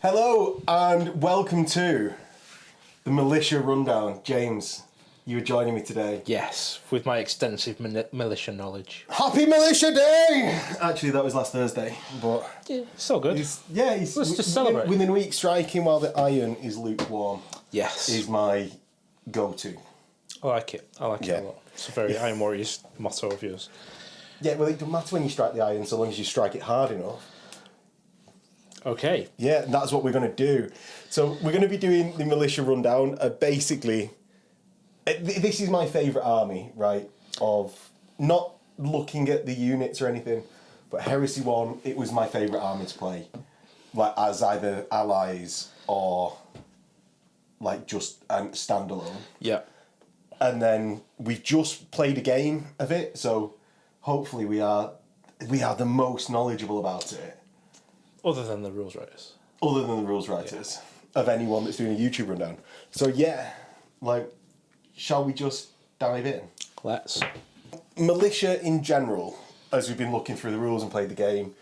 Hello and welcome to the Militia Rundown. James, you are joining me today. Yes, with my extensive militia knowledge. Happy Militia Day! Actually, that was last Thursday, but... Yeah, it's all good. Let's just celebrate. Within a week, striking while the iron is lukewarm Yes. is my go-to. I like it. I like it a lot. It's a very Iron Warriors motto of yours. Yeah, well, it doesn't matter when you strike the iron so long as you strike it hard enough. Okay. Yeah, that's what we're going to do. So we're going to be doing the Militia Rundown. Basically, this is my favourite army, right? Of not looking at the units or anything, but Heresy 1, it was my favourite army to play. Like, as either allies or, like, just standalone. Yeah. And then we've just played a game of it, so hopefully we are the most knowledgeable about it. Other than the rules writers. Other than the rules writers of anyone that's doing a YouTube rundown. So yeah, like, shall we just dive in? Let's. Militia in general, as we've been looking through the rules and played the game,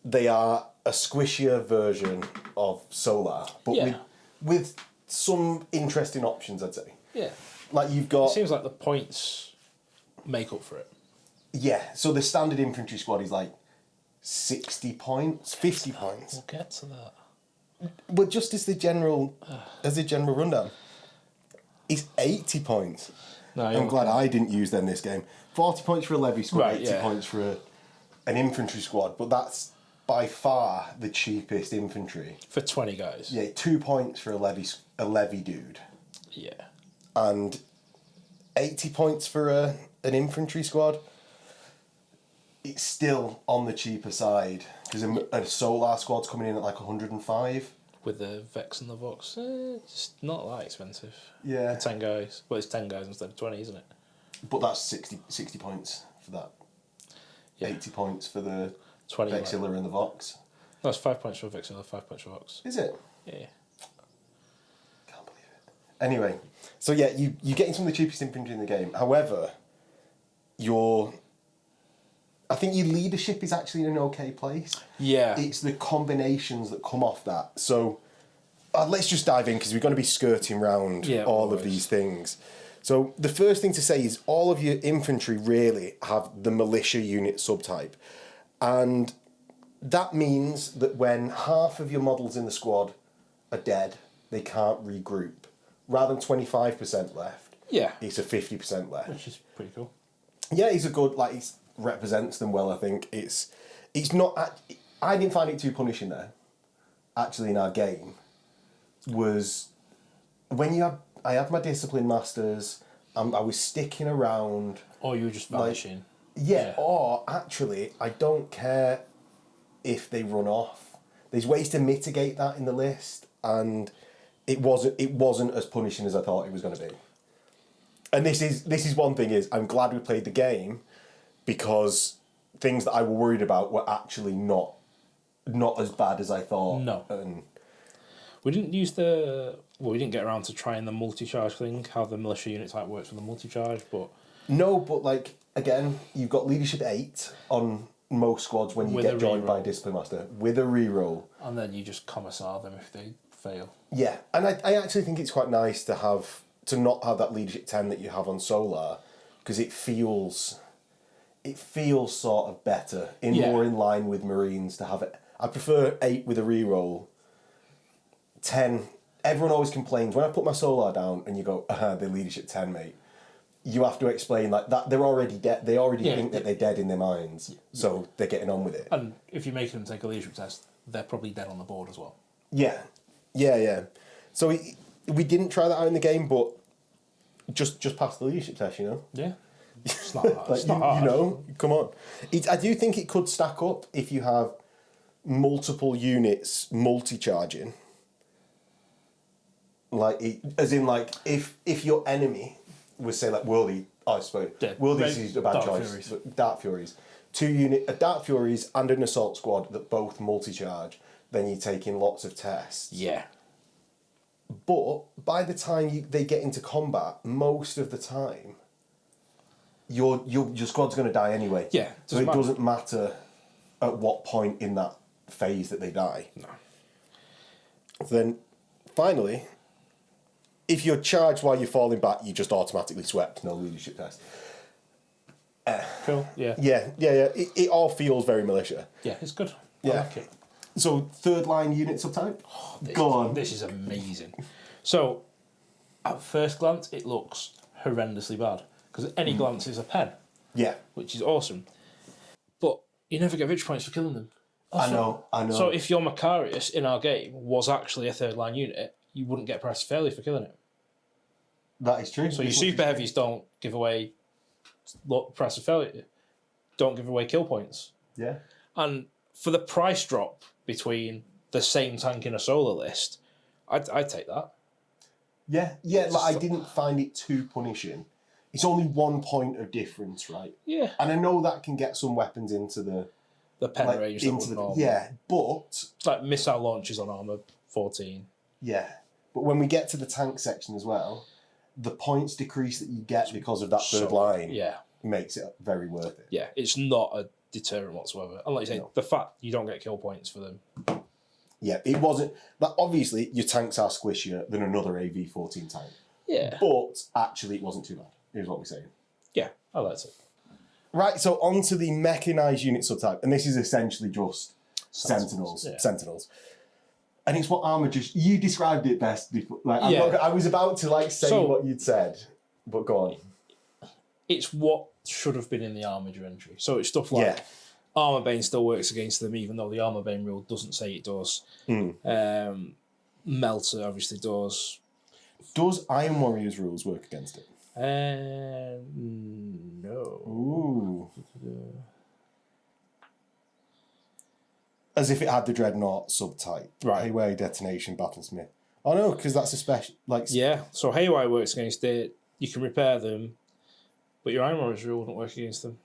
they are a squishier version of Solar, but with some interesting options, I'd say. Yeah. Like you've got... It seems like the points make up for it. Yeah, so the standard infantry squad is like 60 points, 50 points. We'll get to that. But just as the general rundown, it's 80 points. No, I'm glad I didn't use them this game. 40 points for a Levy squad, Right, 80 points for an infantry squad, but that's by far the cheapest infantry. For 20 guys. Yeah, 2 points for a Levy dude. Yeah. And 80 points for an infantry squad. It's still on the cheaper side because a Solar squad's coming in at like 105. With the Vex and the Vox, it's not that expensive. Yeah. 10 guys. Well, it's 10 guys instead of 20, isn't it? But that's 60 points for that. Yeah. 80 points for the 20 Vexilla and the Vox. That's 5 points for Vexilla, 5 points for Vox. Is it? Yeah. Can't believe it. Anyway, so yeah, you're getting some of the cheapest infantry in the game. However, I think your leadership is actually in an okay place. Yeah. It's the combinations that come off that. So let's just dive in because we're going to be skirting around all of these things. So the first thing to say is all of your infantry really have the militia unit subtype. And that means that when half of your models in the squad are dead, they can't regroup. Rather than 25% left, it's a 50% left. Which is pretty cool. Yeah, he's a good, like, he represents them well, I think. It's not, I didn't find it too punishing there, actually, in our game, was when I had my Discipline Masters, I was sticking around. Or you were just vanishing. Or actually, I don't care if they run off. There's ways to mitigate that in the list, and it wasn't as punishing as I thought it was going to be. And this is one thing is I'm glad we played the game because things that I were worried about were actually not as bad as I thought. No. And we didn't we didn't get around to trying the multi-charge thing, how the militia unit type works with the multi-charge, but... No, but like, again, you've got leadership 8 on most squads when you get joined by a Discipline Master with a reroll. And then you just commissar them if they fail. Yeah, and I actually think it's quite nice to not have that leadership 10 that you have on Solar because it feels sort of better, more in line with Marines to have it. I prefer 8 with a reroll. 10, everyone always complains when I put my Solar down and you go, they're leadership 10, mate. You have to explain like that they're already dead. They already think that they're dead in their minds, so they're getting on with it. And if you make them take a leadership test, they're probably dead on the board as well. Yeah. So we didn't try that out in the game, but just pass the leadership test, you know. Yeah. It's not hard. Like, it's not hard. You know, come on. I do think it could stack up if you have multiple units multi-charging. Like, as in, like, if your enemy was, say, like, Worldy, I suppose, Worldy's is a bad choice. Furies. Dark Furies. A Dark Furies and an Assault Squad that both multi-charge, then you're taking lots of tests. Yeah. But by the time they get into combat, most of the time, your squad's going to die anyway. Yeah. So it doesn't matter at what point in that phase that they die. No. Then, finally, if you're charged while you're falling back, you just automatically swept, no leadership test. Cool, yeah. Yeah. It all feels very militia. Yeah, it's good. Yeah. I like it. So, third line unit subtype? Go on. This is amazing. So, at first glance, it looks horrendously bad. Because any glance is a pen. Yeah. Which is awesome. But you never get victory points for killing them. I know. So if your Macarius in our game was actually a third line unit, you wouldn't get price fairly for killing it. That is true. So your super heavies don't give away price of failure. Don't give away kill points. Yeah. And for the price drop between the same tank in a solo list, I'd take that. Yeah. Like I didn't find it too punishing. It's only 1 point of difference, right? Yeah. And I know that can get some weapons into the pen range. Yeah, but like missile launches on armor 14. Yeah, but when we get to the tank section as well, the points decrease that you get because of that third line makes it very worth it. Yeah, it's not a deterrent whatsoever. And like you say, the fact you don't get kill points for them. Yeah, it wasn't. That obviously, your tanks are squishier than another AV-14 tank. Yeah. But actually, it wasn't too bad, is what we're saying. Yeah, I liked it. Right, so on to the mechanised unit subtype, and this is essentially just Sentinels. Yeah. Sentinels. And it's what armour just... You described it best before. Like, I was about to say what you'd said, but go on. It's what should have been in the Armiger entry. So it's stuff like Armour Bane still works against them, even though the Armour Bane rule doesn't say it does. Melter obviously does. Does Iron Warriors rules work against it? No. Ooh. As if it had the Dreadnought subtype. Right. Haywire, Detonation, Battlesmith. Oh no, because that's a special... Yeah, so Haywire works against it. You can repair them. But your Iron Warriors rule wouldn't work against them.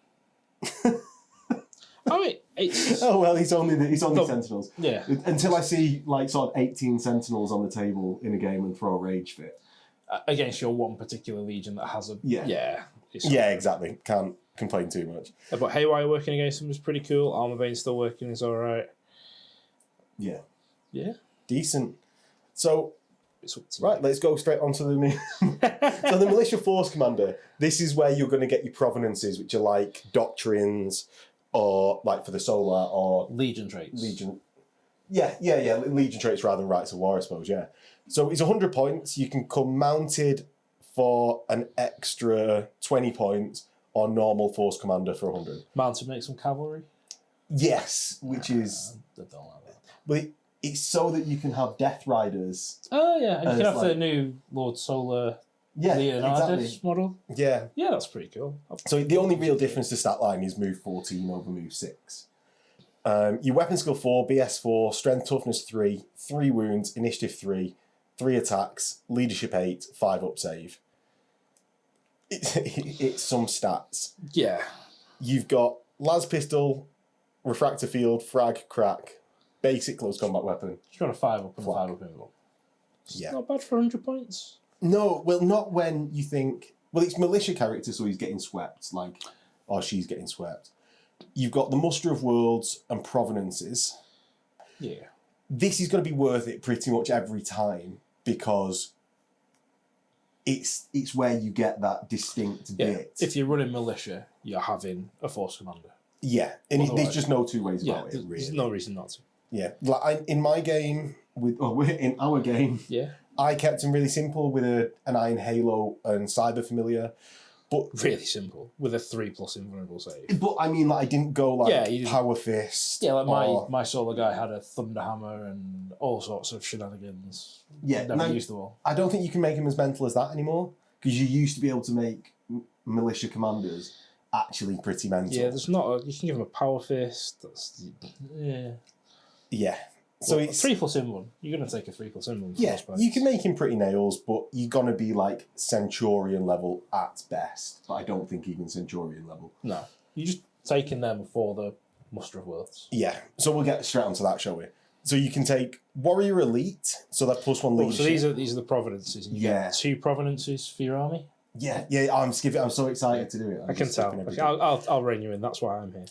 I mean, it's... Oh, well, he's only Sentinels. Yeah. Until I see, sort of 18 Sentinels on the table in a game and throw a Rage Fit. Against your one particular Legion that has a... Yeah, exactly. Can't complain too much. But Haywire working against them is pretty cool. Armour Bane still working is alright. Yeah. Yeah. Decent. So, it's up to right, let's go straight on to the... So the Militia Force Commander, this is where you're going to get your Provinances, which are like Doctrines, or like for the Solar, or... Legion traits. Yeah. Legion traits rather than Rights of War, I suppose, yeah. So it's 100 points. You can come mounted for an extra 20 points, or normal Force Commander for 100. Mounted make some cavalry? Yes, which is... I don't like that. But it's so that you can have Death Riders. Oh, yeah, and you can have the new Lord Solar Leonardus model. Yeah. Yeah, that's pretty cool. So the only real difference to stat line is move 14 over move 6. Your weapon skill 4, BS 4, strength toughness 3, 3 wounds, initiative 3, 3 attacks, leadership 8, 5 up save. It's some stats. Yeah. You've got las pistol, refractor field, frag, crack, basic close combat weapon. You've got a 5 up and 5 up involved. Yeah. Not bad for 100 points. No, well, not when you think... Well, it's militia character, so he's getting swept, or she's getting swept. You've got the Muster of Worlds and Provinances. Yeah. This is going to be worth it pretty much every time, because it's where you get that distinct bit. If you're running militia, you're having a Force Commander. Yeah, and there's just no two ways about it, really. There's no reason not to. Yeah, in my game, in our game, I kept them really simple with an Iron Halo and Cyber Familiar. But really simple, with a 3+ invulnerable save. But I mean, I didn't go Power Fist. Yeah, my Solar guy had a Thunder Hammer and all sorts of shenanigans. Yeah, never used them all. I don't think you can make him as mental as that anymore, because you used to be able to make militia commanders actually pretty mental. Yeah, there's not. You can give him a Power Fist. Yeah. So it's 3+ invuln. You're going to take a 3+ invuln. Yeah, you can make him pretty nails, but you're going to be Centurion level at best. But I don't think even Centurion level. No, you're just taking them for the Muster of Worlds. Yeah, so we'll get straight onto that, shall we? So you can take Warrior Elite, so that +1 leadership. So these are the Provinances. And you get 2 Provinances for your army. Yeah, yeah, I'm skipping. I'm so excited to do it. I can tell. I'll rein you in. That's why I'm here.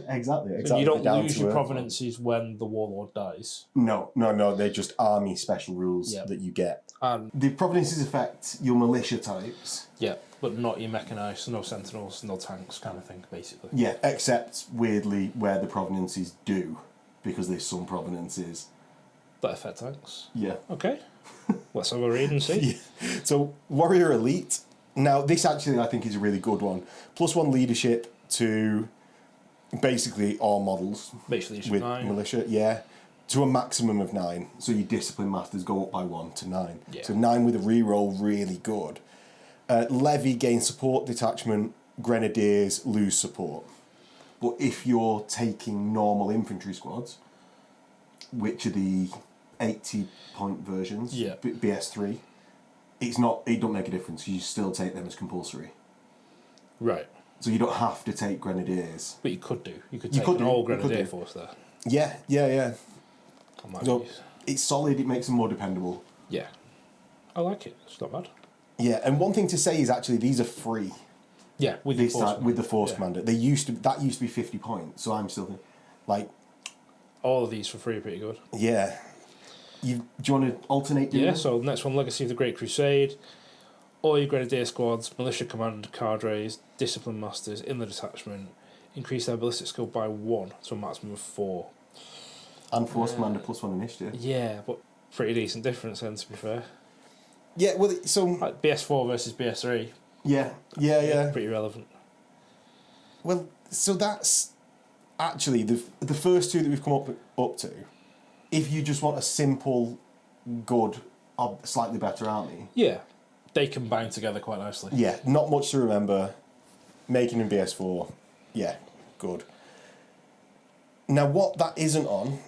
Exactly. So you don't lose your provenances when the warlord dies. No. They're just army special rules that you get. The provenances affect your militia types. Yeah, but not your mechanized, no sentinels, no tanks, kind of thing, basically. Yeah, except weirdly where the provenances do, because there's some provenances that affect tanks. Yeah. Okay. Let's have a read and see. Yeah. So Warrior Elite. Now this actually I think is a really good one. +1 leadership to basically all models. Basically, with 9. militia, yeah. To a maximum of 9. So your discipline masters go up by 1 to 9. Yeah. So 9 with a reroll, really good. Levy gains support detachment. Grenadiers lose support. But if you're taking normal infantry squads, which are the 80-point versions, BS3, it don't make a difference. You still take them as compulsory. Right. So you don't have to take Grenadiers. But you could do. You could take an whole Grenadier force there. Yeah. So it's solid, it makes them more dependable. Yeah. I like it. It's not bad. Yeah, and one thing to say is actually these are free. Yeah, with the Force Commander. That used to be 50 points, so I'm still like all of these for free are pretty good. Yeah. Do you want to alternate? So the next one, Legacy of the Great Crusade. All your Grenadier squads, Militia Command cadres, Discipline Masters in the detachment increase their ballistic skill by 1 to a maximum of 4. And Force Commander +1 initiative. Yeah, but pretty decent difference then, to be fair. Yeah, well, so like BS4 versus BS3. Yeah. Pretty relevant. Well, so that's actually the first two that we've come up to. If you just want a simple, good, slightly better army. Yeah, they combine together quite nicely. Yeah, not much to remember. Making in BS4, yeah, good. Now, what that isn't on,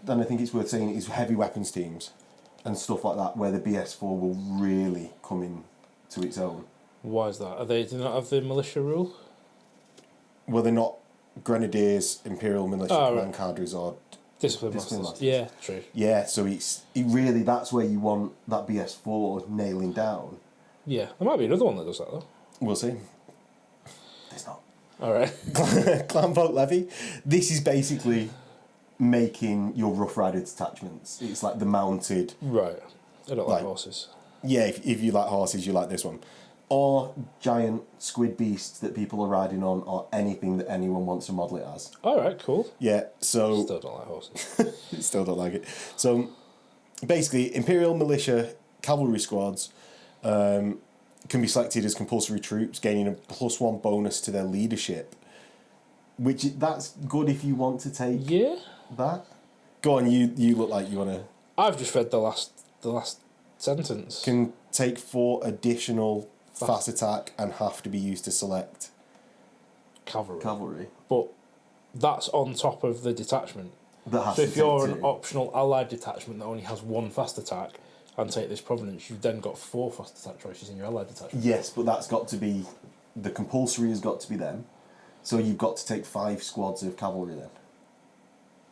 then I think it's worth saying, is heavy weapons teams and stuff like that, where the BS4 will really come in to its own. Why is that? Do they not have the militia rule? Well, they're not Grenadiers, Imperial Militia, Command cadres, or Discipline Masters. Yeah, true. Yeah, so it really, that's where you want that BS4 nailing down. Yeah, there might be another one that does that, though. We'll see. There's not. All right. Clan Vote Levy. This is basically making your Rough Rider detachments. It's like the mounted. Right. I don't like horses. Yeah, if you like horses, you like this one. Or giant squid beasts that people are riding on, or anything that anyone wants to model it as. All right, cool. Yeah, so... Still don't like horses. Still don't like it. So, basically, Imperial Militia Cavalry Squads can be selected as compulsory troops, gaining a +1 bonus to their leadership. That's good if you want to take that. Go on, you look like you want to... I've just read the last sentence. Can take 4 additional fast attack and have to be used to select cavalry. But that's on top of the detachment. So if you're an optional allied detachment that only has 1 fast attack and take this provenance, you've then got 4 fast attack choices in your allied detachment. Yes, but that's got to be... The compulsory has got to be them. So you've got to take 5 squads of cavalry then.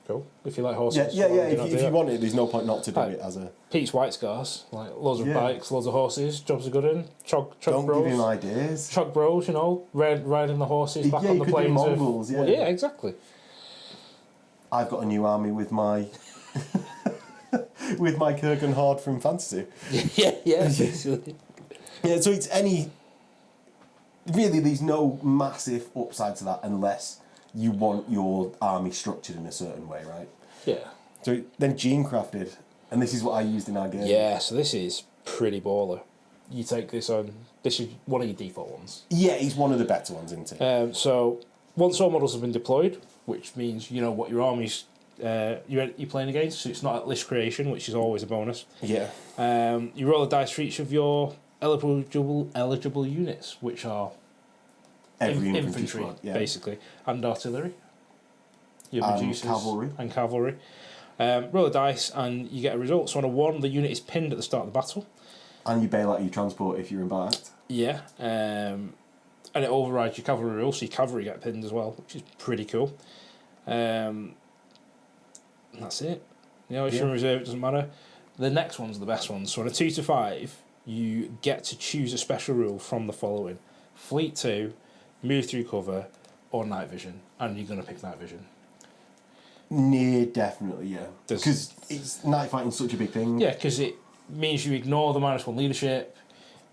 Cool. If you like horses. Yeah. If you want it, there's no point not to do it as a... Pete's White Scars, like loads of bikes, loads of horses, jobs are good in. Chug Don't bros. give him ideas. Chug bros, riding the horses back on the plains. Mongols, Well, yeah, exactly. I've got a new army with my... with my Kurgan Horde from Fantasy. Yeah. Yeah, so it's any... Really, there's no massive upside to that unless you want your army structured in a certain way, right? Yeah. So then gene crafted, and this is what I used in our game. Yeah, so this is pretty baller. You take this on... This is one of your default ones. Yeah, he's one of the better ones, isn't he? So, once all models have been deployed, which means you know what your army's you're playing against, so it's not at list creation, which is always a bonus. Yeah. You roll a dice for each of your eligible units, which are every infantry squad, basically, and artillery. Your and producers cavalry. And cavalry. Roll a dice and you get a result. So on a 1, the unit is pinned at the start of the battle. And you bail out your transport if you're embarked. Yeah. And it overrides your cavalry rule, so your cavalry get pinned as well, which is pretty cool. And that's it. You know, if you're in reserve, it doesn't matter. The next one's the best one. So on a 2 to 5, you get to choose a special rule from the following: Fleet 2, move through cover, or night vision, and you're going to pick night vision. Near definitely, yeah. Because it's night fighting such a big thing. Yeah, because it means you ignore the -1 leadership,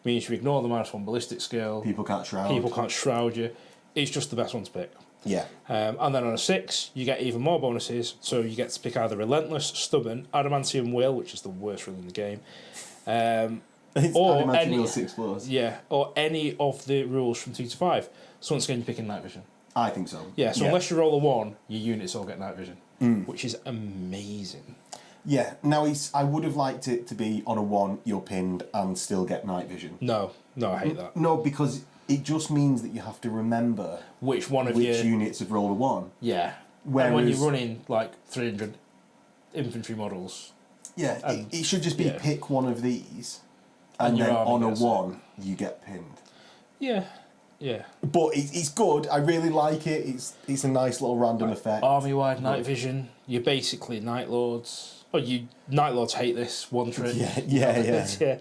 means you ignore the -1 ballistic skill. People can't shroud you. It's just the best one to pick. Yeah. And then on a 6, you get even more bonuses. So you get to pick either Relentless, Stubborn, Adamantium Will, which is the worst rule in the game. Or any 6+. Yeah, or any of the rules from 2 to 5. So once again, you're picking night vision. I think so. Yeah, so unless you roll a 1, your units all get night vision, which is amazing. Yeah, now I would have liked it to be on a 1, you're pinned, and still get night vision. No, I hate that. No, because it just means that you have to remember which units have rolled a 1. Yeah. Whereas, and when you're running like 300 infantry models. Yeah, it should just be pick one of these, and then on a 1, you get pinned. Yeah. But it's good. I really like it. It's a nice little random effect. Army-wide night vision. You're basically Night Lords. Oh, Night Lords hate this one trick. Yeah.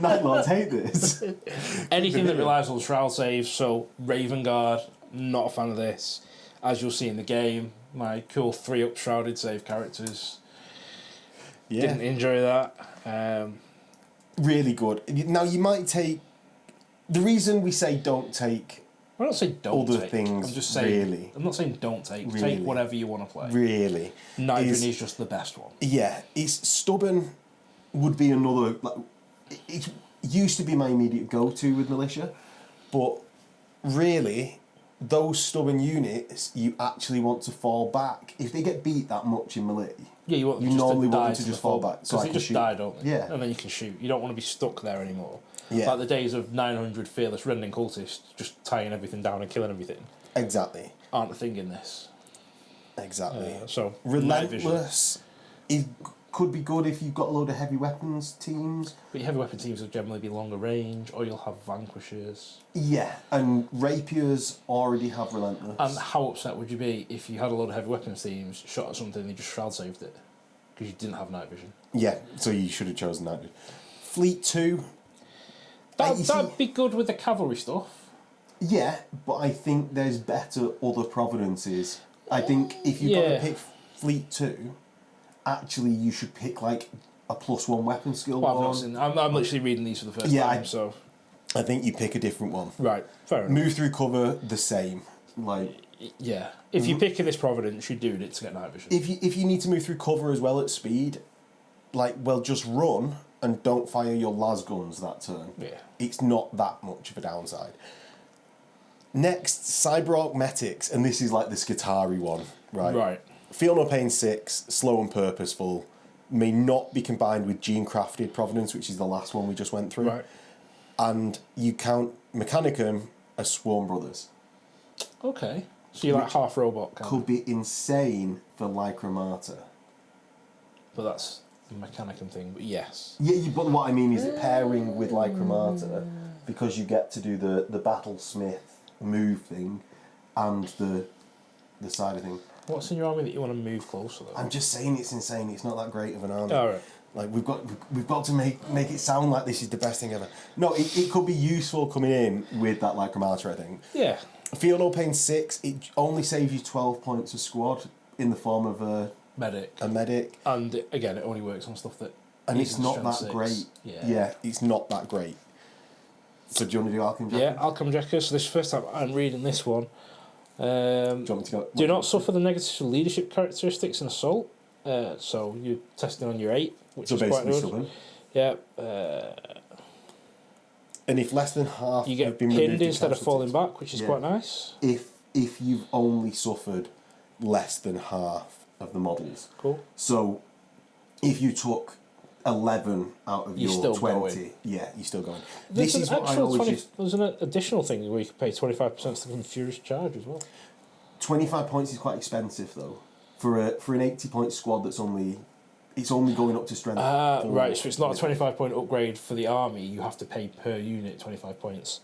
Night Lords hate this. Anything that relies on Shroud saves, so Raven Guard, not a fan of this. As you'll see in the game, my cool 3-up Shrouded save characters. Didn't enjoy that. Really good. Now, you might take... The reason we say don't take... I'm not saying don't other take. things, I'm just saying... really. I'm not saying don't take. Really. Take whatever you want to play. Really. Night Vision is just the best one. Yeah. It's Stubborn would be another... It used to be my immediate go-to with Militia, but really, those Stubborn units, you actually want to fall back. If they get beat that much in Melee... Yeah, you normally want them to just fall back. So they just die, don't they? Yeah. And then you can shoot. You don't want to be stuck there anymore. Yeah. Like the days of 900 fearless rending cultists just tying everything down and killing everything. Exactly. Aren't a thing in this. Exactly. So Relentless could be good if you've got a load of heavy weapons teams. But your heavy weapon teams will generally be longer range, or you'll have vanquishers. Yeah, and Rapiers already have Relentless. And how upset would you be if you had a load of heavy weapons teams, shot at something, and they just shroud saved it? Because you didn't have night vision. Yeah, so you should have chosen night vision. Fleet 2. That'd be good with the cavalry stuff. Yeah, but I think there's better other provenances. I think if you're going to pick Fleet 2, actually you should pick like a +1 weapon skill one. I'm literally reading these for the first time, so... I think you pick a different one. Right, fair enough. Move through cover, the same. Yeah. If you're picking this Providence, you're doing it to get night vision. If you need to move through cover as well at speed, just run and don't fire your las guns that turn. Yeah. It's not that much of a downside. Next, Cyber Medics, and this is like the Skitari one, right? Right. Feel no pain 6, slow and purposeful, may not be combined with Gene Crafted Providence, which is the last one we just went through. Right. And you count Mechanicum as Swarm Brothers. Okay. So you're like half robot. Could be insane for Lycromata. But that's the Mechanicum thing, but yes. Yeah, but what I mean is pairing with Lycromata, because you get to do the Battlesmith move thing and the side of thing. What's in your army that you want to move closer though? I'm just saying it's insane. It's not that great of an army. All right. Like we've got to make it sound like this is the best thing ever. No, it could be useful coming in with that Lycromata, I think. Yeah. Feel no pain 6. It only saves you 12 points a squad in the form of a medic. And again, it only works on stuff that. And it's not that 6. great. Yeah, it's not that great. So do you want to do Alchem Jacker? Yeah, Alchem Jacker. So this is the first time I'm reading this one. Do you want me to go? Do not suffer the negative leadership characteristics in assault. So you're testing on your 8, which is quite good. Stubborn. Yeah. And if less than half, you get pinned instead of falling back, which is quite nice. If you've only suffered less than half of the models. Cool. So if you took 11 out of your 20, going. yeah, you're still going. There's an additional thing where you can pay 25% to the Furious Charge as well. 25 points is quite expensive though. For an 80-point squad that's only going up to strength 4. Right, so it's not a 25-point upgrade for the army, you have to pay per unit 25 points.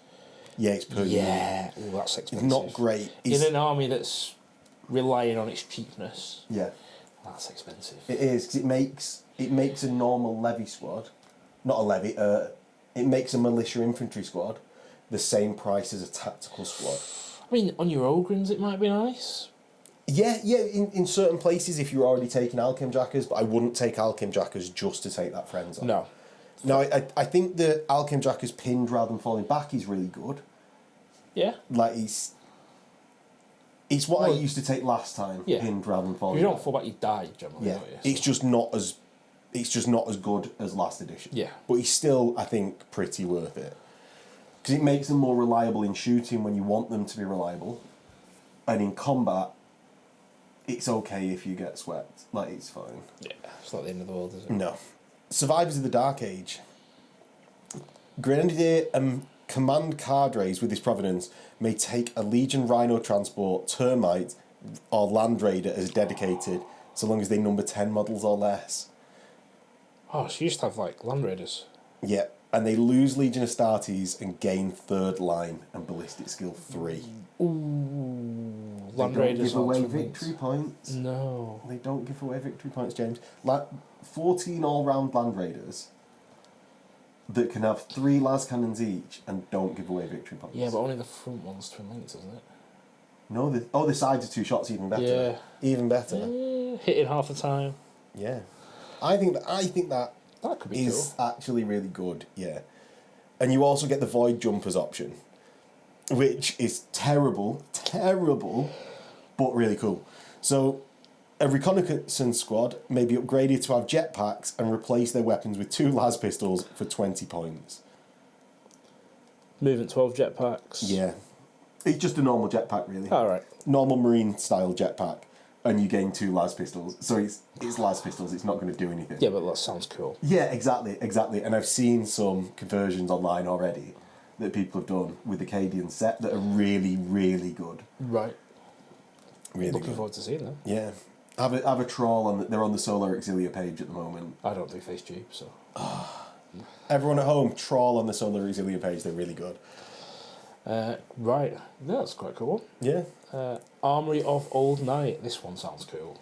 Yeah, it's per unit. Yeah, that's expensive. It's not great. In an army that's relying on its cheapness, yeah, that's expensive. it is, because it makes a normal Levy squad not a levy. It makes a militia infantry squad the same price as a tactical squad. I mean, on your Ogrins it might be nice. Yeah. In certain places, if you're already taking Alchem Jackers, but I wouldn't take Alchem Jackers just to take that friends on. No. No, I think the Alchem Jackers pinned rather than falling back is really good. Yeah. Like it's what I used to take last time. Yeah. Pinned rather than falling. If you don't back. fall back, you die generally. Yeah. Don't you? It's just not as good as last edition. Yeah. But he's still, I think, pretty worth it. Because it makes them more reliable in shooting when you want them to be reliable. And in combat, it's okay if you get swept. Like, it's fine. Yeah, it's not the end of the world, is it? No. Survivors of the Dark Age. Grenadier and command cadres with this provenance may take a Legion Rhino transport, termite, or Land Raider as dedicated, so long as they number 10 models or less. Oh, so you used to have, like, Land Raiders. Yeah, and they lose Legion Astartes and gain third line and ballistic skill 3. Ooh, They Land don't Raiders give away are victory points. No. They don't give away victory points, James. Like 14 all-round Land Raiders that can have 3 las cannons each and don't give away victory points. Yeah, but only the front one's twin links, isn't it? No, the sides are 2 shots, even better. Yeah. Even better. Yeah, hitting half the time. Yeah. I think that That could be is actually really good, yeah. And you also get the Void Jumpers option, which is terrible, but really cool. So, a reconnaissance squad may be upgraded to have jetpacks and replace their weapons with 2 las pistols for 20 points. Movement 12 jetpacks. Yeah. It's just a normal jetpack, really. Alright. Normal marine style jetpack, and you gain 2 las pistols. So it's las pistols, it's not going to do anything. Yeah, but that sounds cool. Yeah, exactly. And I've seen some conversions online already that people have done with the Cadian set that are really, really good. Right. Really Looking good. forward to seeing them. Yeah. Have a trawl on. They're on the Solar Auxilia page at the moment. I don't do face tube, so. Everyone at home, trawl on the Solar Auxilia page. They're really good. Right. Yeah, that's quite cool. Yeah. Armory of Old Knight. This one sounds cool.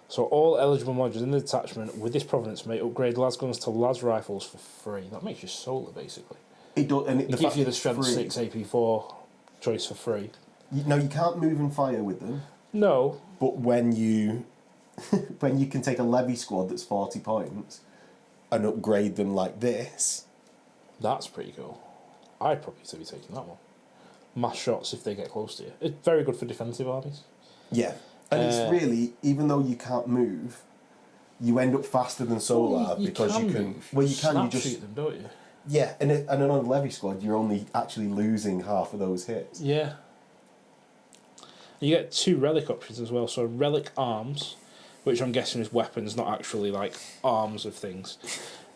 So all eligible modules in the detachment with this provenance may upgrade las guns to las rifles for free. That makes you solar, basically. It does, and It gives you the strength 6 AP4 choice for free. No, you can't move and fire with them. No. But when you can take a Levy squad that's 40 points and upgrade them like this. That's pretty cool. I'd probably still be taking that one. Mass shots if they get close to you. It's very good for defensive armies. Yeah. And it's really, even though you can't move, you end up faster than Solar because you can. Move. Well, you can. Snap You just shoot them, don't you? Yeah, and on a Levy squad, you're only actually losing half of those hits. Yeah. You get 2 relic options as well. So relic arms, which I'm guessing is weapons, not actually like arms of things.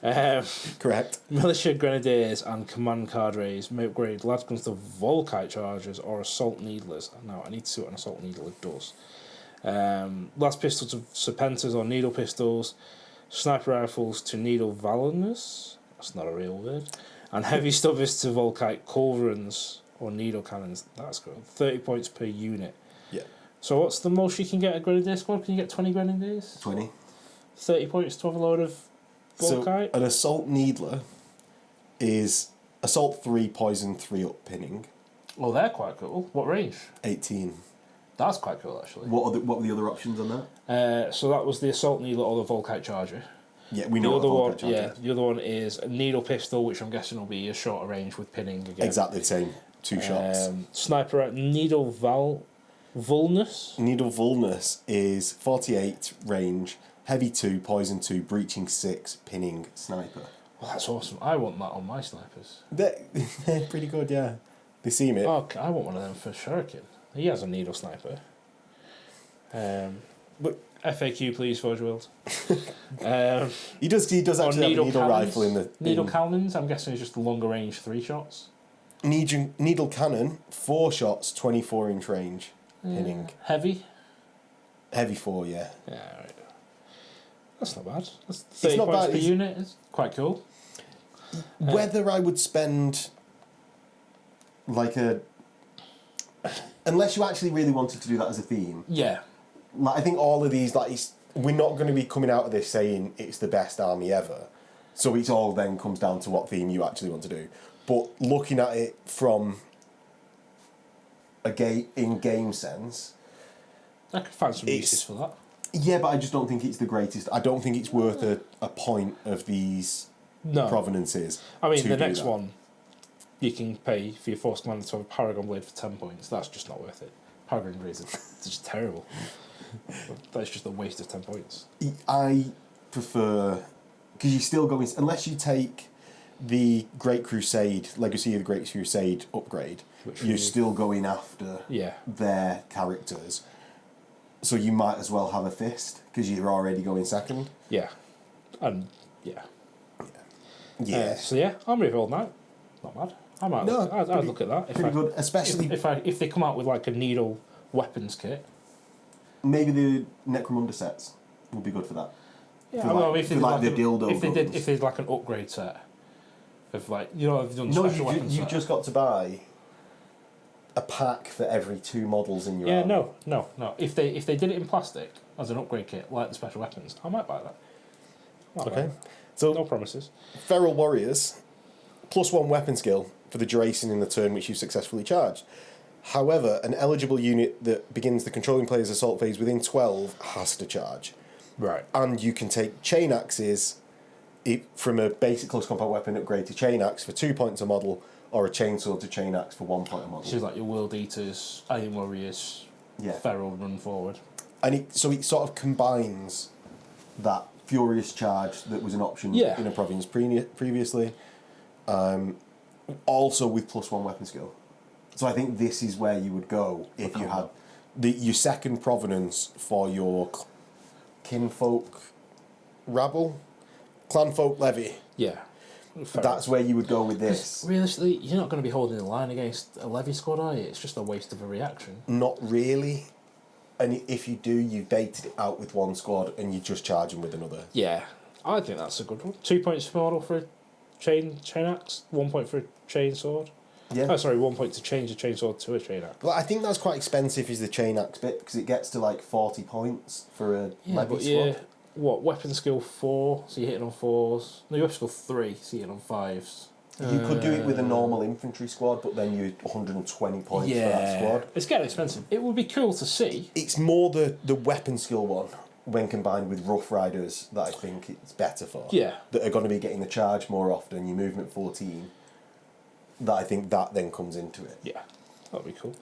Correct. Militia, Grenadiers, and command cadres may upgrade las guns to Volkite chargers or assault needlers. Now, I need to see what an assault needler does. Las pistols to serpentas or needle pistols, sniper rifles to needle valorness. That's not a real word. And heavy stubbers to Volkite culverins or needle cannons. That's good. 30 points per unit. Yeah. So what's the most you can get a Grenadier squad? Can you get 20 Grenadiers? 20. 30 points to have a load of Volkite? So an assault needler is assault 3, poison 3 up pinning. Oh, they're quite cool. What range? 18. That's quite cool, actually. What were the other options on that? So that was the assault needler or the Volkite charger. Yeah, we know The other what one, charger yeah, is. the other one is a needle pistol, which I'm guessing will be a shorter range with pinning again. Exactly the same. 2 shots. Sniper needle vulnus. Needle Vulnus is 48 range, heavy 2, poison 2, breaching 6, pinning sniper. Well, that's awesome. I want that on my snipers. They're pretty good, yeah. They seem it. Oh, I want one of them for Shuriken. He has a needle sniper. But FAQ, please, Forge World. he does actually have a needle cannons. rifle in the... Needle cannons, I'm guessing, is just longer range 3 shots. Needle cannon, 4 shots, 24-inch range, pinning. Heavy? Heavy 4, yeah. Yeah, right. That's not bad. That's 30 not points bad, per unit. It's quite cool. Whether I would spend like unless you actually really wanted to do that as a theme. Yeah. Like, I think all of these, we're not going to be coming out of this saying it's the best army ever. So it all then comes down to what theme you actually want to do. But looking at it from a in-game sense... I could find some uses for that. Yeah, but I just don't think it's the greatest. I don't think it's worth a point of these provenances. I mean, the next one, you can pay for your Force Commander to have a Paragon Blade for 10 points. That's just not worth it. Paragon Blades are just terrible. That's just a waste of 10 points. I prefer... Because you're still going... Unless you take the Great Crusade, Legacy of the Great Crusade upgrade, you're still going after their characters. So you might as well have a fist, because you're already going second. Yeah. And, Yeah. So yeah, Army of Old Knight. Not bad. I'd look at that. Pretty good, especially... If they come out with like a needle weapons kit. Maybe the Necromunda sets would be good for that. Yeah, if they did like an upgrade set of like, you know, they've done special weapons. You've just got to buy a pack for every 2 models in your army. No. If they did it in plastic as an upgrade kit, like the special weapons, I might buy that. Okay. So no promises. Feral Warriors, +1 weapon skill for the duration in the turn which you successfully charged. However, an eligible unit that begins the controlling player's assault phase within 12 has to charge. Right. And you can take chain axes from a basic close combat weapon upgrade to chain axe for 2 points a model, or a chainsaw to chain axe for 1 point a model. So it's like your World Eaters, Iron Warriors, Feral Run Forward. And it sort of combines that Furious Charge that was an option in a province previously, also with +1 weapon skill. So I think this is where you would go if you had your second provenance for your kinfolk rabble, clanfolk levy. Yeah. That's where you would go with this. Realistically, you're not going to be holding the line against a Levy squad, are you? It's just a waste of a reaction. Not really. And if you do, you've baited it out with 1 squad and you just charge them with another. Yeah. I think that's a good one. 2 points per model for a chain axe, 1 point for a chain sword. Yeah. Oh, sorry, 1 point to change a chainsaw to a chain axe. Well, I think that's quite expensive, is the chain axe bit, because it gets to like 40 points for a Levy squad. What, weapon skill 4, so you're hitting on 4s. No, weapon skill 3, so you're hitting on 5s. You could do it with a normal infantry squad, but then you're 120 points for that squad. It's getting expensive. It would be cool to see. It's more the weapon skill one, when combined with Rough Riders, that I think it's better for. Yeah. That are going to be getting the charge more often, your movement 14. That I think that then comes into it. Yeah, that'd be cool.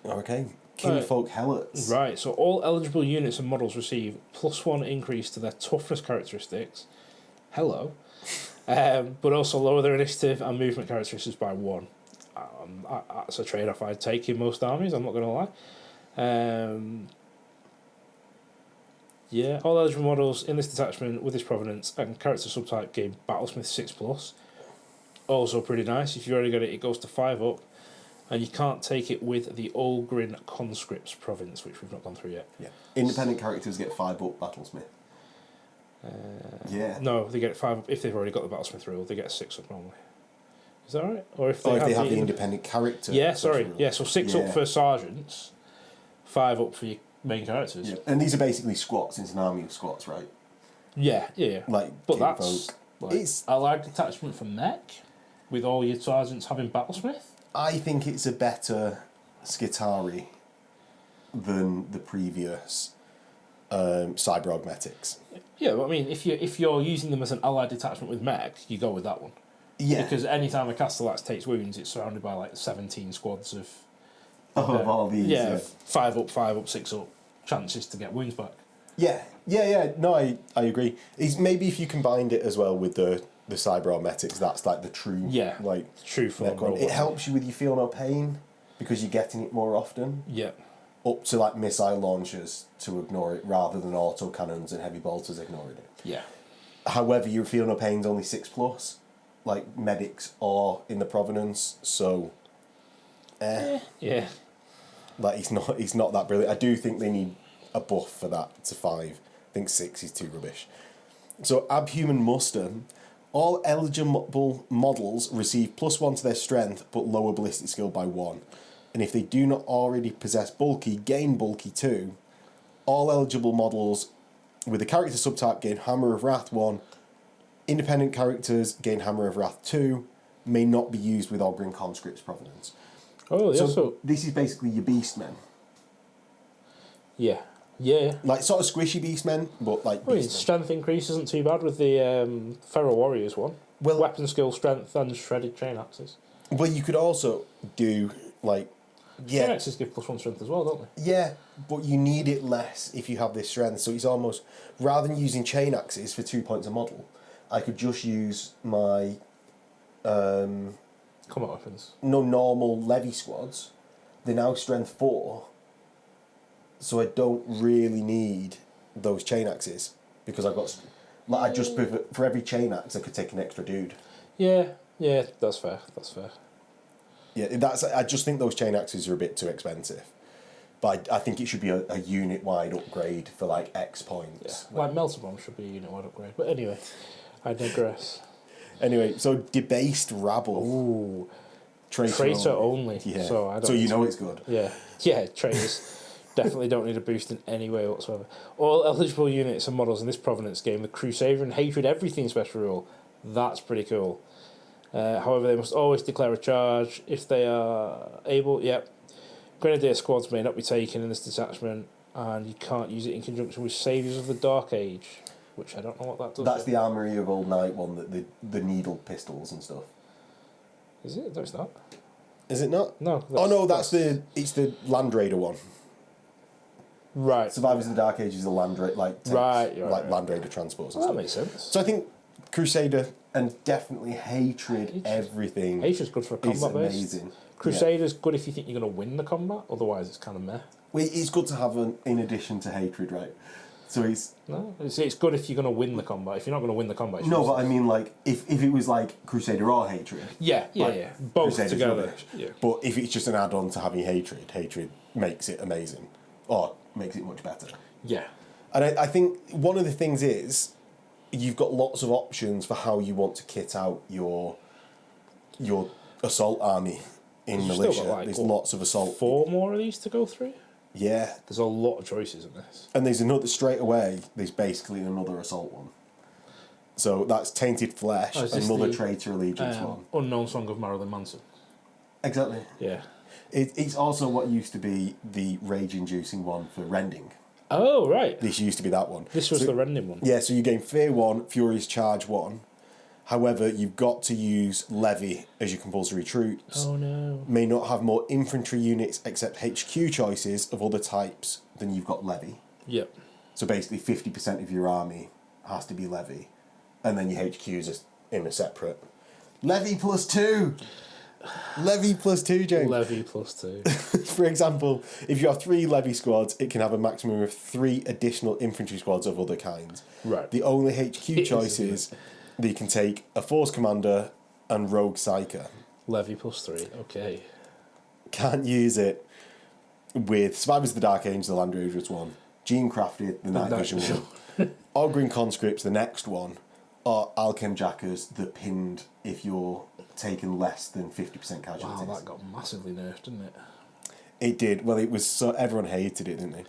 Okay. Kinfolk Helots. Right, so all eligible units and models receive +1 increase to their toughness characteristics. Hello. But also lower their initiative and movement characteristics by 1. That's a trade-off I'd take in most armies, I'm not going to lie. All eligible models in this detachment with this provenance and character subtype gain Battlesmith 6+. Also pretty nice. If you already got it, it goes to 5 up. And you can't take it with the Olgrin Conscripts province, which we've not gone through yet. Yeah. Independent characters get 5 up Battlesmith. No, they get 5 up if they've already got the Battlesmith rule. They get 6 up normally. Is that right? Or if they have the independent character. Yeah, sorry. Yeah, so 6 up for sergeants, 5 up for your main characters. Yeah. And these are basically squats. It's an army of squats, right? Yeah. Like, but that's like allied detachment for mech, with all your sergeants having Battlesmith. I think it's a better Skitari than the previous Cyber Augmetics. Yeah, but I mean, if you're using them as an allied detachment with mech, you go with that one. Yeah. Because anytime a Castellax takes wounds, it's surrounded by like 17 squads of all these. Yeah, 5 up, 6 up chances to get wounds back. Yeah. No, I agree. Maybe if you combined it as well with the Cyber Augmetics, that's like the true true form one. It helps you with you feel no pain because you're getting it more often. Yeah. Up to like missile launchers to ignore it rather than auto cannons and heavy bolters ignoring it. Yeah. However, your feel no pain's only 6+, like medics are in the Provenance, so yeah. Like he's not that brilliant. I do think they need a buff for that to 5. I think 6 is too rubbish. So Abhuman Muster. All eligible models receive +1 to their strength, but lower ballistic skill by 1. And if they do not already possess bulky, gain bulky 2. All eligible models with the character subtype gain Hammer of Wrath 1. Independent characters gain Hammer of Wrath 2, may not be used with Ogryn Conscript's Provenance. Oh, yeah. So this is basically your Beastmen. Yeah. Yeah. Like, sort of squishy Beastmen, but like I mean, Beastmen. strength increase isn't too bad with the Feral Warriors one. Well, weapon skill, strength, and shredded chain axes. Well, you could also do, like... Yeah. Chain axes give +1 strength as well, don't they? Yeah, but you need it less if you have this strength. So it's almost... Rather than using chain axes for 2 points a model, I could just use my... Combat weapons. No, normal Levy squads. They're now strength 4. So I don't really need those chain axes. Because I've got... Like, I just... For every chain axe, I could take an extra dude. Yeah, that's fair. That's fair. Yeah, I just think those chain axes are a bit too expensive. But I think it should be a unit-wide upgrade for, like, X points. Yeah. Like, Melter Bomb should be a unit-wide upgrade. But anyway, I digress. Anyway, so Debased Rabble. Ooh. Traitor only. Yeah. So you know it's good. Yeah. Yeah, traitors. Definitely don't need a boost in any way whatsoever. All eligible units and models in this Provenance game, the Crusader and Hatred Everything special rule. That's pretty cool. However, they must always declare a charge if they are able. Yep. Grenadier squads may not be taken in this detachment, and you can't use it in conjunction with Saviours of the Dark Age, which I don't know what that does. That's the Armoury of Old Night one, that the needle pistols and stuff. Is it? No, it's not. Is it not? No. It's the Land Raider one. Right. Survivors of the Dark Age is the Land Raider, right. Land Raider transports and that stuff. makes sense. So I think Crusader and definitely Hatred Everything. Hatred's good for a combat base. Amazing. Crusader's good if you think you're going to win the combat, otherwise it's kind of meh. Well, it's good to have in addition to Hatred, right? So it's... No, it's good if you're going to win the combat. If you're not going to win the combat... No, but I mean, like, if it was, like, Crusader or Hatred... Yeah. Both Crusader's together. rubbish. Yeah. But if it's just an add-on to having Hatred makes it amazing. Or makes it much better. Yeah. And I think one of the things is, you've got lots of options for how you want to kit out your assault army in Militia. There's lots of assault. 4 more of these to go through? Yeah. There's a lot of choices in this. And there's there's basically another assault one. So that's Tainted Flesh, another Traitor Allegiance one. Unknown Song of Marilyn Manson. Exactly. Yeah. It's also what used to be the rage-inducing one for Rending. Oh, right. This used to be that one. This was the Rending one. Yeah, so you gain Fear 1, Furious Charge 1. However, you've got to use Levy as your compulsory troops. Oh, no. May not have more infantry units except HQ choices of other types than you've got Levy. Yep. So basically 50% of your army has to be Levy. And then your HQs are in a separate. Levy +2! Levy +2, James. Levy +2. For example, if you have 3 Levy squads, it can have a maximum of 3 additional infantry squads of other kinds. Right. The only HQ choices, you can take a Force Commander and Rogue Psyker. Levy +3, okay. Can't use it with Survivors of the Dark Age, the Land Raiders one, Gene Crafted, the Night Vision one, Ogryn Conscripts, the next one, or Alchem Jackers, the pinned if you're taking less than 50% casualties. Wow, that got massively nerfed, didn't it? It did. Well, it was so everyone hated it, didn't they?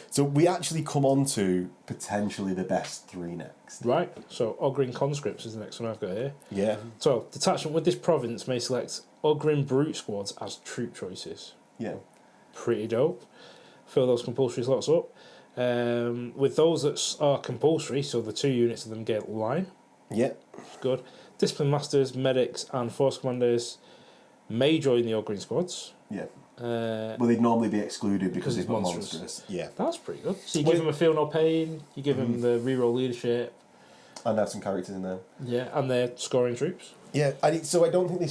So we actually come on to potentially the best 3 next. Right. So Ogryn Conscripts is the next one I've got here. Yeah. So detachment with this province may select Ogryn Brute squads as troop choices. Yeah. Pretty dope. Fill those compulsory slots up. With those that are compulsory, so the 2 units of them get line. Yeah. Good. Discipline Masters, Medics, and Force Commanders may join the Ogryn squads. Yeah. Well, they'd normally be excluded because they've got monstrous. monstrous. Yeah. That's pretty good. So you give them a Feel No Pain, you give them the reroll leadership. And have some characters in there. Yeah, and they're scoring troops. Yeah, so I don't think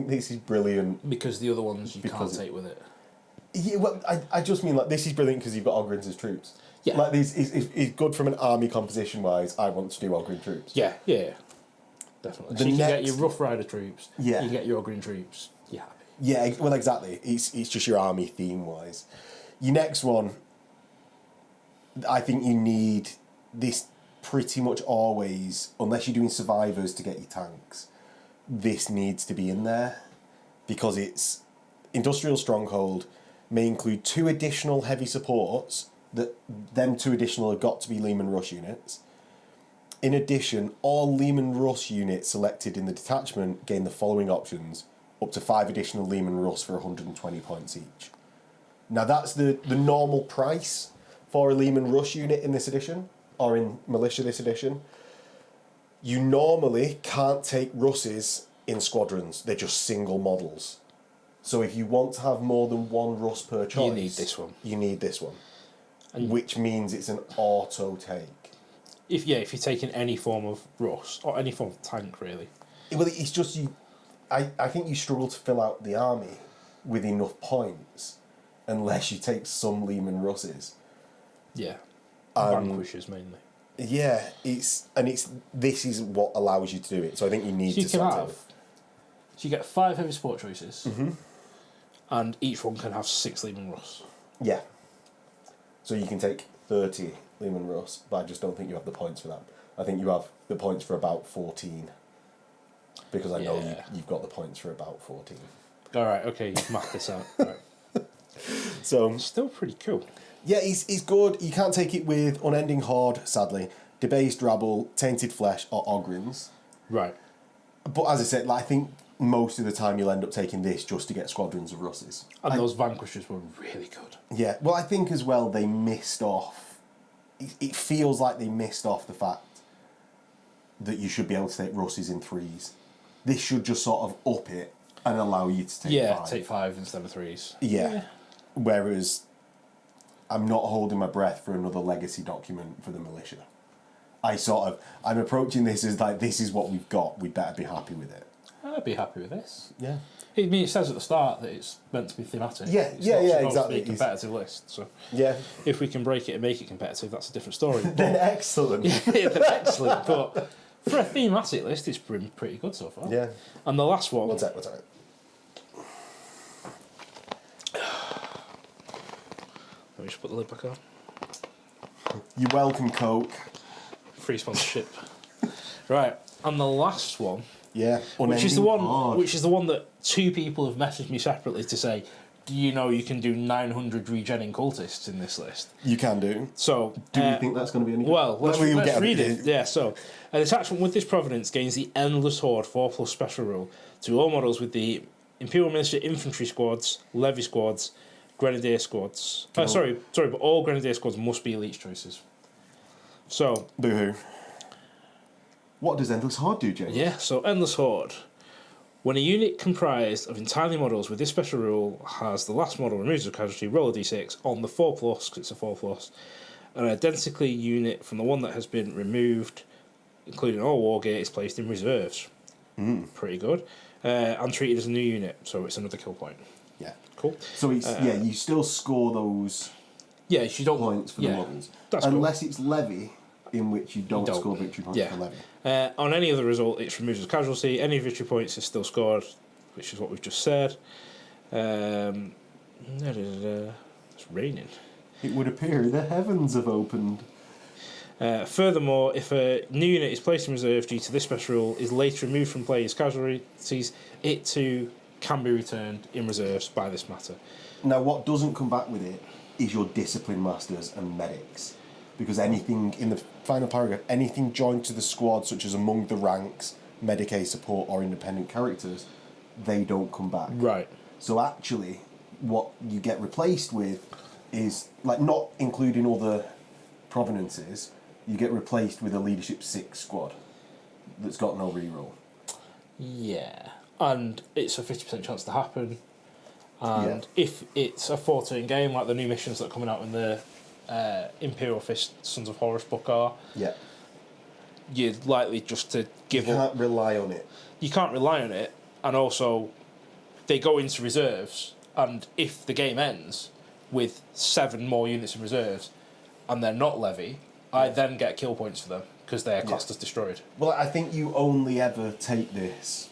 this is brilliant. Because the other ones you can't take with it. Yeah, well, I just mean, like, this is brilliant because you've got Ogryns as troops. Yeah. Like, this is good from an army composition wise. I want to do Ogryn troops. Yeah. Definitely. So you can get your Rough Rider troops. Yeah. You can get your Ogryn troops. Yeah. Yeah, well, exactly. It's just your army theme-wise. Your next one, I think you need this pretty much always, unless you're doing survivors to get your tanks, this needs to be in there. Because it's Industrial Stronghold, may include 2 additional heavy supports, them 2 additional have got to be Leman Russ units. In addition, all Leman Russ units selected in the detachment gain the following options: up to 5 additional Leman Russ for 120 points each. Now that's the normal price for a Leman Russ unit in this edition, or in Militia this edition. You normally can't take Russes in squadrons, they're just single models. So if you want to have more than one Russ per choice... You need this one. You need this one. Which means it's an auto take. If you're taking any form of Russ, or any form of tank, really. Well, it's just you... I think you struggle to fill out the army with enough points unless you take some Leman Russes. Yeah. Vanquishers, mainly. Yeah, this is what allows you to do it. So I think you need to select it. So you get 5 heavy support choices, and each one can have 6 Leman Russ. Yeah. So you can take 30 Leman Russ, but I just don't think you have the points for that. I think you have the points for about 14. Because I know you've got the points for about 14. Alright, okay, you've mapped this out. Right. So still pretty cool. Yeah, he's good. You can't take it with Unending Horde, sadly. Debased Rabble, Tainted Flesh, or Ogrins. Right. But as I said, I think most of the time you'll end up taking this just to get squadrons of Russes. And those Vanquishers were really good. Yeah, well, I think as well they missed off... It feels like they missed off the fact that you should be able to take Russes in 3s. This should just sort of up it and allow you to take 5. Take 5 instead of 3s. Yeah. Whereas I'm not holding my breath for another legacy document for the Militia. I'm approaching this as this is what we've got, we better be happy with it. I'd be happy with this. Yeah. I mean, it says at the start that it's meant to be thematic. Yeah, it's not supposed exactly. to be a competitive list. So yeah, if we can break it and make it competitive, that's a different story. Then excellent. Then excellent. But for a thematic list, it's been pretty good so far. Yeah. And the last one. What's that? Let me just put the lid back on. You're welcome, Coke. Free sponsorship. Right, and the last one. Yeah. Which is the one that 2 people have messaged me separately to say, do you know you can do 900 regenning cultists in this list? You can do. So, do you think that's going to be any good? Well, let's read it. Yeah, so, an attachment with this Provenance gains the Endless Horde 4+ special rule to all models with the Imperial Minister Infantry Squads, Levy Squads, Grenadier Squads. Sorry, but all Grenadier Squads must be elite choices. So... Boo-hoo. What does Endless Horde do, James? Yeah, so Endless Horde. When a unit comprised of entirely models with this special rule has the last model removes a casualty, roll a d6 on the 4+, because it's a 4+, an identically unit from the one that has been removed, including all Wargear, is placed in reserves. Pretty good. And treated as a new unit, so it's another kill point. Yeah. Cool. So it's you still score those you don't, points for the models. That's unless it's Levy, in which you don't score victory points for Levy. On any other result, it's removed as a casualty. Any victory points is still scored, which is what we've just said. It's raining. It would appear the heavens have opened. Furthermore, if a new unit is placed in reserve due to this special rule is later removed from players' casualties, it too can be returned in reserves by this matter. Now, what doesn't come back with it is your Discipline Masters and Medics. Because anything, in the final paragraph, anything joined to the squad, such as among the ranks, Medicaid support, or independent characters, they don't come back. Right. So actually, what you get replaced with is, not including other provenances, you get replaced with a Leadership 6 squad that's got no reroll. Yeah. And it's a 50% chance to happen. And if it's a 4-turn game, like the new missions that are coming out in the Imperial Fist Sons of Horus book are, you're likely just to give up. You can't rely on it. You can't rely on it, and also they go into reserves, and if the game ends with 7 more units in reserves and they're not Levy, I then get kill points for them because they are classed as destroyed. Well, I think you only ever take this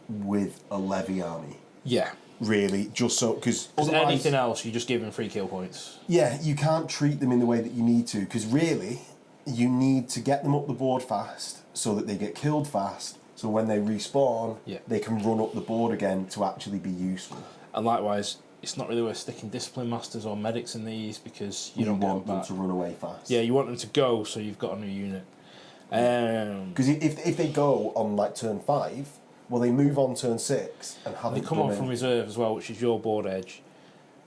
with a Levy army. Yeah. Really, just so... Because anything else, you just give them free kill points. Yeah, you can't treat them in the way that you need to, because really, you need to get them up the board fast so that they get killed fast, so when they respawn, they can run up the board again to actually be useful. And likewise, it's not really worth sticking Discipline Masters or Medics in these, because you don't want them to run away fast. Yeah, you want them to go, so you've got a new unit. Because if they go on like turn 5, well, they move on turn 6 and have they come on from reserve as well, which is your board edge.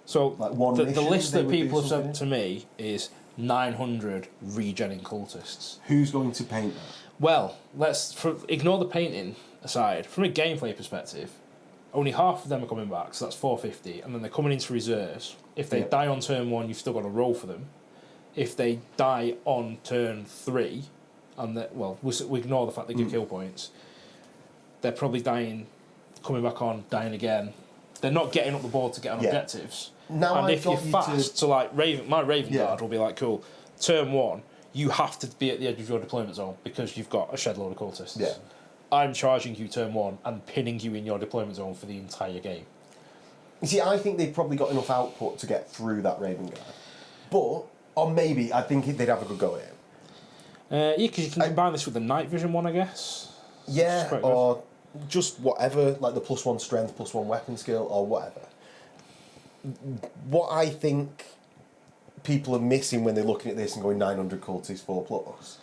So like one the mission, list that people have something? sent to me is 900 regenning cultists. Who's going to paint that? Well, ignore the painting aside. From a gameplay perspective, only half of them are coming back, so that's 450, and then they're coming into reserves. If they die on turn 1, you've still got to roll for them. If they die on turn 3, and we ignore the fact they give kill points, they're probably coming back on, dying again. They're not getting up the board to get on objectives. Now and if you're fast, so like my Raven Guard will be like, cool, turn 1, you have to be at the edge of your deployment zone because you've got a shed load of cultists. Yeah. I'm charging you turn 1 and pinning you in your deployment zone for the entire game. You see, I think they've probably got enough output to get through that Raven Guard. Or maybe, I think they'd have a good go at it. Yeah, because you can combine this with the night vision one, I guess. Yeah, or just whatever, like the +1 strength, +1 weapon skill, or whatever. What I think people are missing when they're looking at this and going 900 cultists 4+,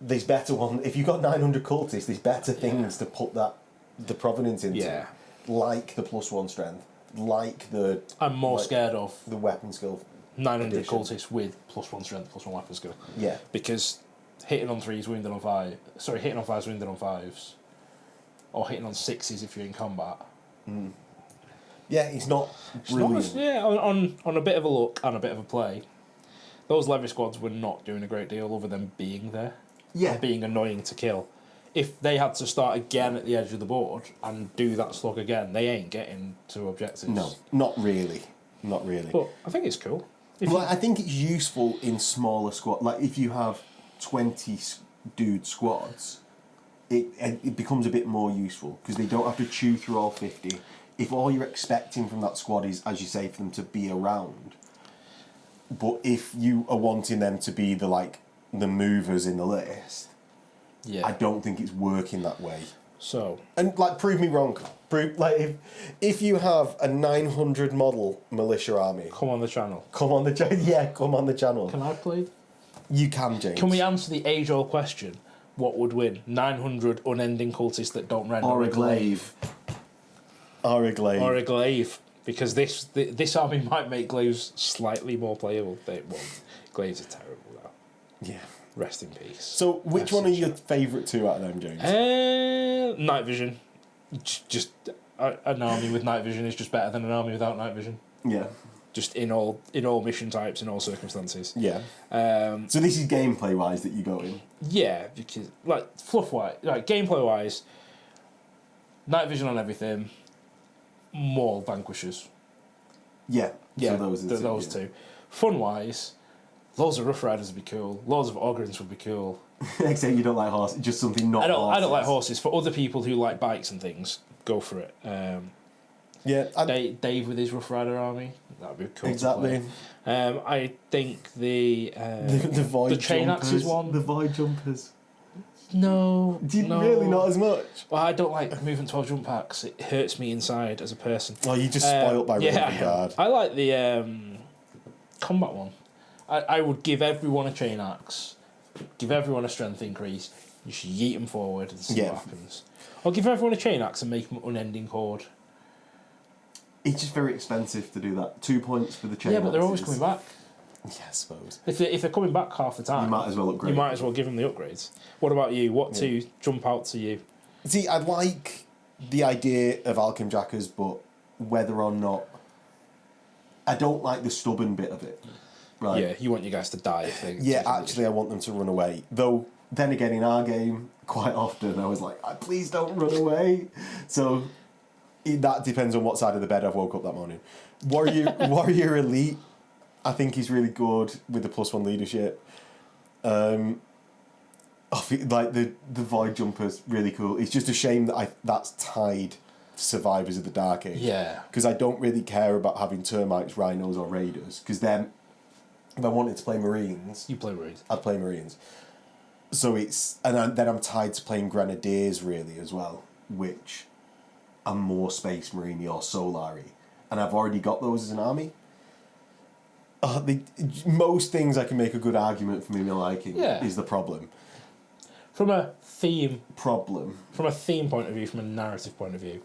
there's better one. If you've got 900 cultists, there's better things to put the provenance into. Yeah. Like the +1 strength, like the... I'm more scared of the weapon skill. 900 cultists with +1 strength, +1 weapon skill. Yeah. Because hitting on 3s, wounded on 5. Sorry, hitting on 5s, wounded on 5s. Or hitting on 6s if you're in combat. Mm. Yeah, it's not brilliant. On a bit of a look and a bit of a play, those Levy squads were not doing a great deal other than being there. Yeah. And being annoying to kill. If they had to start again at the edge of the board and do that slog again, they ain't getting to objectives. No, not really. Not really. But I think it's cool. I think it's useful in smaller squads. Like, if you have 20 dude squads, it becomes a bit more useful because they don't have to chew through all 50. If all you're expecting from that squad is, as you say, for them to be around, but if you are wanting them to be the movers in the list, I don't think it's working that way. So, and prove me wrong. If you have a 900 model militia army, come on the channel. Come on the channel. Yeah, come on the channel. Can I play? You can, James. Can we answer the age-old question? What would win? 900 unending cultists that don't render, or a glaive. Or a glaive. Or a glaive. Because this army might make glaives slightly more playable. They won't. Glaives are terrible, though. Yeah. Rest in peace. So, which one are your favourite two out of them, James? Night vision. Just an army with night vision is just better than an army without night vision. Yeah. Just in all mission types, in all circumstances. Yeah. So this is gameplay wise that you go in. Yeah, because fluff wise, gameplay wise, night vision on everything. More vanquishers. Yeah. Yeah. So those two. Fun wise. Loads of Rough Riders would be cool. Loads of Ogrins would be cool. Except you don't like horses. Just something not. I don't like horses. For other people who like bikes and things, go for it. Dave with his Rough Rider army, that'd be cool. Exactly. To play. I think the void the chain axes one. The void jumpers. No. Really not as much? Well, I don't like moving 12 jump packs. It hurts me inside as a person. Well, you just spoiled by Raven Guard. I like the combat one. I would give everyone a chain axe, give everyone a strength increase. You should yeet them forward and see what happens. Or give everyone a chain axe and make them unending horde. It's just very expensive to do that. 2 points for the chain. Yeah, but they're always coming back. Yeah, I suppose. If they're coming back half the time, you might as well upgrade. You might as well give them the upgrades. What about you? What two jump out to you? See, I like the idea of Alchem Jackers, but whether or not... I don't like the stubborn bit of it. Right. Yeah, you want your guys to die if they... Yeah, actually, I want them to run away. Though, then again, in our game, quite often, I was like, please don't run away. So, that depends on what side of the bed I've woke up that morning. Warrior Elite, I think he's really good with the +1 leadership. I think, the Void Jumper's really cool. It's just a shame that that's tied to Survivors of the Dark Age. Yeah. Because I don't really care about having Termites, Rhinos, or Raiders. Because then... If I wanted to play Marines... You play Marines. I'd play Marines. So it's... And then I'm tied to playing Grenadiers, really, as well, which are more Space Marine or Solari. And I've already got those as an army. Most things I can make a good argument for me liking is the problem. From a theme problem. From a theme point of view, from a narrative point of view,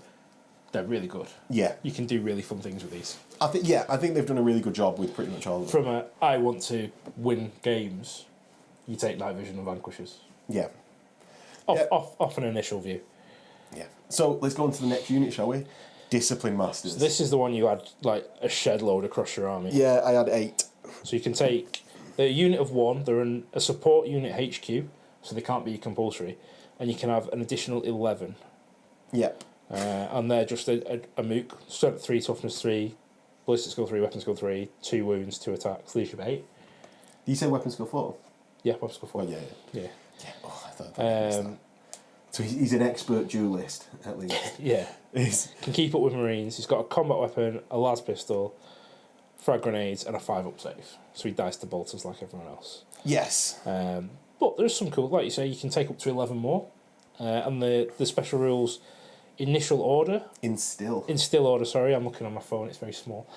they're really good. Yeah. You can do really fun things with these. I think they've done a really good job with pretty much all of them. From a, I want to win games, you take Night Vision and Vanquishers. Yeah. Off an initial view. Yeah. So let's go on to the next unit, shall we? Discipline Masters. So this is the one you had like a shed load across your army. Yeah, I had 8. So you can take a unit of 1, they're a support unit HQ, so they can't be compulsory, and you can have an additional 11. Yep. And they're just a mook, strength 3, toughness 3, ballistic skill 3, weapon skill 3, 2 wounds, 2 attacks, leadership 8. Did you say weapon skill 4? Yeah, weapon skill 4. Oh, yeah. Oh, I thought that. So he's an expert duelist, at least. Yeah. Can keep up with Marines. He's got a combat weapon, a las pistol, frag grenades, and a 5-up save. So he dies to bolters like everyone else. Yes. But there's some cool, like you say, you can take up to 11 more. And the special rules, initial order. Instill order, sorry. I'm looking on my phone, it's very small.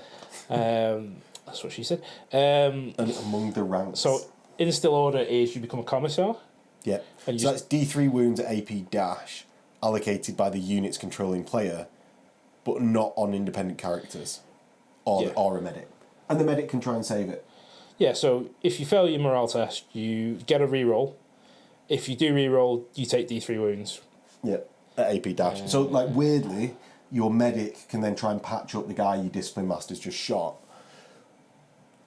That's what she said. And among the ranks. So instill order is you become a commissar. Yeah. And so that's D3 wounds at AP dash, allocated by the unit's controlling player, but not on independent characters, or a medic. And the medic can try and save it. Yeah, so if you fail your morale test, you get a reroll. If you do reroll, you take D3 wounds. Yeah, at AP dash. So, like, weirdly, your medic can then try and patch up the guy your discipline master's just shot.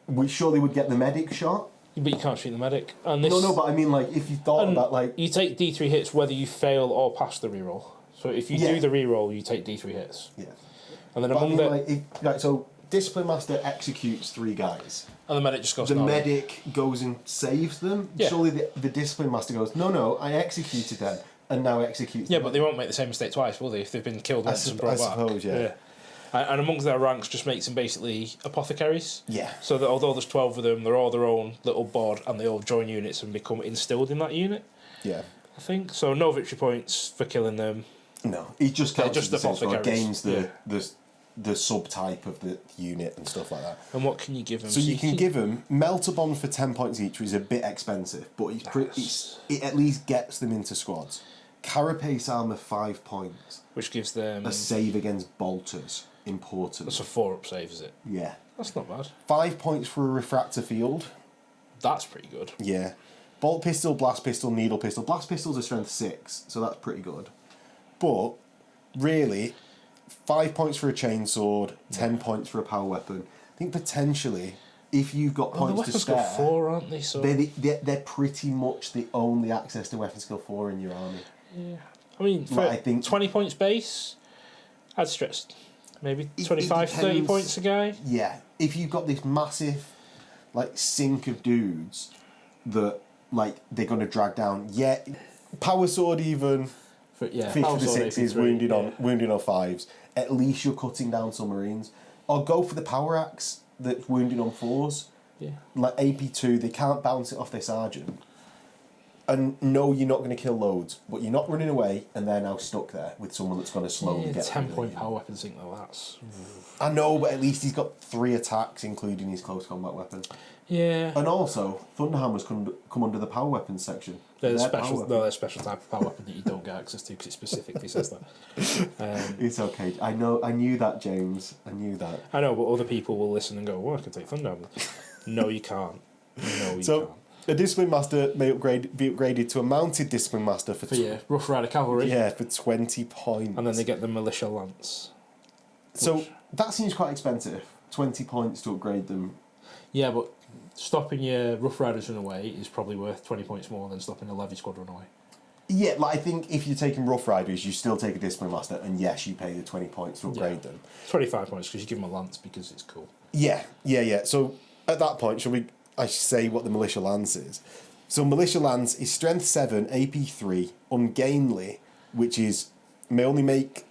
We surely would get the medic shot. But you can't shoot the medic. And this, No, but I mean, like, if you thought about, like... You take D3 hits whether you fail or pass the reroll. So if you do the reroll, you take D3 hits. Yeah. And then so Discipline Master executes 3 guys. And the medic just goes... The medic goes and saves them. Yeah. Surely the Discipline Master goes, no, I executed them, and now executes them. Yeah, but they won't make the same mistake twice, will they? If they've been killed once and brought back. I suppose, yeah. And amongst their ranks just makes them basically apothecaries. Yeah. So that although there's 12 of them, they're all their own little bod, and they all join units and become instilled in that unit. Yeah. I think. So no victory points for killing them. No. He just counts just as apothecaries. Gains the subtype of the unit and stuff like that. And what can you give them? So you can give them Melter Bomb for 10 points each, which is a bit expensive, but it at least gets them into squads. Carapace Armour 5 points. Which gives them... A save against bolters. Important. That's a 4-up save, is it? Yeah. That's not bad. 5 points for a refractor field. That's pretty good. Yeah. Bolt pistol, blast pistol, needle pistol. Blast pistol's a strength 6, so that's pretty good. But, really, 5 points for a chainsword, 10 points for a power weapon. I think potentially, if you've got points to spare... The weapons got 4, aren't they? So they're pretty much the only access to weapon skill 4 in your army. Yeah. I mean, for I think 20 points base, I'd stress maybe 25, 30 points a guy. Yeah. If you've got this massive, like, sink of dudes that, like, they're going to drag down, power sword even, 50 to 6s, wounded on 5s, at least you're cutting down some Marines. Or go for the power axe that's wounded on 4s. Yeah. Like AP2, they can't bounce it off their sergeant. And no, you're not going to kill loads, but you're not running away, and they're now stuck there with someone that's going to slowly get 10-point power weapon sink though, that's... I know, but at least he's got 3 attacks, including his close combat weapon. Yeah. And also, Thunderhammers come under the power weapons section. They're a special type of power weapon that you don't get access to because it specifically says that. It's okay. I knew that, James. I knew that. I know, but other people will listen and go, well, I can take Thunderhammers. No, you can't. No, you can't. A Discipline Master may be upgraded to a Mounted Discipline Master for Rough Rider Cavalry. Yeah, for 20 points. And then they get the Militia Lance. So that seems quite expensive. 20 points to upgrade them. Yeah, but stopping your Rough Riders run away is probably worth 20 points more than stopping a Levy Squad run away. Yeah, like I think if you're taking Rough Riders, you still take a Discipline Master, and yes, you pay the 20 points to upgrade them. 25 points because you give them a Lance because it's cool. Yeah. So at that point, I should say what the Militia Lance is. So Militia Lance is Strength 7, AP 3, Ungainly, which is may only make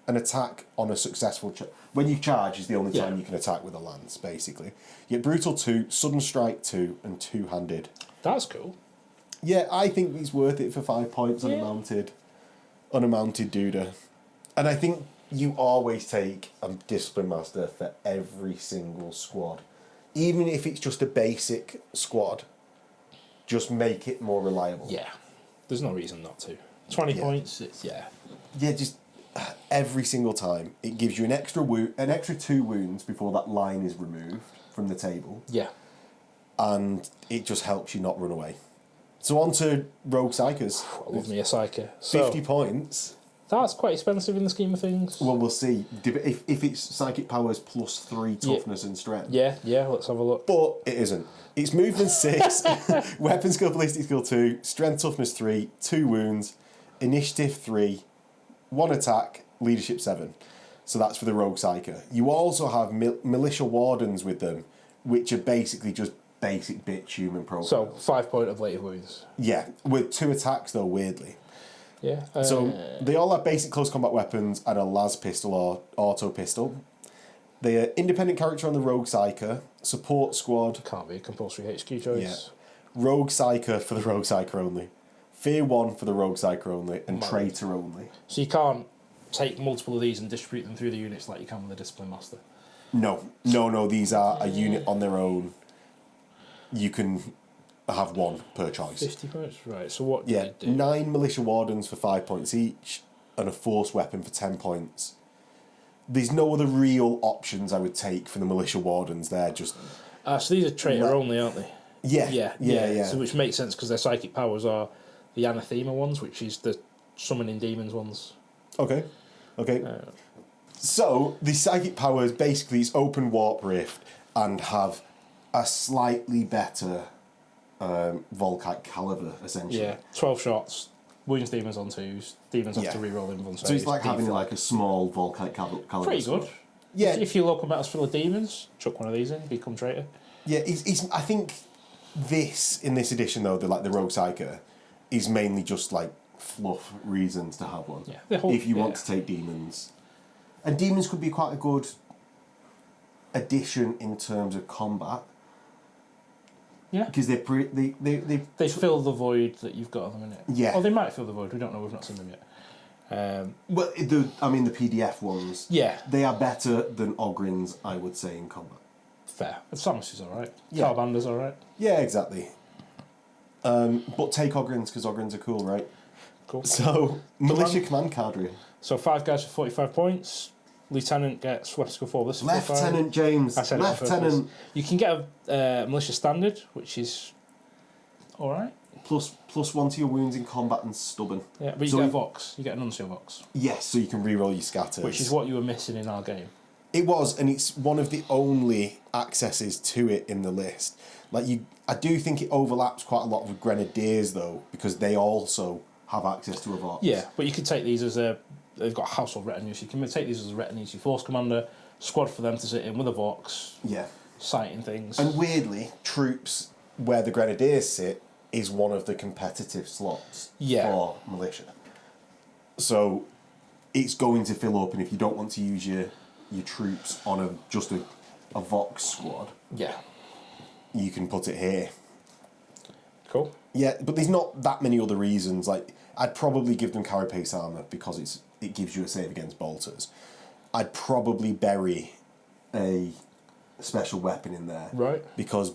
an attack on a successful when you charge is the only time you can attack with a lance, basically. You get Brutal 2, Sudden Strike 2, and 2-handed. That's cool. Yeah, I think it's worth it for 5 points on a mounted duder. And I think you always take a Discipline Master for every single squad. Even if it's just a basic squad, just make it more reliable. Yeah. there's no reason not to. 20 points, Yeah, just every single time it gives you an extra 2 wounds before that line is removed from the table. Yeah. And it just helps you not run away. So on to Rogue Psychers. I love me a Psyker. 50 points. That's quite expensive in the scheme of things. Well, we'll see. If it's psychic powers plus 3 toughness and strength. Yeah, let's have a look. But it isn't. It's movement 6, weapon skill, ballistic skill 2, strength toughness 3, 2 wounds, initiative 3, 1 attack, leadership 7. So that's for the Rogue Psyker. You also have Militia Wardens with them, which are basically just basic bitch human profiles. So 5 point ablative wounds. Yeah, with 2 attacks though, weirdly. Yeah. So they all have basic close combat weapons and a las pistol or auto pistol. They are independent character on the Rogue Psyker, support squad. Can't be a compulsory HQ choice. Yeah. Rogue Psyker for the Rogue Psyker only. Fear 1 for the Rogue Psyker only, and Traitor only. So you can't take multiple of these and distribute them through the units like you can with the Discipline Master? No, these are a unit on their own. You can have 1 per choice. 50 points? Right, so what do Yeah, they do? 9 Militia Wardens for 5 points each, and a Force Weapon for 10 points. There's no other real options I would take for the Militia Wardens. They're just... so these are Traitor only, aren't they? Yeah. So which makes sense because their psychic powers are the Anathema ones, which is the Summoning Demons ones. Okay. So, the psychic powers, basically, it's open warp rift and have a slightly better Volkite caliber, essentially. Yeah, 12 shots, wounds demons on 2s, demons have to reroll them on 6. So it's like having like a small Volkite caliber. Pretty good. Yeah. If your local metal's full of demons, chuck one of these in, become Traitor. Yeah, I think in this edition though, the Rogue Psyker, is mainly just like fluff reasons to have one. Yeah, if you want to take demons. And demons could be quite a good addition in terms of combat. Yeah. Because they fill the void that you've got at the minute. Yeah. Or they might fill the void, we don't know, we've not seen them yet. Well, the PDF ones. Yeah. They are better than Ogryns, I would say, in combat. Fair. Samus is alright. Yeah. Carbander's alright. Yeah, exactly. But take Ogryns, because Ogryns are cool, right? Cool. So, Militia Command Cadre. So 5 guys for 45 points. Lieutenant gets weapon skill 4. This is Lieutenant James. Lieutenant. You can get a Militia Standard, which is alright. Plus 1 to your wounds in combat and stubborn. Yeah, but you get a Vox. You get an Nuncio Vox. Yes, so you can reroll your scatters. Which is what you were missing in our game. It was, and it's one of the only accesses to it in the list. I do think it overlaps quite a lot with Grenadiers though, because they also have access to a Vox. Yeah, but you could take these as they've got household retinues. You can take these as retinues. Your Force Commander, squad for them to sit in with a Vox. Yeah. Sighting things. And weirdly, troops where the Grenadiers sit is one of the competitive slots for Militia. So it's going to fill up, and if you don't want to use your troops on just a Vox squad, you can put it here. Cool. Yeah, but there's not that many other reasons. I'd probably give them carapace armor because it gives you a save against bolters. I'd probably bury a special weapon in there. Right. Because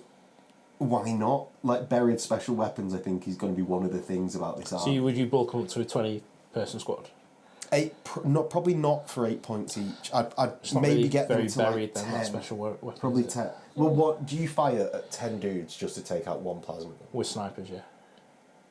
why not? Buried special weapons, I think, is going to be one of the things about this armor. So would you bulk them up to a 20-person squad? Probably not for 8 points each. I'd It's not maybe really get them very to buried 10. then, that special weapon. Probably 10. Well, what do you fire at 10 dudes just to take out 1 plasma gun? With snipers, yeah.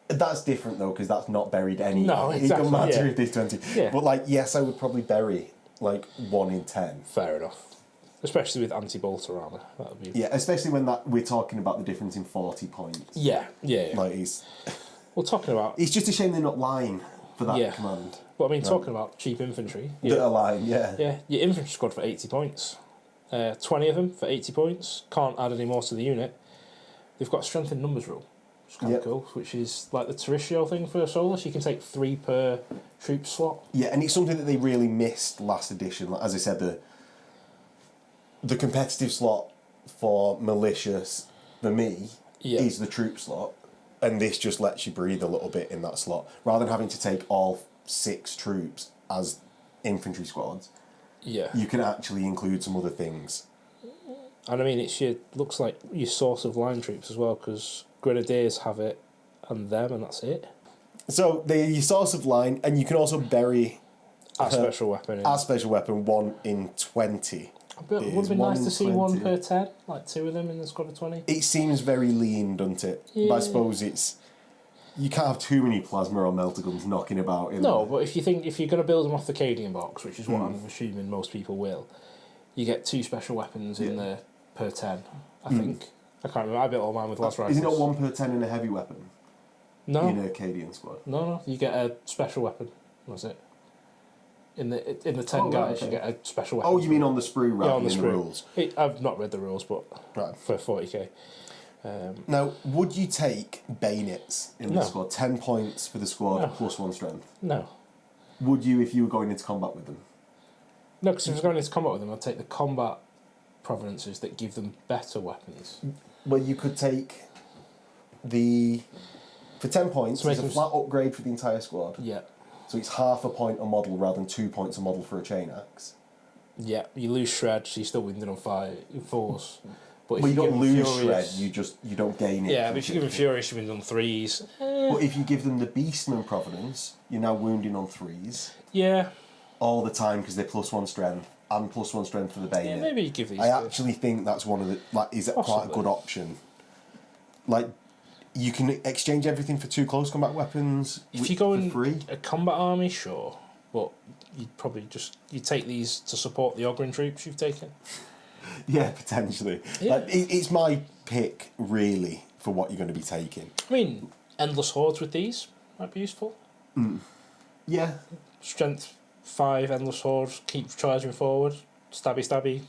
That's different though, because that's not buried anyway. No, exactly. It doesn't matter if there's 20. Yeah. But yes, I would probably bury 1 in 10. Fair enough. Especially with anti-bolter armor, that would be. Yeah, especially when we're talking about the difference in 40 points. Yeah. We're talking about. It's just a shame they're not lying for that command. Well, I mean, talking about cheap infantry. That are lying, yeah. Yeah, your infantry squad for 80 points. 20 of them for 80 points. Can't add any more to the unit. They've got a strength in numbers rule, which is kind of cool, which is like the Territio thing for Solus. You can take 3 per troop slot. Yeah, and it's something that they really missed last edition. As I said, the competitive slot for militias, for me, is the troop slot. And this just lets you breathe a little bit in that slot. Rather than having to take all 6 troops as infantry squads, you can actually include some other things. And I mean, looks like your source of line troops as well, because Grenadiers have it and them, and that's it. So they're your source of line, and you can also bury a special weapon. A special weapon, 1 in 20. But it would have been nice to see 1 per 10, like 2 of them in the squad of 20. It seems very lean, doesn't it? Yeah. But I suppose it's... You can't have too many plasma or melter guns knocking about. No, but if you're going to build them off the Cadian box, which is what I'm assuming most people will, you get 2 special weapons in there per 10, I think. I can't remember. I built all mine with Las Rifles. Is it not 1 per 10 in a heavy weapon? No. In a Cadian squad? No. You get a special weapon. Was it? In the 10 guys, you get a special weapon. Oh, you mean on the sprue rather than in the rules? I've not read the rules, but right. For 40k. Now, would you take bayonets in the squad? 10 points for the squad, plus 1 strength? No. Would you if you were going into combat with them? No, because if I was going into combat with them, I'd take the combat provinances that give them better weapons. Well, you could take the... For 10 points, it's a flat upgrade for the entire squad. Yeah. So it's half a point a model rather than 2 points a model for a chain axe. Yeah, you lose shred, so you're still winded on force. But if you don't lose Furious, shred, you don't gain it. Yeah, but if you give them Furious, you wind on 3s. But if you give them the Beastman Providence, you're now wounding on 3s. Yeah. All the time because they're plus 1 strength and plus 1 strength for the bayonet. Yeah, maybe you give these. I actually think that's one of the quite a good option. Like, you can exchange everything for 2 close combat weapons. If you go in free. A combat army, sure, but you'd probably you take these to support the Ogren troops you've taken. Yeah, potentially. Yeah. Like, it's my pick really for what you're going to be taking. I mean, endless hordes with these might be useful. Yeah. Strength 5 endless hordes, keep charging forward, stabby,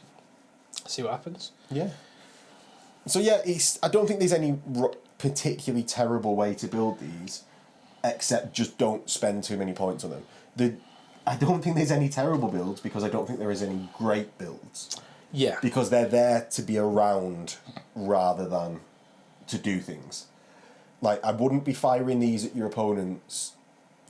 see what happens. Yeah. So yeah, I don't think there's any particularly terrible way to build these, except just don't spend too many points on them. I don't think there's any terrible builds because I don't think there is any great builds. Yeah. Because they're there to be around rather than to do things. Like, I wouldn't be firing these at your opponents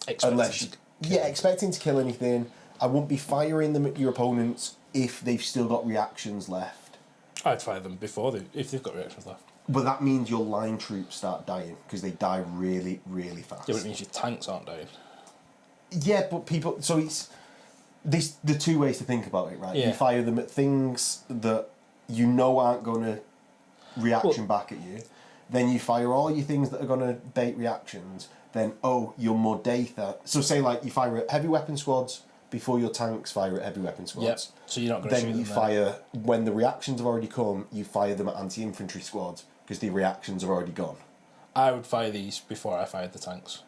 expecting to kill anything. I wouldn't be firing them at your opponents if they've still got reactions left. I'd fire them if they've got reactions left. But that means your line troops start dying because they die really, really fast. Yeah, but it means your tanks aren't dying. Yeah, but people... So it's... the 2 ways to think about it, right? Yeah. You fire them at things that you know aren't going to reaction back at you. Then you fire all your things that are going to bait reactions. Then, you're more data. So say, like, you fire at heavy weapon squads before your tanks fire at heavy weapon squads. Yep. So you're not going to shoot them. Then you fire... When the reactions have already come, you fire them at anti-infantry squads because the reactions have already gone. I would fire these before I fired the tanks.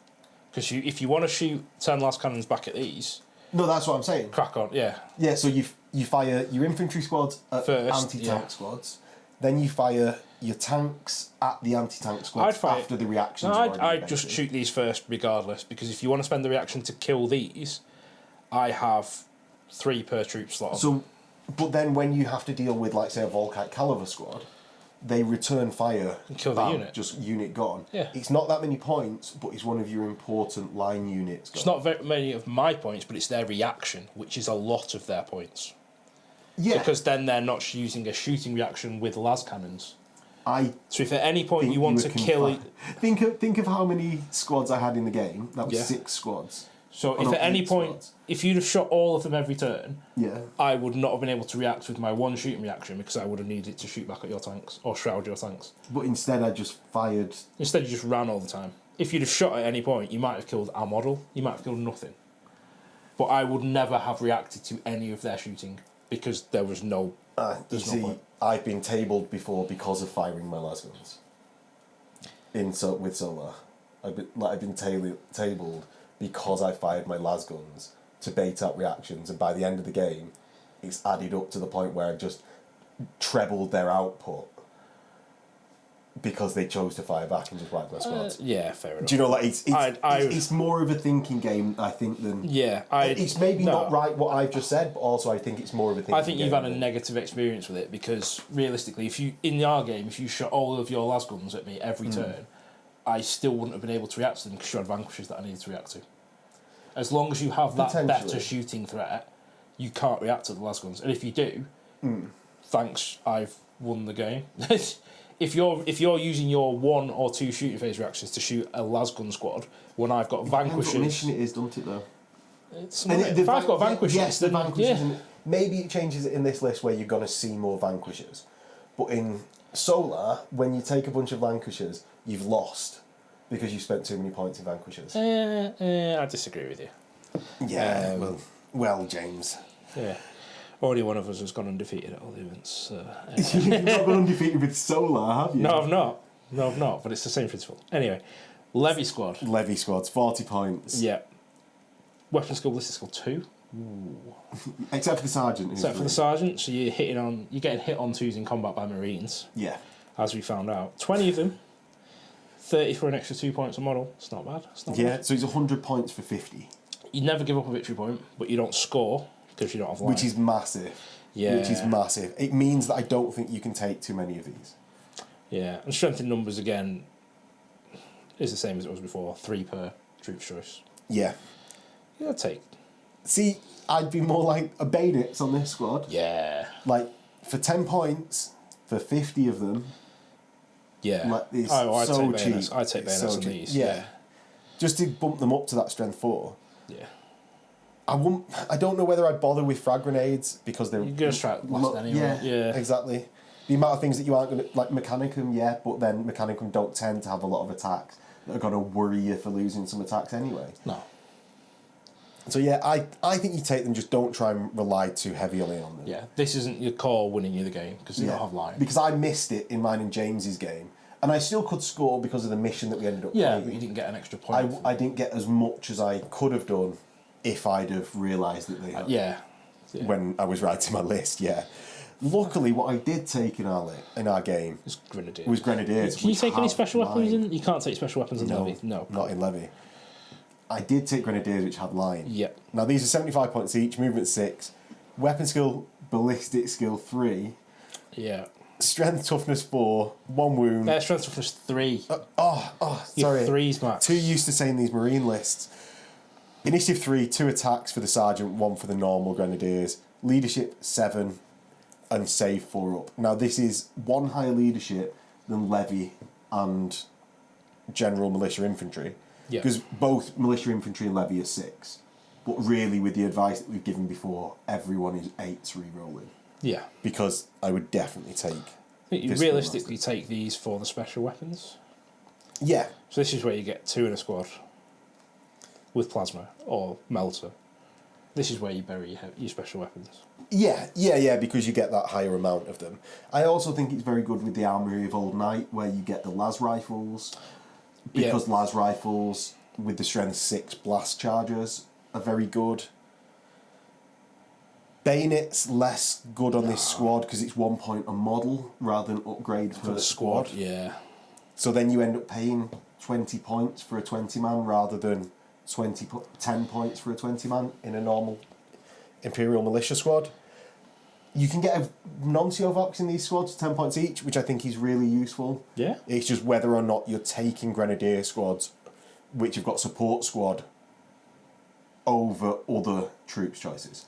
Because if you want to shoot 10 last cannons back at these... No, that's what I'm saying. Crack on, yeah. Yeah, so you fire your infantry squads at anti-tank squads. Then you fire your tanks at the anti-tank squads after the reactions have already I'd just shoot these first regardless, because if you want to spend the reaction to kill these, I have 3 per troop slot. So, but then when you have to deal with, like, say, a Volkite Caliber squad, they return fire and kill the unit. Just unit gone. Yeah. It's not that many points, but it's one of your important line units gone. It's not very many of my points, but it's their reaction, which is a lot of their points. Yeah. Because then they're not using a shooting reaction with las cannons. So if at any point you want to kill... Think of how many squads I had in the game. That was 6 squads. So if at any point, if you'd have shot all of them every turn, yeah, I would not have been able to react with my 1 shooting reaction because I would have needed to shoot back at your tanks or shroud your tanks. But instead I just fired... Instead you just ran all the time. If you'd have shot at any point, you might have killed our model, you might have killed nothing. But I would never have reacted to any of their shooting because there was no... no point. I've been tabled before because of firing my las guns. With Solar. I've been tabled because I fired my las guns to bait out reactions, and by the end of the game, it's added up to the point where I've just trebled their output because they chose to fire back and just wipe my squads. Yeah, fair enough. Do you know, like, it's more of a thinking game, I think, than... Yeah, it's maybe not right what I've just said, but also I think it's more of a thinking game. I think you've had a negative experience with it because, realistically, in our game, if you shot all of your las guns at me every turn, I still wouldn't have been able to react to them because you had vanquishes that I needed to react to. As long as you have that better shooting threat, you can't react to the las guns. And if you do, thanks, I've won the game. if you're using your 1 or 2 shooting phase reactions to shoot a lasgun squad, when I've got vanquishers, what mission it is, doesn't it though? It's not, if I've got vanquishers, yes, the vanquishers. yeah. Maybe it changes it in this list where you're going to see more vanquishers, but in Solar, when you take a bunch of vanquishers, you've lost because you spent too many points in vanquishers. I disagree with you. Yeah, well, James. Yeah. Only one of us has gone undefeated at all the events. So, You've not gone undefeated with Solar, have you? No, I've not. But it's the same principle. Anyway, Levy Squad. Levy Squad's 40 points. Yeah. Weapon skill, ballistic skill 2. Ooh. Except for the sergeant. Except for the sergeant, so you're getting hit on 2s in combat by Marines. Yeah. As we found out. 20 of them. 30 for an extra 2 points a model. It's not bad. So it's 100 points for 50. You never give up a victory point, but you don't score because you don't have line. Which is massive. Yeah. Which is massive. It means that I don't think you can take too many of these. Yeah. And strength in numbers, again, is the same as it was before. 3 per troop's choice. Yeah. Yeah, take. See, I'd be more like a bayonets on this squad. Yeah. Like, for 10 points, for 50 of them. Yeah. Like, it's I'd so take bayonets. cheap. I'd take bayonets on these. Yeah. Just to bump them up to that strength 4. Yeah. I don't know whether I'd bother with frag grenades because they're... You're going to try last anyway. Yeah, exactly. The amount of things that you aren't going to... Like, Mechanicum, yeah, but then Mechanicum don't tend to have a lot of attacks that are going to worry you for losing some attacks anyway. No. So yeah, I think you take them, just don't try and rely too heavily on them. Yeah, this isn't your core winning you the game because you don't have line. Because I missed it in mine and James's game, and I still could score because of the mission that we ended up Yeah, playing. but you didn't get an extra point. I didn't get as much as I could have done if I'd have realised that they had. Yeah. When I was writing my list, yeah. Luckily, what I did take in our game was Grenadiers. Can you take any special weapons in? You can't take special weapons in Levy. No, not in Levy. I did take Grenadiers, which had line. Yep. Now these are 75 points each. Movement 6, weapon skill, ballistic skill 3. Yeah. Strength toughness 4, 1 wound. Strength toughness 3. Sorry. 3's max. Too used to saying these Marine lists. Initiative 3, 2 attacks for the Sergeant, 1 for the normal Grenadiers. Leadership 7, and save 4 up. Now this is 1 higher leadership than Levy and General Militia Infantry. Yeah. Because both Militia Infantry and Levy are 6. But really, with the advice that we've given before, everyone is 8s re-rolling. Yeah. Because I would definitely take... I think you realistically take these for the special weapons. Yeah. So this is where you get 2 in a squad with plasma or melter. This is where you bury your special weapons. Yeah, because you get that higher amount of them. I also think it's very good with the Armoury of Old Knight, where you get the las rifles, because las rifles with the strength 6 blast charges are very good. Bayonet's less good on this squad because it's 1 point a model rather than upgrade for the squad. Yeah. So then you end up paying 20 points for a 20-man rather than 10 points for a 20-man in a normal Imperial Militia squad. You can get a Nuncio Vox in these squads, 10 points each, which I think is really useful. Yeah. It's just whether or not you're taking Grenadier squads, which have got support squad, over other troops choices.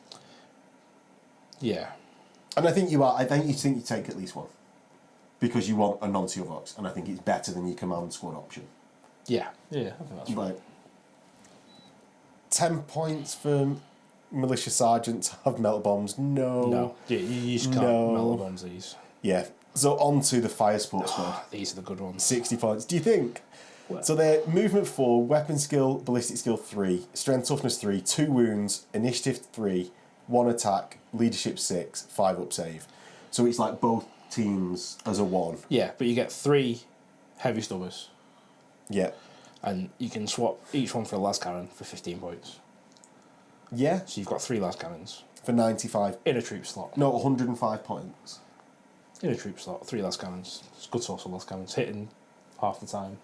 Yeah. And I think you are. I think you take at least one. Because you want a Nuncio Vox, and I think it's better than your command squad option. Yeah. Yeah, I think that's right. 10 points for Militia Sergeant to have melter bombs. No. Yeah, you just can't melter bombs these. Yeah. So on to the Fire Support squad. These are the good ones. 60 points. Do you think? So they're movement 4, weapon skill, ballistic skill 3, strength toughness 3, 2 wounds, initiative 3, 1 attack, leadership 6, 5 up save. So it's like both teams as a 1. Yeah, but you get 3 heavy stubbers. Yeah. And you can swap each one for a las cannon for 15 points. Yeah. So you've got 3 las cannons. For 95. In a troop slot. No, 105 points. In a troop slot, 3 las cannons. It's a good source of las cannons. Hitting half the time.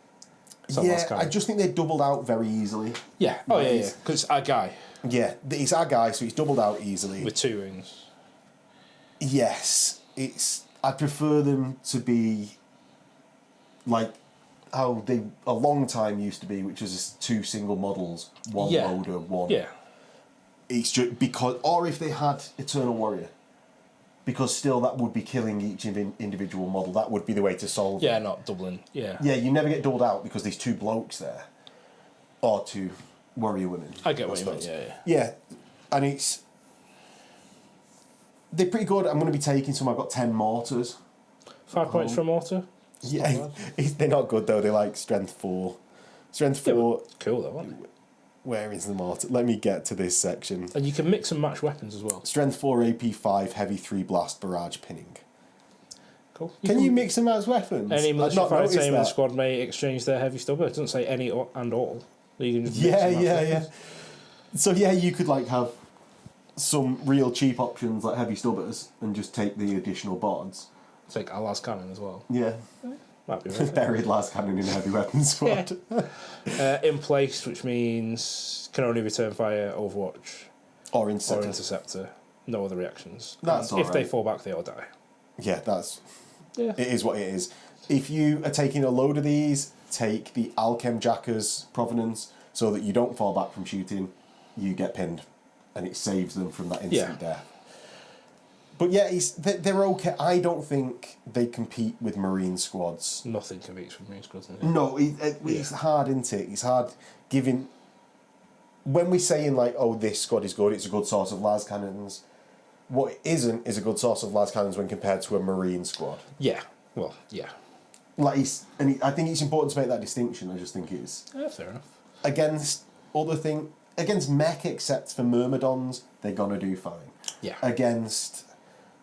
Yeah, I just think they doubled out very easily. Yeah. Oh, yeah. Because it's our guy. Yeah, it's our guy, so he's doubled out easily. With 2 rings. Yes. I prefer them to be like how they a long time used to be, which was just 2 single models, 1 loader, 1. Yeah. It's just because, or if they had Eternal Warrior, because still that would be killing each individual model. That would be the way to solve it. Yeah, not doubling. Yeah. Yeah, you never get doubled out because there's 2 blokes there. Or 2 warrior women. I get what you mean, yeah. Yeah, and they're pretty good. I'm going to be taking some. I've got 10 mortars. 5 points for a mortar? Yeah, they're not good though. They're like strength 4. Strength 4. Cool though, aren't they? Where is the mortar? Let me get to this section. And you can mix and match weapons as well. Strength 4, AP 5, heavy 3 blast, barrage pinning. Cool. Can you mix and match weapons? Any militia fighter team in the squad may exchange their heavy stubber. It doesn't say any and all. You can just mix and match weapons. So yeah, you could like have some real cheap options like heavy stubbers and just take the additional boards. Take a las cannon as well. Yeah. Might be right. Buried las cannon in a heavy weapons squad. In place, which means can only return fire, Overwatch, or interceptor. Or interceptor. No other reactions. That's all if right. they fall back, they all die. Yeah, it is what it is. If you are taking a load of these, take the Alchem Jackers Provenance so that you don't fall back from shooting, you get pinned, and it saves them from that instant death. But yeah, they're okay. I don't think they compete with Marine squads. Nothing competes with Marine squads. No, it's hard, isn't it? It's hard giving... When we're saying, like, oh, this squad is good, it's a good source of las cannons, what it isn't is a good source of las cannons when compared to a Marine squad. Yeah, well, yeah. I think it's important to make that distinction. I just think it's... Yeah, fair enough. Against mech, except for Myrmidons, they're gonna do fine. Yeah. Against...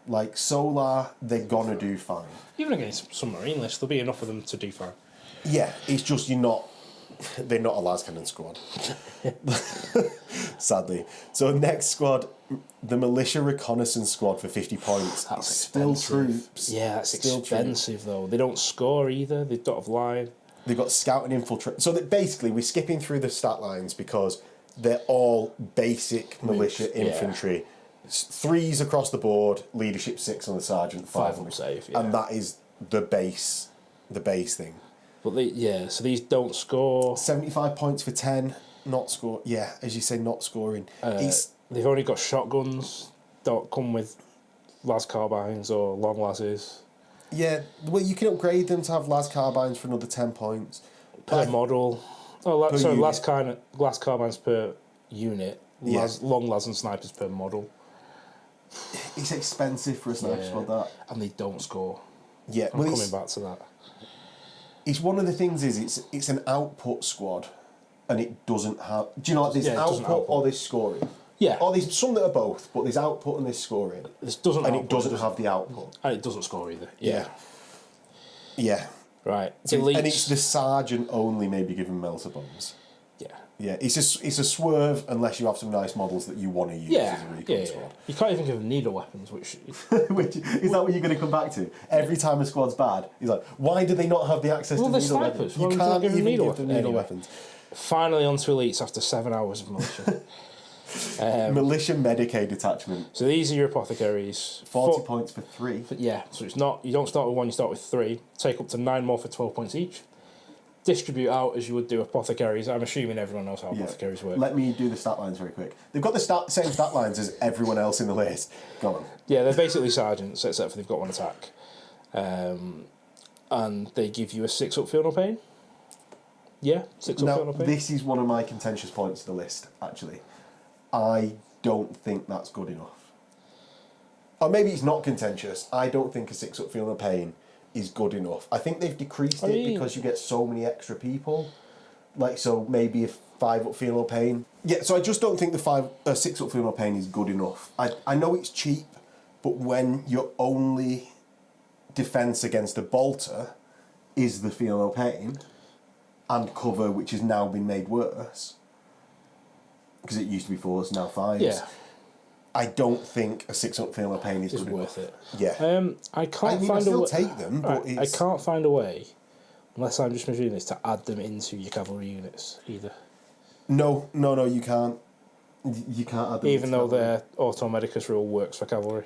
like Solar, they're gonna do fine. Even against some Marine lists, there'll be enough of them to do fine. Yeah, it's just they're not a las cannon squad. Sadly. So next squad, the Militia Reconnaissance Squad for 50 points. That's still troops. Yeah, that's still expensive troops. though. They don't score either. They dot of line. They've got scout and infiltrate. So that basically we're skipping through the stat lines because they're all basic militia infantry. 3s across the board, leadership 6 on the sergeant, 5 on the save, and that is the base thing. But so these don't score. 75 points for 10, not score. Yeah, as you say, not scoring. They've only got shotguns. Don't come with las carbines or long lasses. Yeah, well, you can upgrade them to have las carbines for another 10 points per model. Oh, sorry, unit. las carbines per unit. Long las and snipers per model. It's expensive for a sniper squad, that. And they don't score. Yeah, I'm coming back to that. It's one of the things is it's an output squad, and it doesn't have. Do you know like there's output or there's scoring? Yeah. Or there's some that are both, but there's output and there's scoring. This doesn't. And it doesn't have the output. And it doesn't score either. Yeah. Right. So and it's the sergeant only maybe given melter bombs. Yeah, it's a swerve unless you have some nice models that you want to use as a recon squad. You can't even give them needle weapons, which is that what you're going to come back to? Every time a squad's bad, he's like, why do they not have the access to needle snipers. weapons? You can't even give them needle anyway. weapons. Finally onto elites after 7 hours of militia. Militia Medicaid detachment. So these are your apothecaries. 40 points for 3. So it's not, you don't start with 1, you start with 3. Take up to 9 more for 12 points each. Distribute out as you would do apothecaries. I'm assuming everyone knows how apothecaries work. Let me do the stat lines very quick. They've got the same stat lines as everyone else in the list. Go on. Yeah, they're basically sergeants, except for they've got 1 attack. And they give you a 6 up feel no pain. Yeah, 6 up feel no pain. This is one of my contentious points of the list, actually. I don't think that's good enough. Or maybe it's not contentious. I don't think a 6 up feel no pain is good enough. I think they've decreased it because you get so many extra people. Like, so maybe a 5 up feel no pain. Yeah, so I just don't think the 6 up feel no pain is good enough. I know it's cheap, but when your only defence against a bolter is the feel no pain and cover, which has now been made worse because it used to be 4s, now 5s. Yeah. I don't think a 6 up feel no pain is good worth enough. It. Yeah. I can't find a way. Take them, but I can't find a way, unless I'm just measuring this, to add them into your cavalry units either. No, you can't. You can't add them. Even though their automedicus rule works for cavalry.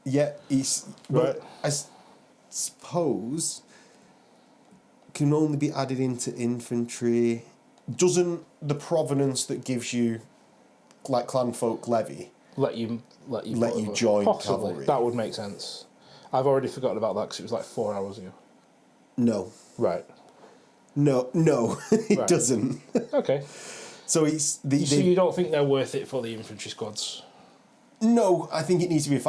Yeah, but I suppose can only be added into infantry. Doesn't the provenance that gives you, like Clan Folk Levy, let you join possibly. cavalry. That would make sense. I've already forgotten about that because it was like 4 hours ago. No. Right. No, it doesn't. Okay. So it's so you don't think they're worth it for the infantry squads? No, I think it needs to be.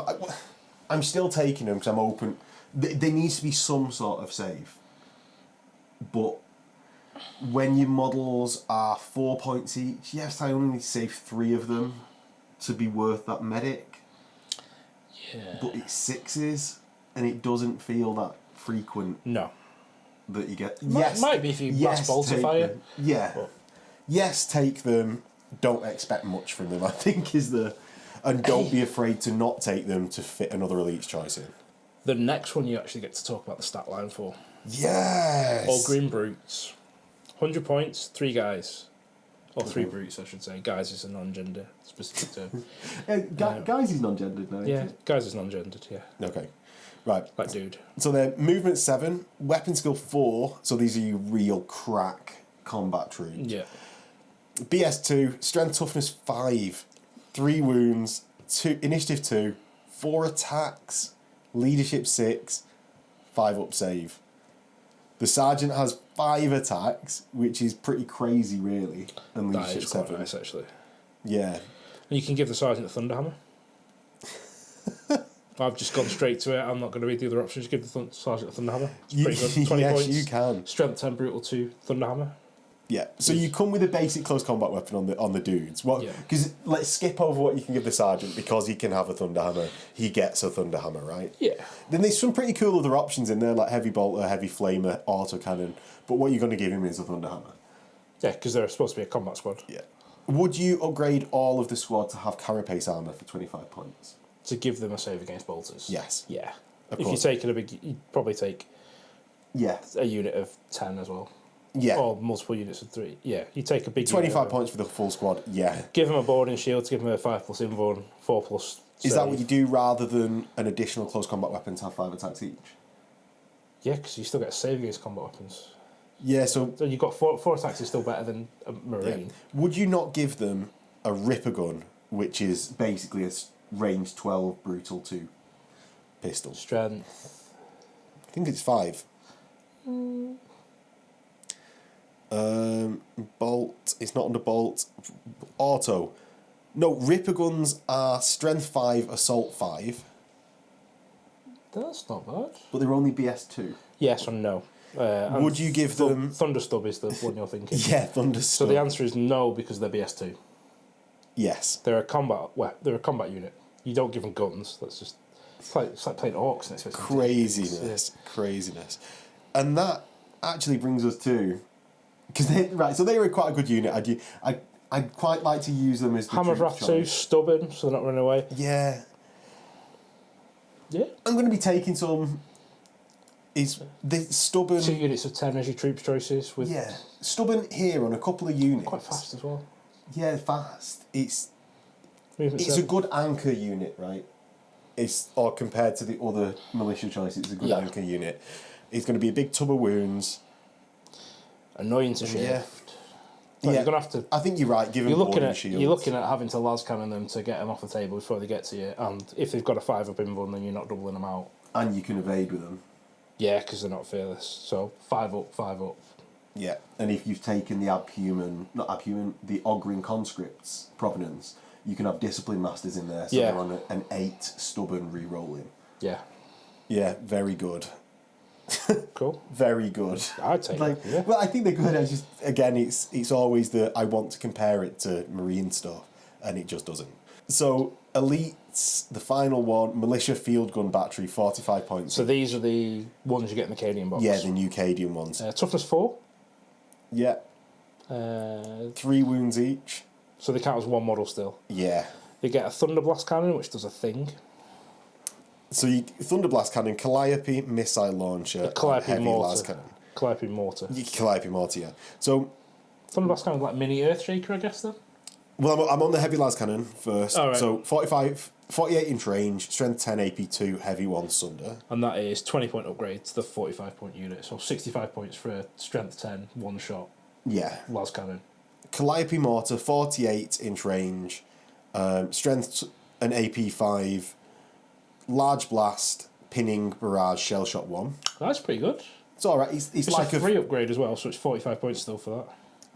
I'm still taking them because I'm open. There needs to be some sort of save. But when your models are 4 points each, yes, I only need to save 3 of them to be worth that medic. Yeah. But it's 6s, and it doesn't feel that frequent. No. That you get. Might be if you blast bolts of fire. Yeah. But. Yes, take them. Don't expect much from them, I think is the... And don't be afraid to not take them to fit another elite's choice in. The next one you actually get to talk about the stat line for. Yes! All green brutes. 100 points, 3 guys. Or 3 brutes, I should say. Guys is a non-gender specific term. Guys is non-gendered now. Yeah, guys is non-gendered, yeah. Okay. Right. Like dude. So they're movement 7, weapon skill 4, so these are your real crack combat troops. Yeah. BS 2, strength toughness 5, 3 wounds, 2 initiative 2, 4 attacks, leadership 6, 5 up save. The sergeant has 5 attacks, which is pretty crazy, really, and leadership that is quite 7. nice, actually. Yeah. And you can give the sergeant a thunderhammer. I've just gone straight to it. I'm not going to read the other options. Give the sergeant a thunderhammer. It's pretty good. 20 yes, points. you can. Strength 10, brutal 2, thunderhammer. Yeah, so you come with a basic close combat weapon on the dudes. Because let's skip over what you can give the sergeant because he can have a thunderhammer. He gets a thunderhammer, right? Yeah. Then there's some pretty cool other options in there, like heavy bolter, heavy flamer, autocannon. But what you're going to give him is a thunderhammer. Yeah, because they're supposed to be a combat squad. Yeah. Would you upgrade all of the squad to have carapace armor for 25 points? To give them a save against bolters? Yes. Yeah. Of if course. you're taking a big, you'd probably take a unit of 10 as well. Yeah. Or multiple units of 3. Yeah, you take a big 25 points for the full squad, yeah. Give them a boarding shield to give them a 5+ invuln, 4+. Is that what you do rather than an additional close combat weapon to have 5 attacks each? Yeah, because you still get a save against combat weapons. Yeah, so you've got 4 attacks is still better than a marine. Yeah. Would you not give them a Ripper gun, which is basically a range 12 brutal 2 pistol? Strength. I think it's 5. Bolt. It's not under bolt. Auto. No, Ripper guns are strength 5, assault 5. That's not bad. But they're only BS 2. Yes and no. Would you give them... Thunderstub is the one you're thinking. Yeah, Thunderstub. So the answer is no because they're BS 2. Yes. They're a combat unit. You don't give them guns. That's just... It's like playing orcs. And Craziness. Craziness. And that actually brings us to... so they were quite a good unit. I'd quite like to use them as the Hammer Wrath 2, stubborn, so they're not running away. Yeah. Yeah. I'm going to be taking some... Is the stubborn... 2 units of 10 as your troops choices. With Stubborn here on a couple of units. Quite fast as well. Yeah, fast. It's Movement a good anchor unit, right? Or compared to the other militia choices, it's a good anchor unit. It's going to be a big tub of wounds. Annoying to shift. Yeah. You're gonna have to. I think you're right. Give them boarding shields. You're looking at having to las cannon them to get them off the table before they get to you, and if they've got a 5 up invuln, then you're not doubling them out. And you can evade with them. Yeah, because they're not fearless. So 5 up, 5 up. Yeah, and if you've taken the the Ogrin conscripts provenance, you can have discipline masters in there. So they're on an 8 stubborn re-rolling. Yeah. Yeah, very good. Cool. Very good. I'd take it. Yeah. Well, I think they're good. It's always I want to compare it to marine stuff, and it just doesn't. So elites, the final one, militia field gun battery, 45 points. So these are the ones you get in the Cadian box. Yeah, the new Cadian ones. Toughness 4. Yeah. 3 wounds each. So they count as 1 model still. Yeah. They get a Thunderblast cannon, which does a thing. So Thunderblast cannon, Calliope missile launcher, Calliope mortar. las cannon. Calliope mortar. Calliope mortar, yeah. So Thunderblast cannon like mini Earthshaker, I guess then. Well, I'm on the heavy las cannon first. All right. So 48 inch range, strength 10, AP 2, heavy 1 sunder. And that is 20 point upgrade to the 45 point unit. So 65 points for a strength 10, 1 shot. Yeah. Las cannon. Calliope mortar, 48 inch range, strength an AP5, large blast, pinning, barrage, shell shot 1. That's pretty good. It's alright. It's like a 3 upgrade as well, so it's 45 points still for that.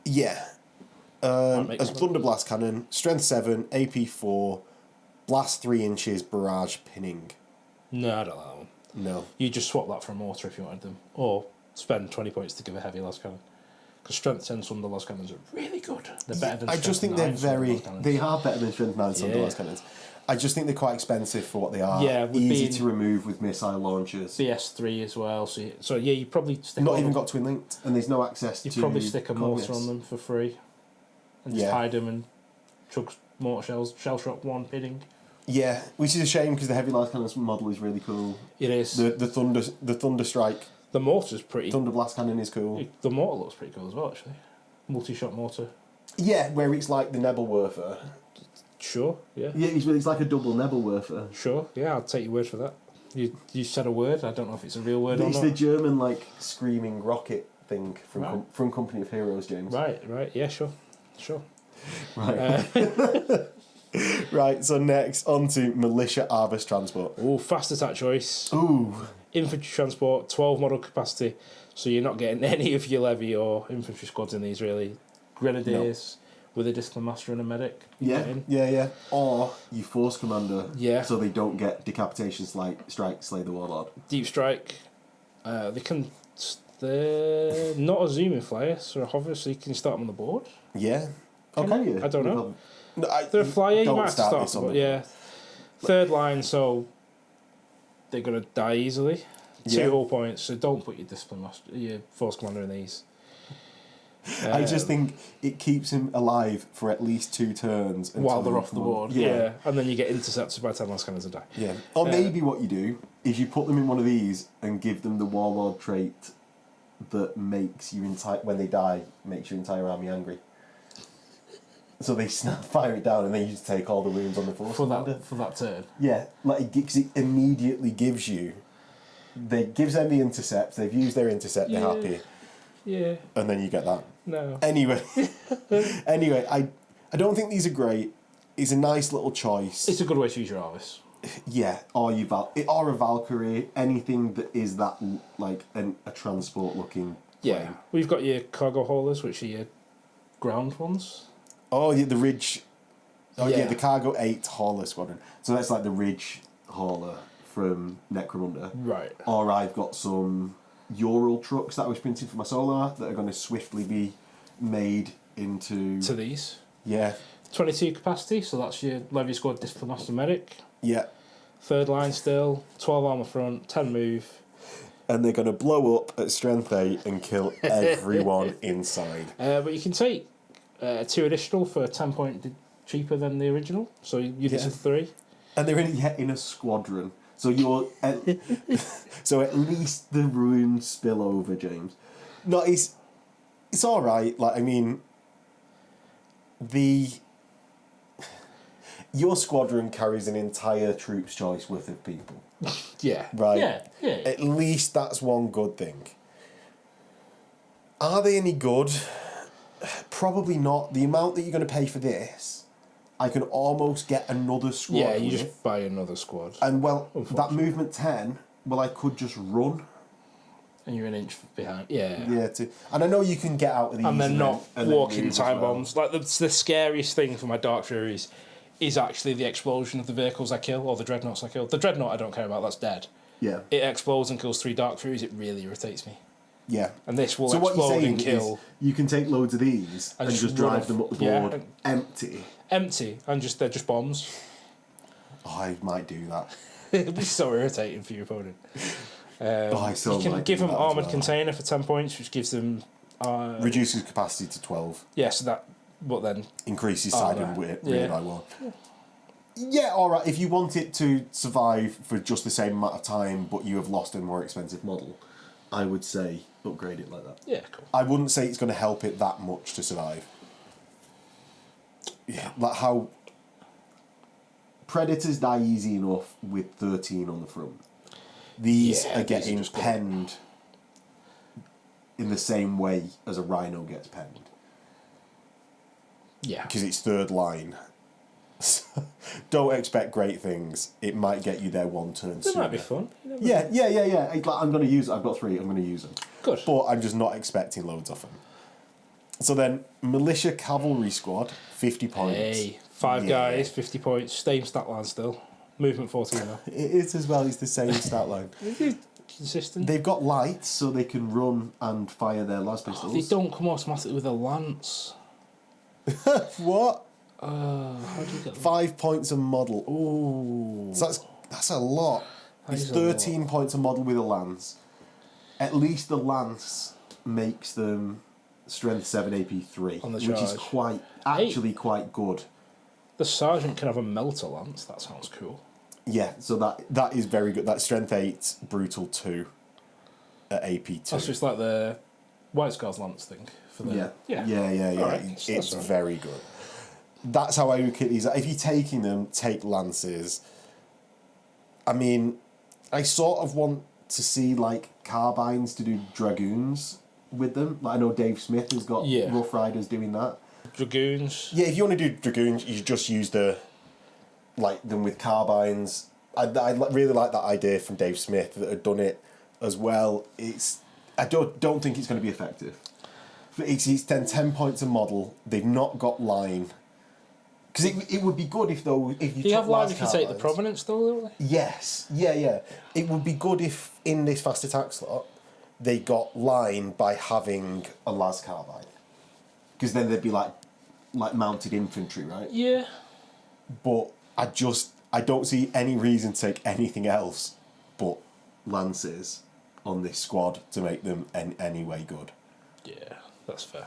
Yeah. A Thunder Blast Cannon, Strength 7, AP 4, Blast 3 inches, Barrage, Pinning. No, I don't like that one. No. You just swap that for a mortar if you wanted them. Or spend 20 points to give a heavy las cannon. Because Strength 10 Thunder las cannons are really good. They're better than I just think they're they are better than Strength 9 Thunder las cannons. I just think they're quite expensive for what they are. Yeah, easy to remove with missile launchers. BS3 as well. So yeah, you probably stick not even got twin linked, and there's no access to. You probably stick a mortar on them for free, and just hide them and chug mortar shells. Shell shock 1 pinning. Yeah, which is a shame because the heavy las cannons model is really cool. It is. The thunder strike. The mortar's pretty. Thunder blast cannon is cool. The mortar looks pretty cool as well, actually. Multi-shot mortar. Yeah, where it's like the Nebelwerfer. Sure, yeah. Yeah, it's like a double Nebelwerfer. Sure, yeah, I'll take your word for that. You said a word, I don't know if it's a real word or not. It's the German, like, screaming rocket thing from Company of Heroes, James. Right, yeah, sure. Right. Right, so next, on to Militia Arvus Transport. Ooh, fast attack choice. Ooh. Infantry Transport, 12 model capacity, so you're not getting any of your Levy or Infantry Squads in these, really. Grenadiers. No. With a Discipline Master and a Medic. Yeah. Or you Force Commander. Yeah. So they don't get Decapitation, Strike, Slay the Warlord. Deep Strike. They're not a zooming flyer, so a hover, so you can start them on the board. Yeah. Okay, yeah. I don't know. No, they're a flyer, you might have to start them. Yeah. Third line, so they're going to die easily. 2 hull points, so don't put your Discipline Master, your Force Commander in these. I just think it keeps him alive for at least 2 turns while they're off the board. Yeah, and then you get intercepted by 10 last cannons and die. Yeah, or maybe what you do is you put them in one of these and give them the Warlord trait that makes your when they die, makes your entire army angry. So they fire it down and then you just take all the wounds on the force for that turn. Yeah, because it immediately gives you. Gives them the intercept. They've used their intercept. They're happy. Yeah. And then you get that. No. Anyway, I don't think these are great. It's a nice little choice. It's a good way to use your Arvus. Yeah, or a Valkyrie, anything that is that like a transport looking. Yeah, plane. We've got your cargo haulers, which are your ground ones. Oh yeah, the Ridge. Oh yeah, the Cargo 8 hauler squadron. So that's like the Ridge hauler from Necromunda. Right. Or I've got some Ural trucks that I was printing for my Solar that are going to swiftly be made into... To these? Yeah. 22 capacity, so that's your Levy Squad Discipline Master Medic. Yeah. Third line still, 12 armour front, 10 move. And they're going to blow up at Strength 8 and kill everyone inside. But you can take 2 additional for 10 point cheaper than the original, so you get 3. And they're in a squadron. So you're so at least the runes spill over, James. No, it's all right. Like, I mean, your squadron carries an entire troops choice worth of people. Yeah. Right. Yeah. At least that's one good thing. Are they any good? Probably not. The amount that you're going to pay for this, I can almost get another squad. Yeah, you just buy another squad. And that movement 10, I could just run. And you're an inch behind. Yeah. Yeah, and I know you can get out of these. And they're not walking time bombs. Like the scariest thing for my Dark Furies is actually the explosion of the vehicles I kill or the dreadnoughts I kill. The dreadnought I don't care about, that's dead. Yeah. It explodes and kills 3 Dark Furies, it really irritates me. Yeah. And this will explode and kill. You can take loads of these and just drive them up the board empty. Empty, and they're just bombs. Oh, I might do that. It'll be so irritating for your opponent. You can give them armoured container for 10 points, which gives them... reduces capacity to 12. Yeah, so that... What then? Increases side and rear by 1. Yeah, alright, if you want it to survive for just the same amount of time, but you have lost a more expensive model, I would say upgrade it like that. Yeah, cool. I wouldn't say it's going to help it that much to survive. Yeah, like how Predators die easy enough with 13 on the front. These are getting penned in the same way as a Rhino gets penned. Yeah. Because it's third line. Don't expect great things. It might get you there one turn It sooner. might be fun. Yeah. It's like, I'm going to use it. I've got 3. I'm going to use them. Good. But I'm just not expecting loads of them. So then, Militia Cavalry Squad, 50 points. Hey, 5 guys, 50 points. Same stat line still. Movement 14 though. It is as well. It's the same stat line. Consistent. They've got lights, so they can run and fire their las pistols. They don't come automatically with a lance. What? How do you get them? 5 points a model. Ooh. So that's a lot. It's 13 points a model with a lance. At least the lance makes them strength 7 AP 3, which is quite good. The sergeant can have a melter lance. That sounds cool. Yeah, so that is very good. That's strength 8, brutal 2 at AP 2. That's just like the White Scars lance thing. For the, yeah. Right. It's very good. That's how I look at these. If you're taking them, take lances. I mean, I sort of want to see like carbines to do dragoons with them. Like I know Dave Smith has got Rough Riders doing that. Dragoons. Yeah, if you want to do dragoons, you just use them with carbines. I really like that idea from Dave Smith that had done it as well. I don't think it's going to be effective. It's 10 points a model. They've not got line. Because it would be good if you Do you have line if you take the Provenance though, don't they? Yes, yeah. It would be good if in this fast attack slot they got line by having a las carbine. Because then they'd be like mounted infantry, right? Yeah. But I don't see any reason to take anything else but lances on this squad to make them any way good. Yeah, that's fair.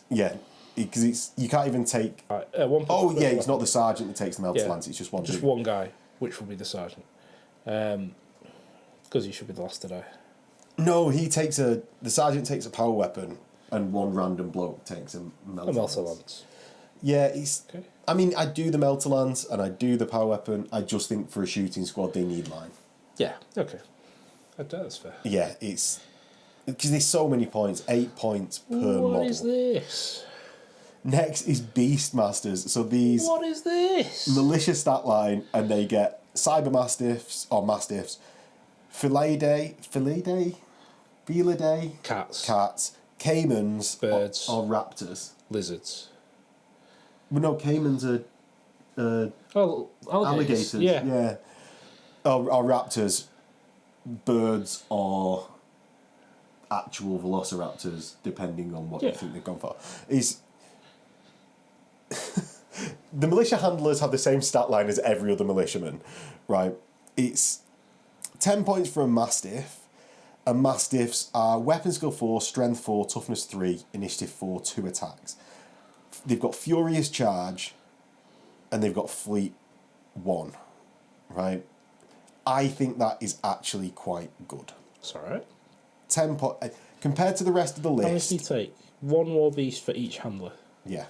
Yeah. Because you can't even take... it's not the sergeant that takes the melter lance, it's just one dude. One guy, which will be the sergeant. Because he should be the last to die. No, the sergeant takes a power weapon and one random bloke takes a melter lance. Yeah, Okay. I mean, I do the melter lance and I do the power weapon. I just think for a shooting squad they need line. Yeah, okay. That's fair. Yeah, it's... Because there's so many points, 8 points per model. What is this? Next is Beastmasters. So these... What is this? Militia stat line, and they get Cyber Mastiffs, or Mastiffs, Felidae, Cats, Caimans, Birds. or Raptors. Lizards. Well, no, Caimans are... alligators. Yeah. Or Raptors, birds, or actual velociraptors, depending on what you think they've gone for. The militia handlers have the same stat line as every other militiaman, right? It's 10 points for a Mastiff, and Mastiffs are weapon skill 4, strength 4, toughness 3, initiative 4, 2 attacks. They've got furious charge, and they've got fleet 1, right? I think that is actually quite good. It's alright. 10 compared to the rest of the list. How much do you take? 1 war beast for each handler. Yeah.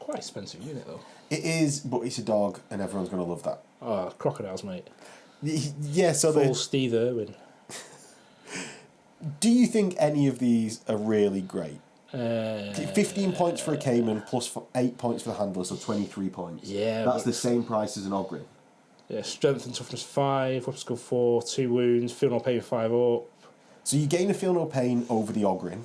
Quite expensive unit though. It is, but it's a dog, and everyone's going to love that. Oh, crocodiles, mate. Yeah, so full Steve Irwin. Do you think any of these are really great? 15 points for a Cayman plus 8 points for the handler, so 23 points. Yeah, that's the same price as an Ogren. Yeah, strength and toughness 5, weapon skill 4, 2 wounds, feel no pain 5 up. So you gain a feel no pain over the Ogren,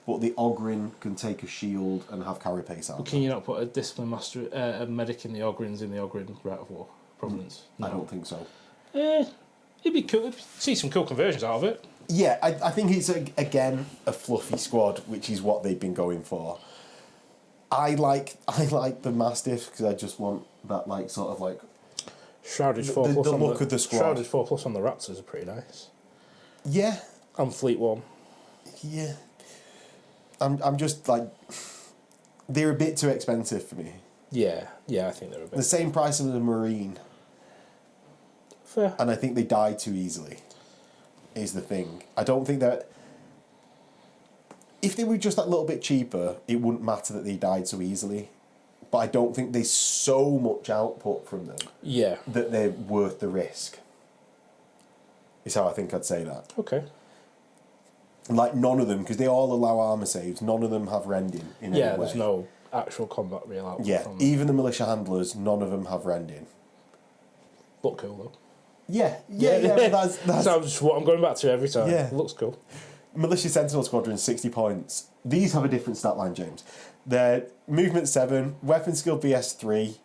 but the Ogren can take a shield and have carapace out. But can you not put a discipline master, a medic in the Ogrens in the Ogren Rat of War Provenance? No. I don't think so. It'd be cool. See some cool conversions out of it. Yeah, I think it's again a fluffy squad, which is what they've been going for. I like the Mastiff because I just want that sort of Shrouded 4 the plus on look of the squad. Shrouded 4 plus on the Raptors are pretty nice. Yeah. And Fleet 1. Yeah. I'm just they're a bit too expensive for me. Yeah, I think they're a bit. The same price as a Marine. Fair. And I think they die too easily, is the thing. I don't think that... If they were just that little bit cheaper, it wouldn't matter that they died so easily. But I don't think there's so much output from them that they're worth the risk. Is how I think I'd say that. Okay. None of them, because they all allow armour saves, none of them have rending in any way. There's no... actual combat real output. Yeah, even the militia handlers, none of them have rending. Look cool though. Yeah. That's Sounds what I'm going back to every time. Yeah. It looks cool. Militia Sentinel Squadron, 60 points. These have a different stat line, James. They're movement 7, weapon skill BS 3,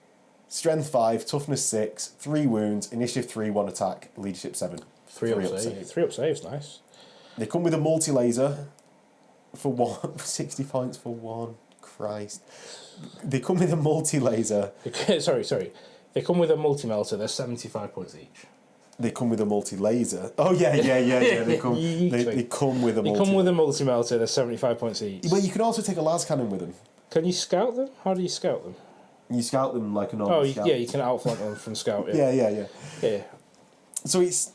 strength 5, toughness 6, 3 wounds, initiative 3, 1 attack, leadership 7. 3 up save. 3 up save's nice. They come with a multi-laser for 1, 60 points for 1. Christ. They come with a multi-laser. Sorry. They come with a multi-melter, they're 75 points each. They come with a multi-laser. Oh, yeah. They come with a multi-melter. They come with a multi-melter, they're 75 points each. Well, you can also take a las cannon with them. Can you scout them? How do you scout them? You scout them like a normal scout. Yeah, you can outflank them from scout. Yeah. So it's...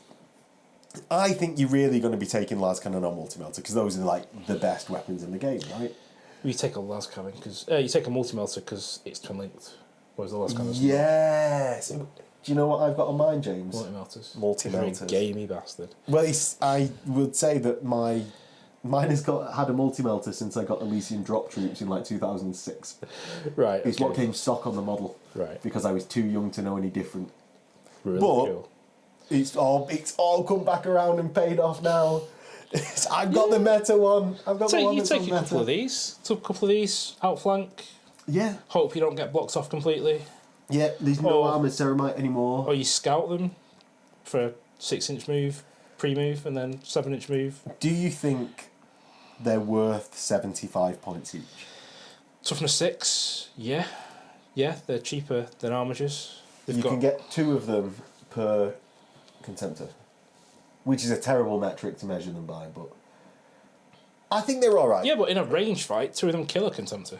I think you're really going to be taking las cannon or multi-melter because those are like the best weapons in the game, right? You take a las cannon because... you take a multi-melter because it's twin-linked. Whereas the las cannon's Yes! Do you know what I've got on mine, James? Multi-melters. You're a gamey bastard. Well, I would say that mine has had a multi-melter since I got Elysian Drop Troops in like 2006. Right. It's what came stock on the model. Right. Because I was too young to know any different. Really but cool. It's all come back around and paid off now. I've got the meta one. I've got the one that's on meta. You take a couple of these. Took a couple of these, outflank. Yeah. Hope you don't get blocked off completely. Yeah, there's no armoured Ceramite anymore. Or you scout them for a 6-inch move, pre-move, and then 7-inch move. Do you think they're worth 75 points each? Toughness 6, yeah. Yeah, they're cheaper than armatures. You can get 2 of them per contemptor, which is a terrible metric to measure them by, but I think they're alright. Yeah, but in a range fight, 2 of them kill a contemptor.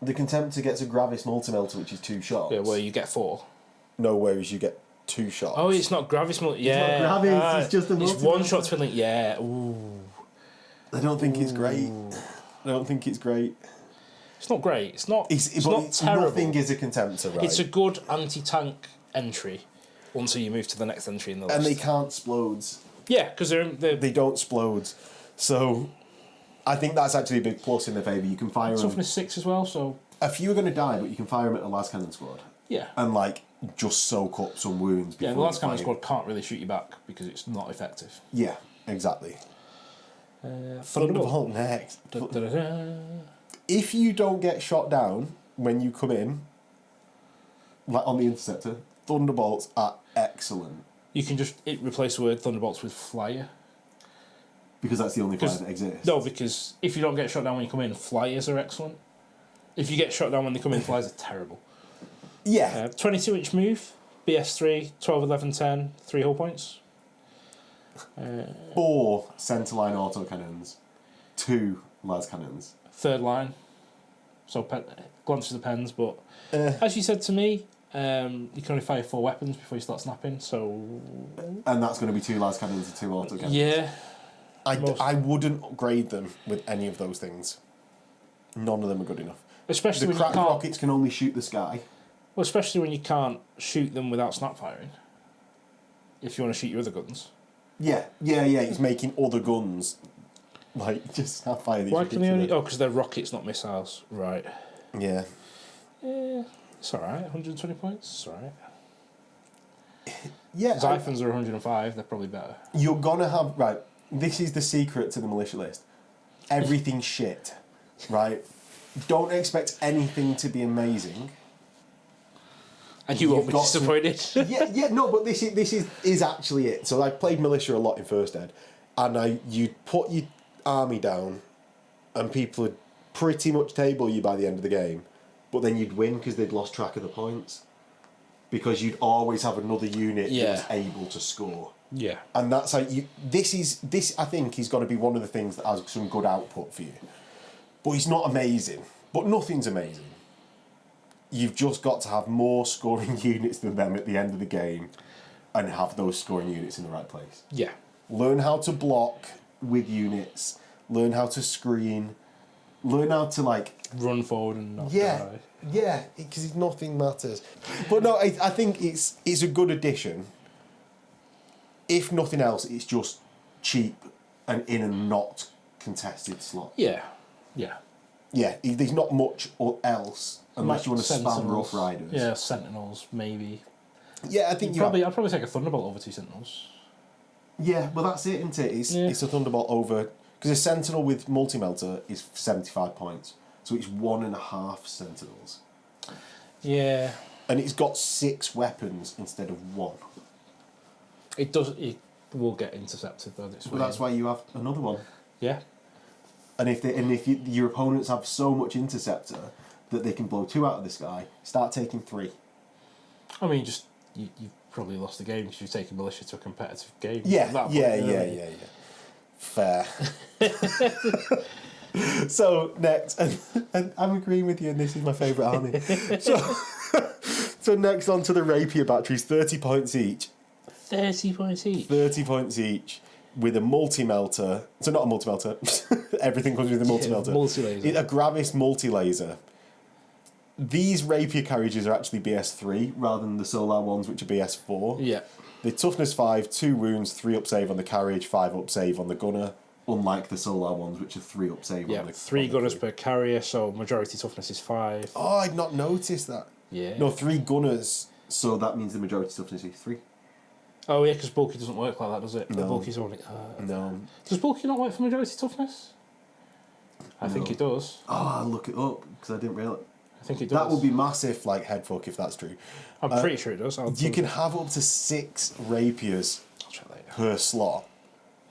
The Contemptor gets a Gravis Multimelter, which is 2 shots. Yeah, where you get 4. No, whereas you get 2 shots. Oh, it's not Gravis Multimelter. Yeah. It's not Gravis, it's just a It's 1 shot twin link. Yeah. Ooh. I don't think it's great. It's not great. It's not terrible. Nothing is a Contemptor, right? It's a good anti-tank entry until you move to the next entry in the list. And they can't splodes. Yeah, because they don't splodes. So I think that's actually a big plus in their favour. You can fire them. Toughness 6 as well, so... A few are going to die, but you can fire them at a las cannon squad. Yeah. And, just soak up some wounds. Yeah, the las cannon squad can't really shoot you back because it's not effective. Yeah, exactly. Thunderbolt next. If you don't get shot down when you come in, like on the Interceptor, Thunderbolts are excellent. You can just replace the word Thunderbolts with Flyer. Because that's the only flyer that exists. No, because if you don't get shot down when you come in, Flyers are excellent. If you get shot down when they come in, Flyers are terrible. Yeah. 22-inch move, BS3, 12, 11, 10, 3 hull points. 4 centerline autocannons, 2 las cannons. 3rd line. So glance to the pens, but as you said to me, you can only fire 4 weapons before you start snapping, so... And that's going to be 2 las cannons and 2 autocannons. Yeah. I wouldn't upgrade them with any of those things. None of them are good enough. Especially the when cracked you can't... rockets can only shoot the sky. Well, especially when you can't shoot them without snap firing. If you want to shoot your other guns. Yeah. It's making other guns just snap fire these. Why can they only... Oh, because they're rockets, not missiles. Right. Yeah. It's alright. 120 points. It's alright. Yeah. Xiphons are 105. They're probably better. You're gonna have... Right. This is the secret to the militia list. Everything's shit. Right? Don't expect anything to be amazing. And you won't be disappointed. No, but this is actually it. So I played militia a lot in first ed, and you'd put your army down, and people would pretty much table you by the end of the game, but then you'd win because they'd lost track of the points, because you'd always have another unit that was able to score. Yeah. And that's how you... This I think is going to be one of the things that has some good output for you. But it's not amazing. But nothing's amazing. You've just got to have more scoring units than them at the end of the game and have those scoring units in the right place. Yeah. Learn how to block with units. Learn how to screen. Learn how to, run forward and not die. Yeah, because nothing matters. But no, I think it's a good addition. If nothing else, it's just cheap and in a not contested slot. Yeah. Yeah, there's not much else unless you want to spam Rough Riders. Yeah, Sentinels maybe. Yeah, I think I'd probably take a Thunderbolt over 2 Sentinels. Yeah, well that's it, isn't it? It's a Thunderbolt over because a Sentinel with multi-melter is 75 points, so it's 1.5 Sentinels. Yeah. And it's got 6 weapons instead of 1. It does. It will get intercepted though. Well, that's why you have another one. Yeah. And if your opponents have so much interceptor that they can blow 2 out of the sky, start taking 3. I mean, just you've probably lost the game because you've taken Militia to a competitive game. Yeah. Fair. So next, and I'm agreeing with you, and this is my favourite army. So next on to the Rapier batteries, 30 points each. 30 points each. 30 points each with a multi-melter. So not a multi-melter. Everything comes with a multi-melter. Multi-laser. A Gravis multi-laser. These Rapier carriages are actually BS3 rather than the Solar ones, which are BS4. Yeah. They're toughness 5, 2 wounds, 3 up save on the carriage, 5 up save on the gunner. Unlike the Solar ones, which are 3 up save on the 3 gunners per carrier, so majority toughness is 5. Oh, I'd not noticed that. Yeah. No, 3 gunners, so that means the majority toughness is 3. Oh yeah, because bulky doesn't work like that, does it? No. Bulky's only. No. Does bulky not work for majority toughness? I think it does. Oh, I'll look it up because I didn't realise. I think it does. That would be massive, like headfuck, if that's true. I'm pretty sure it does. You can have up to 6 Rapiers I'll check later. per slot,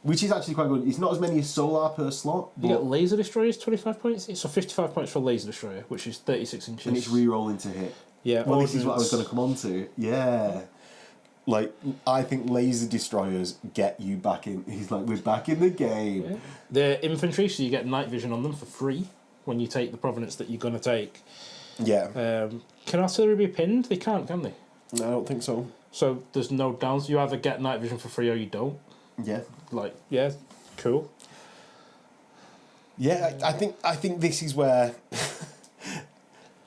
which is actually quite good. It's not as many as Solar per slot. You get laser destroyers, 25 points. So 55 points for laser destroyer, which is 36 inches. And it's re-rolling to hit. Yeah. Well, this is what I was going to come on to. Yeah. Like, I think laser destroyers get you back in. He's like, we're back in the game. Yeah. They're infantry, so you get night vision on them for free when you take the provenance that you're going to take. Yeah. Can artillery be pinned? They can't, can they? No, I don't think so. So there's no downs. You either get night vision for free or you don't. Yeah. Like, yeah, cool. Yeah, I think this is where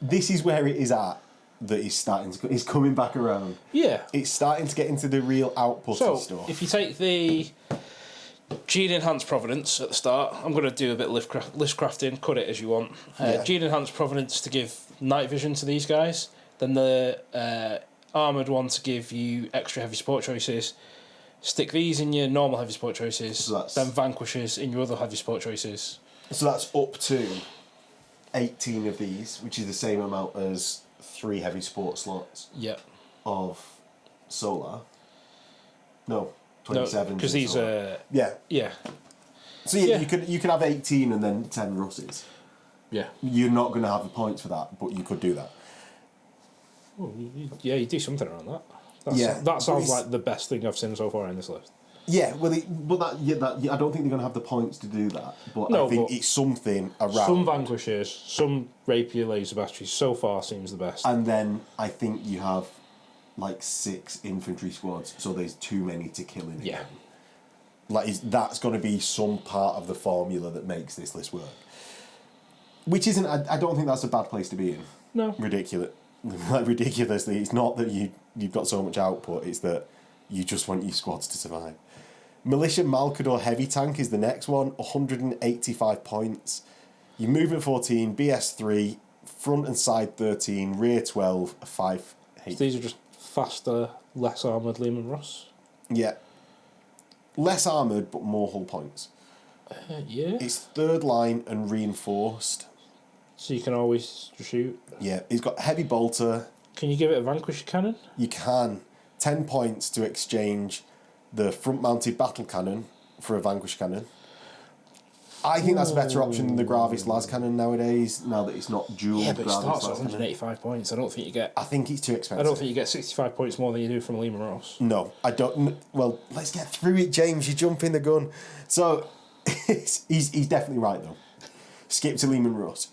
it is at. That is coming back around. Yeah. It's starting to get into the real output so, stuff. If you take the Gene Enhanced Provenance at the start, I'm going to do a bit of list crafting, cut it as you want. Gene Enhanced Provenance to give night vision to these guys, then the Armoured one to give you extra heavy support choices, stick these in your normal heavy support choices, then Vanquishers in your other heavy support choices. So that's up to 18 of these, which is the same amount as 3 heavy support slots of Solar. No, 27. Because these are... Yeah. So you could have 18 and then 10 Russes. Yeah. You're not going to have the points for that, but you could do that. Well, you do something around that. That sounds like the best thing I've seen so far in this list. Yeah, well, I don't think they're going to have the points to do that, but I think it's something around. Some Vanquishers, some Rapier laser batteries so far seems the best. And then I think you have like 6 infantry squads, so there's too many to kill in a game. Like that's going to be some part of the formula that makes this list work. Which isn't. I don't think that's a bad place to be in. No. Ridiculously, it's not that you've got so much output. It's that you just want your squads to survive. Militia Malcador Heavy Tank is the next one, 185 points. Your movement 14, BS3, front and side 13, rear 12, 5 HP. So these are just faster, less armoured Leman Russ? Yeah. Less armoured, but more hull points. Yeah. It's 3rd line and reinforced. So you can always shoot? Yeah. He's got heavy bolter. Can you give it a Vanquisher cannon? You can. 10 points to exchange the front-mounted battle cannon for a Vanquish cannon. I think that's a better option than the Gravis las cannon nowadays, now that it's not dual. Yeah, but it starts at 185 points. I don't think you get... I think it's too expensive. I don't think you get 65 points more than you do from Leman Russ. No, I don't... Well, let's get through it, James. You're jumping the gun. So, he's definitely right, though. Skip to Leman Russ.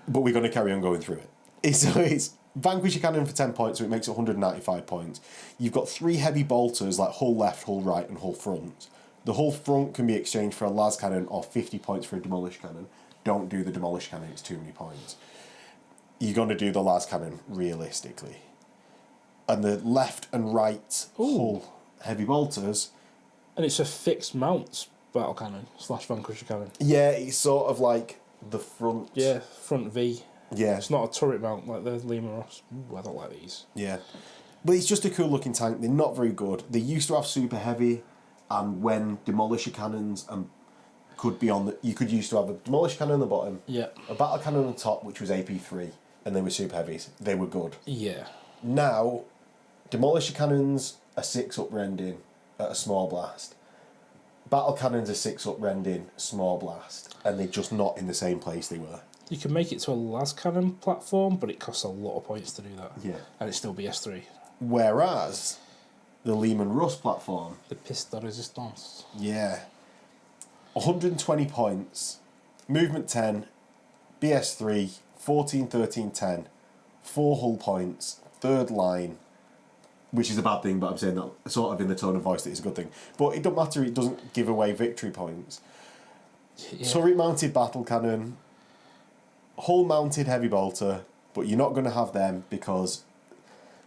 But we're going to carry on going through it. It's Vanquish your cannon for 10 points, so it makes it 195 points. You've got 3 heavy bolters, like hull left, hull right, and hull front. The hull front can be exchanged for a las cannon or 50 points for a demolish cannon. Don't do the demolish cannon, it's too many points. You're going to do the las cannon, realistically. And the left and right hull heavy bolters... And it's a fixed mount battle cannon / Vanquisher cannon. Yeah, it's sort of like... the front. Yeah, front V. Yeah. It's not a turret mount like the Leman Russ. Ooh, I don't like these. Yeah. But it's just a cool looking tank. They're not very good. They used to have super heavy, and when demolisher cannons could be on you could used to have a demolisher cannon on the bottom, a battle cannon on the top, which was AP3, and they were super heavies. They were good. Yeah. Now, demolisher cannons are 6 up rending at a small blast. Battle cannons are 6 up rending, small blast, and they're just not in the same place they were. You can make it to a las cannon platform, but it costs a lot of points to do that. Yeah. And it's still BS3. Whereas the Leman Russ platform, The piste de resistance. yeah, 120 points, movement 10, BS3, 14, 13, 10, 4 hull points, third line, which is a bad thing, but I'm saying that sort of in the tone of voice that it's a good thing. But it don't matter, it doesn't give away victory points. Yeah. Turret mounted battle cannon, hull mounted heavy bolter, but you're not going to have them because,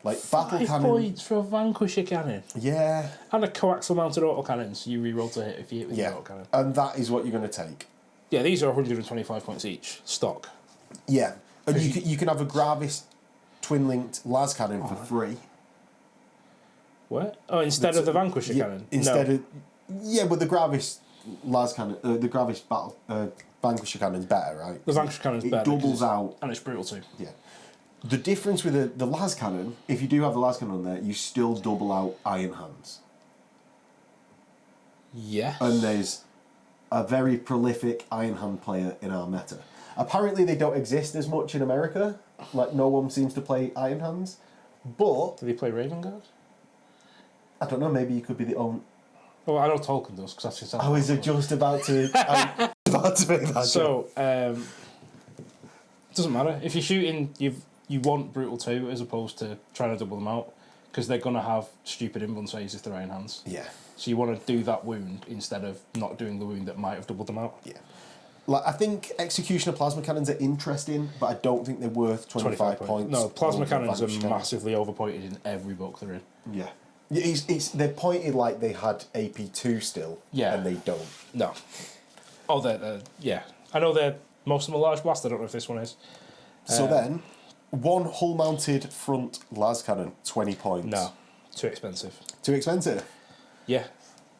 like, battle 5 cannon. points for a vanquisher cannon. Yeah. And a coaxial mounted autocannon, so you reroll to hit if you hit with your autocannon. And that is what you're going to take. Yeah, these are 125 points each, stock. Yeah. And you can have a Gravis twin linked las cannon for free. What? Oh, instead of the vanquisher cannon? Instead of. Yeah, but the Gravis las cannon, the Gravis battle. Vanquisher cannon's better, right? The vanquisher cannon's better. It doubles out. And it's brutal too. Yeah. The difference with the las cannon, if you do have the las cannon on there, you still double out iron hands. Yeah. And there's a very prolific iron hand player in our meta. Apparently they don't exist as much in America. Like, no one seems to play iron hands. But... Do they play Raven Guard? I don't know, maybe you could be the only... Oh, I know Tolkien does, because that's his... I was just about to... I was about to make that joke. So, it doesn't matter. If you're shooting, you want Brutal 2 as opposed to trying to double them out, because they're going to have stupid inbund saves if they're iron hands. Yeah. So you want to do that wound instead of not doing the wound that might have doubled them out. Yeah. Like, I think Executioner Plasma Cannons are interesting, but I don't think they're worth 25 points. No, Plasma Cannons are massively overpointed in every book they're in. Yeah. They're pointed like they had AP2 still, and they don't. No. Oh, yeah. I know most of them are large blast, I don't know if this one is. So then, one hull-mounted front las cannon, 20 points. No, too expensive. Too expensive? Yeah.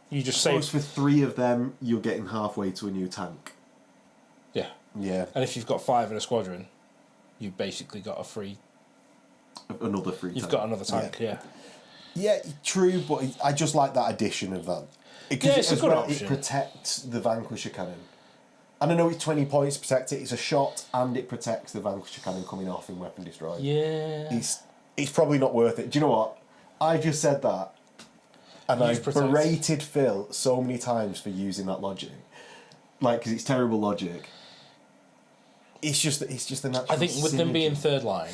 You just save... for 3 of them, you're getting halfway to a new tank. Yeah. Yeah. And if you've got 5 in a squadron, you've basically got another free tank. You've got another tank, yeah. Yeah, true, but I just like that addition of that. It's a good option. It protects the Vanquisher cannon. And I know it's 20 points to protect it. It's a shot, and it protects the Vanquisher cannon coming off in Weapon Destroy. Yeah. It's probably not worth it. Do you know what? I just said that, and I berated Phil so many times for using that logic. Like, because it's terrible logic. It's just the natural I think with them being third line,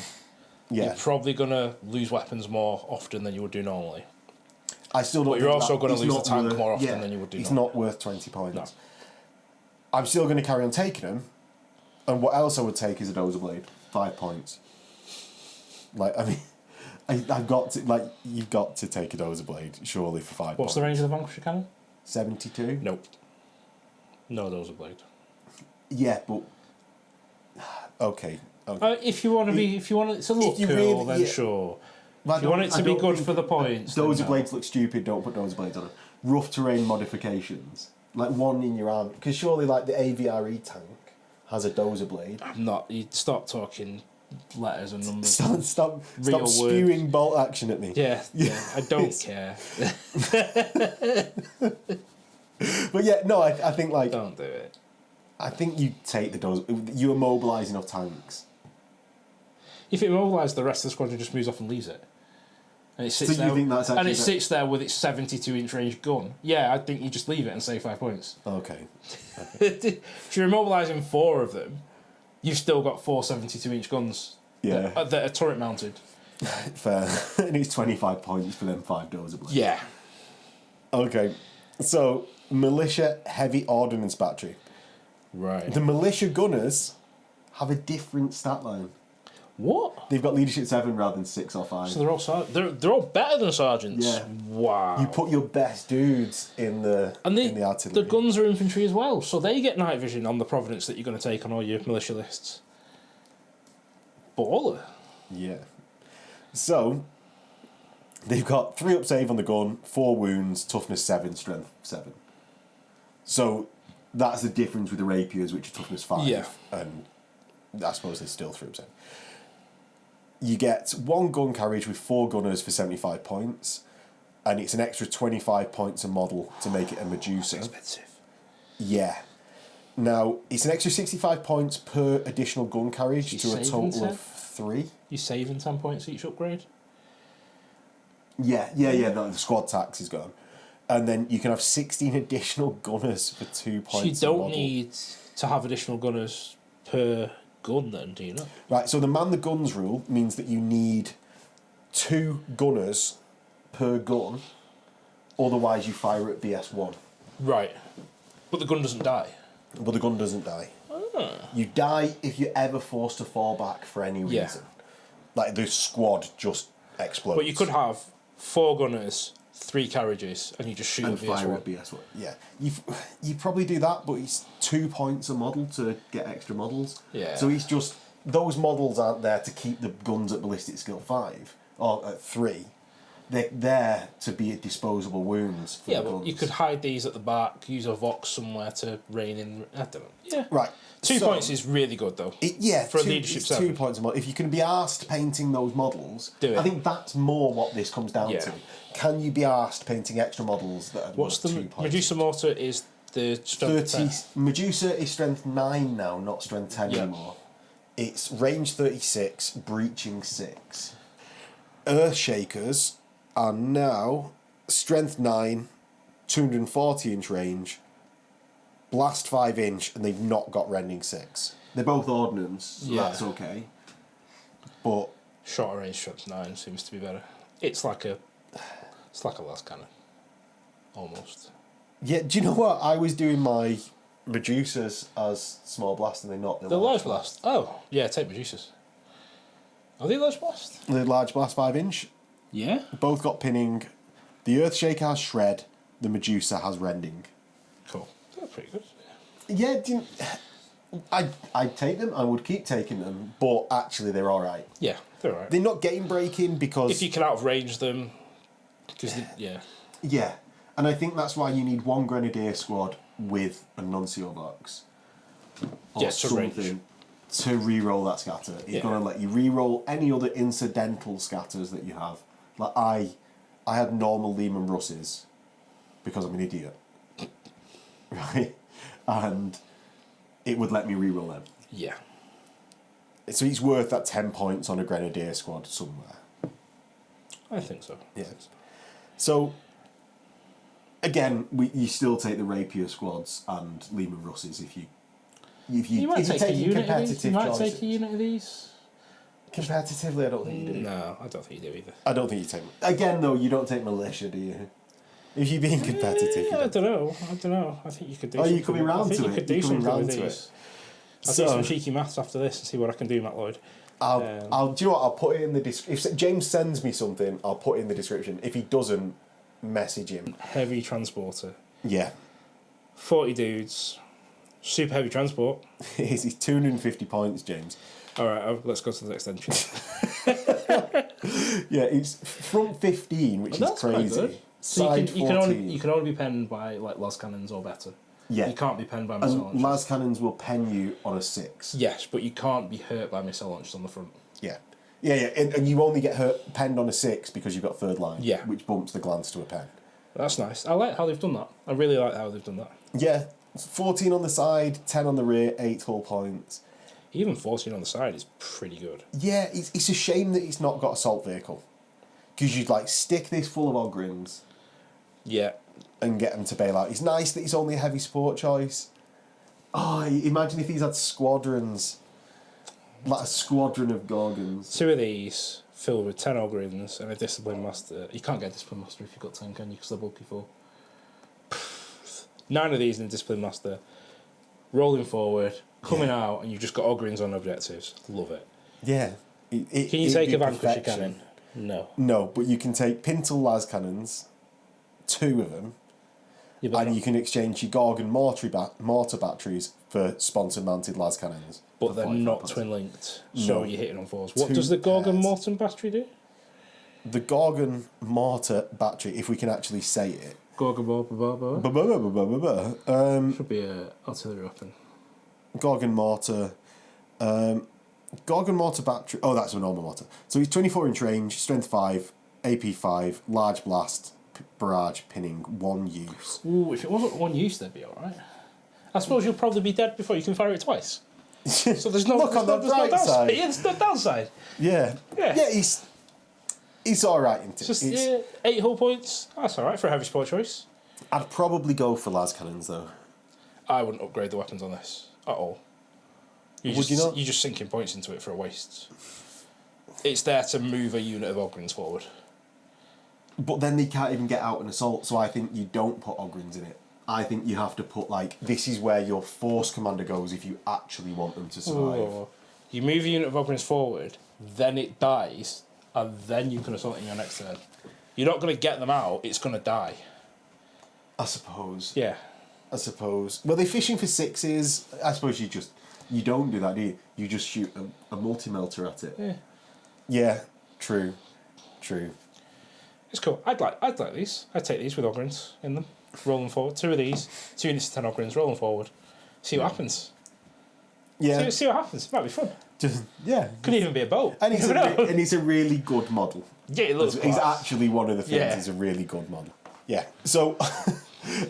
you're probably going to lose weapons more often than you would do normally. I still don't. But you're also going to lose the tank more often than you would do. It's not worth 20 points. No. I'm still going to carry on taking them, and what else I would take is a Dozer Blade, 5 points. Like, I mean, I've got to, like, you've got to take a Dozer Blade surely for 5 points. What's the range of the Vanquisher cannon? 72. Nope. No Dozer Blade. Yeah, but okay. If you want it to look cool, really, then sure. If you want it to be good for the points, Dozer Blades look stupid. Don't put Dozer Blades on them. Rough terrain modifications, like one in your arm, because surely, like the AVRE tank has a Dozer Blade. You stop talking letters and numbers. Stop spewing bolt action at me. Yeah. I don't care. But yeah, no, I think like don't do it. I think you take the Dozer. You immobilise enough tanks. If it immobilises, the rest of the squadron just moves off and leaves it. And it sits there. You think that's and it sits there with its 72-inch range gun. Yeah, I think you just leave it and save 5 points. Okay. If you're immobilising 4 of them, you've still got 4 72-inch guns. Yeah. That are turret mounted. Fair. And it's 25 points for them 5 Dozer Blades. Yeah. Okay. So Militia Heavy Ordnance Battery. Right. The Militia Gunners have a different stat line. What? They've got leadership 7 rather than 6 or 5. So they're all they're all better than sergeants. Yeah. Wow. You put your best dudes in the artillery. The guns are infantry as well, so they get night vision on the Providence that you're going to take on all your militia lists. Baller. Yeah. So, they've got 3 up save on the gun, 4 wounds, toughness 7, strength 7. So, that's the difference with the Rapiers, which are toughness 5. Yeah. And I suppose they're still 3 up save. You get 1 gun carriage with 4 gunners for 75 points, and it's an extra 25 points a model to make it a Medusa. That's expensive. Yeah. Now, it's an extra 65 points per additional gun carriage to a total of 3. You're saving 10 points each upgrade? Yeah. The squad tax is gone. And then you can have 16 additional gunners for 2 points. So you don't need to have additional gunners per gun then, do you know? Right, so the man the guns rule means that you need 2 gunners per gun, otherwise you fire at BS1. Right. But the gun doesn't die. But the gun doesn't die. Ah. You die if you're ever forced to fall back for any reason. Like the squad just explodes. But you could have 4 gunners, 3 carriages, and you just shoot and at fire BS1. at BS1. Yeah. You probably do that, but it's 2 points a model to get extra models. Yeah. So it's just, those models aren't there to keep the guns at ballistic skill 5, or at 3. They're there to be disposable wounds for the guns. But you could hide these at the back, use a Vox somewhere to rein in... I don't know. Yeah. Right. 2 points is really good, though. For a leadership 7. 2 points a model. If you can be arsed painting those models, Do it. I think that's more what this comes down to. Can you be arsed painting extra models that are What's the 2 points? Medusa Mortar is the strength 30. 10. Medusa is strength 9 now, not strength 10 anymore. It's range 36, breaching 6. Earthshakers are now strength 9, 240 inch range, blast 5 inch, and they've not got rending 6. They're both ordnance, so that's okay. But Shorter range strength 9 seems to be better. It's like a last cannon. Almost. yeah, do you know what? I was doing my Medusas as small blast, and they're not. The large blast. Oh, yeah, take Medusas. Are they large blast? The large blast 5 inch. Yeah. Both got pinning. The Earthshaker has shred. The Medusa has rending. Cool. They're pretty good. Yeah, I'd take them. I would keep taking them, but actually they're all right. Yeah, they're alright. They're not game breaking because If you can outrange them, because yeah, and I think that's why you need 1 Grenadier squad with a Nuncio box or to something range. to re-roll that scatter. It's going to let you re-roll any other incidental scatters that you have. Like I had normal Leman Russes because I'm an idiot, right? And it would let me re-roll them. Yeah. So it's worth that 10 points on a Grenadier squad somewhere. I think so. Yeah. So, again, you still take the Rapier squads and Leman Russes if you might if take you're a taking unit of these. competitive You might choices. take a unit of these. Competitively, I don't think you do. No, I don't think you do either. I don't think you take. Again, though, you don't take militia, do you? If you're being competitive, you I don't. don't know. I think you could do. Oh, you coming round I think to you it? could do You're coming something round with to these. it. I'll So- do some cheeky maths after this and see what I can do, Matt Lloyd. I'll do you know what? I'll put it in the description. If James sends me something, I'll put it in the description. If he doesn't, message him. Heavy transporter. Yeah. 40 dudes. Super heavy transport. He's 250 points, James. Alright, let's go to the next entry. Yeah, it's front 15, which Well, is that's quite crazy. good. Side 14. You can only be penned by like las cannons or better. Yeah. You can't be penned by missile And launchers. las cannons will pen you on a 6. Yes, but you can't be hurt by missile launchers on the front. Yeah. Yeah, and you only get penned on a 6 because you've got third line. Yeah. Which bumps the glance to a pen. That's nice. I like how they've done that. I really like how they've done that. Yeah. 14 on the side, 10 on the rear, 8 hull points. Even 14 on the side is pretty good. Yeah, it's a shame that it's not got assault vehicle. Because you'd like stick this full of Ogrins Yeah. and get them to bail out. It's nice that it's only a heavy support choice. Oh, imagine if these had squadrons. Like a squadron of Gorgons. 2 of these filled with 10 Ogrins and a Discipline Master. You can't get a Discipline Master if you've got 10, can you? Because they're bulky full. 9 of these in a Discipline Master. Rolling forward, coming out, and you've just got Ogrins on objectives. Love it. Yeah. Can you take a Vanquisher cannon? No. No, but you can take Pintle las cannons, 2 of them, and you can exchange your Gorgon mortar batteries for sponsor-mounted las cannons. But they're not twin-linked, so you're hitting on 4s. What does the Gorgon mortar battery do? The Gorgon mortar battery, if we can actually say it. Gorgon mortar. Should be an artillery weapon. Gorgon mortar. Gorgon mortar battery. Oh, that's a normal mortar. So he's 24-inch range, strength 5, AP 5, large blast, barrage, pinning, 1 use. Ooh, if it wasn't 1 use, that'd be alright. I suppose you'll probably be dead before you can fire it twice. So there's no, there's no downside. Yeah, there's no downside. Yeah, he's alright, isn't it? Just 8 hull points. That's alright for a heavy sport choice. I'd probably go for las cannons though. I wouldn't upgrade the weapons on this at all. Would you not? You're just sinking points into it for a waste. It's there to move a unit of Ogrins forward. But then they can't even get out an assault, so I think you don't put Ogrins in it. I think you have to put, like, this is where your force commander goes if you actually want them to survive. Ooh. You move a unit of Ogrins forward, then it dies, and then you can assault in your next turn. You're not going to get them out, it's going to die. I suppose. Yeah. I suppose. Well, they're fishing for 6s. I suppose you don't do that, do you? You just shoot a multi-melter at it. Yeah. Yeah, true. It's cool. I'd like these. I'd take these with Ogrins in them. Roll them forward. 2 of these. 2 units of 10 Ogrins. Roll them forward. See what happens. Yeah. See what happens. It might be fun. Yeah. Could even be a boat. And he's a really good model. Yeah, it looks He's actually one of the things. He's a really good model. Yeah. So,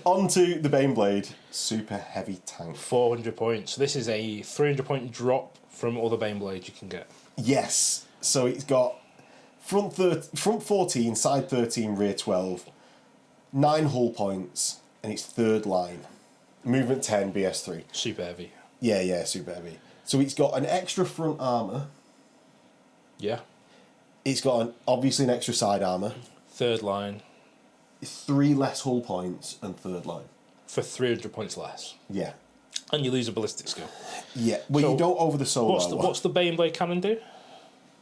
on to the Baneblade. Super heavy tank. 400 points. This is a 300 point drop from other Baneblades you can get. Yes. So it's got front 14, side 13, rear 12, 9 hull points, and it's 3rd line. Movement 10, BS3. Super heavy. Yeah, super heavy. So it's got an extra front armour. Yeah. It's got obviously an extra side armour. 3rd line. 3 less hull points and 3rd line. For 300 points less. Yeah. And you lose a ballistic skill. Yeah, well, so you don't over the solar. What's the Baneblade cannon do?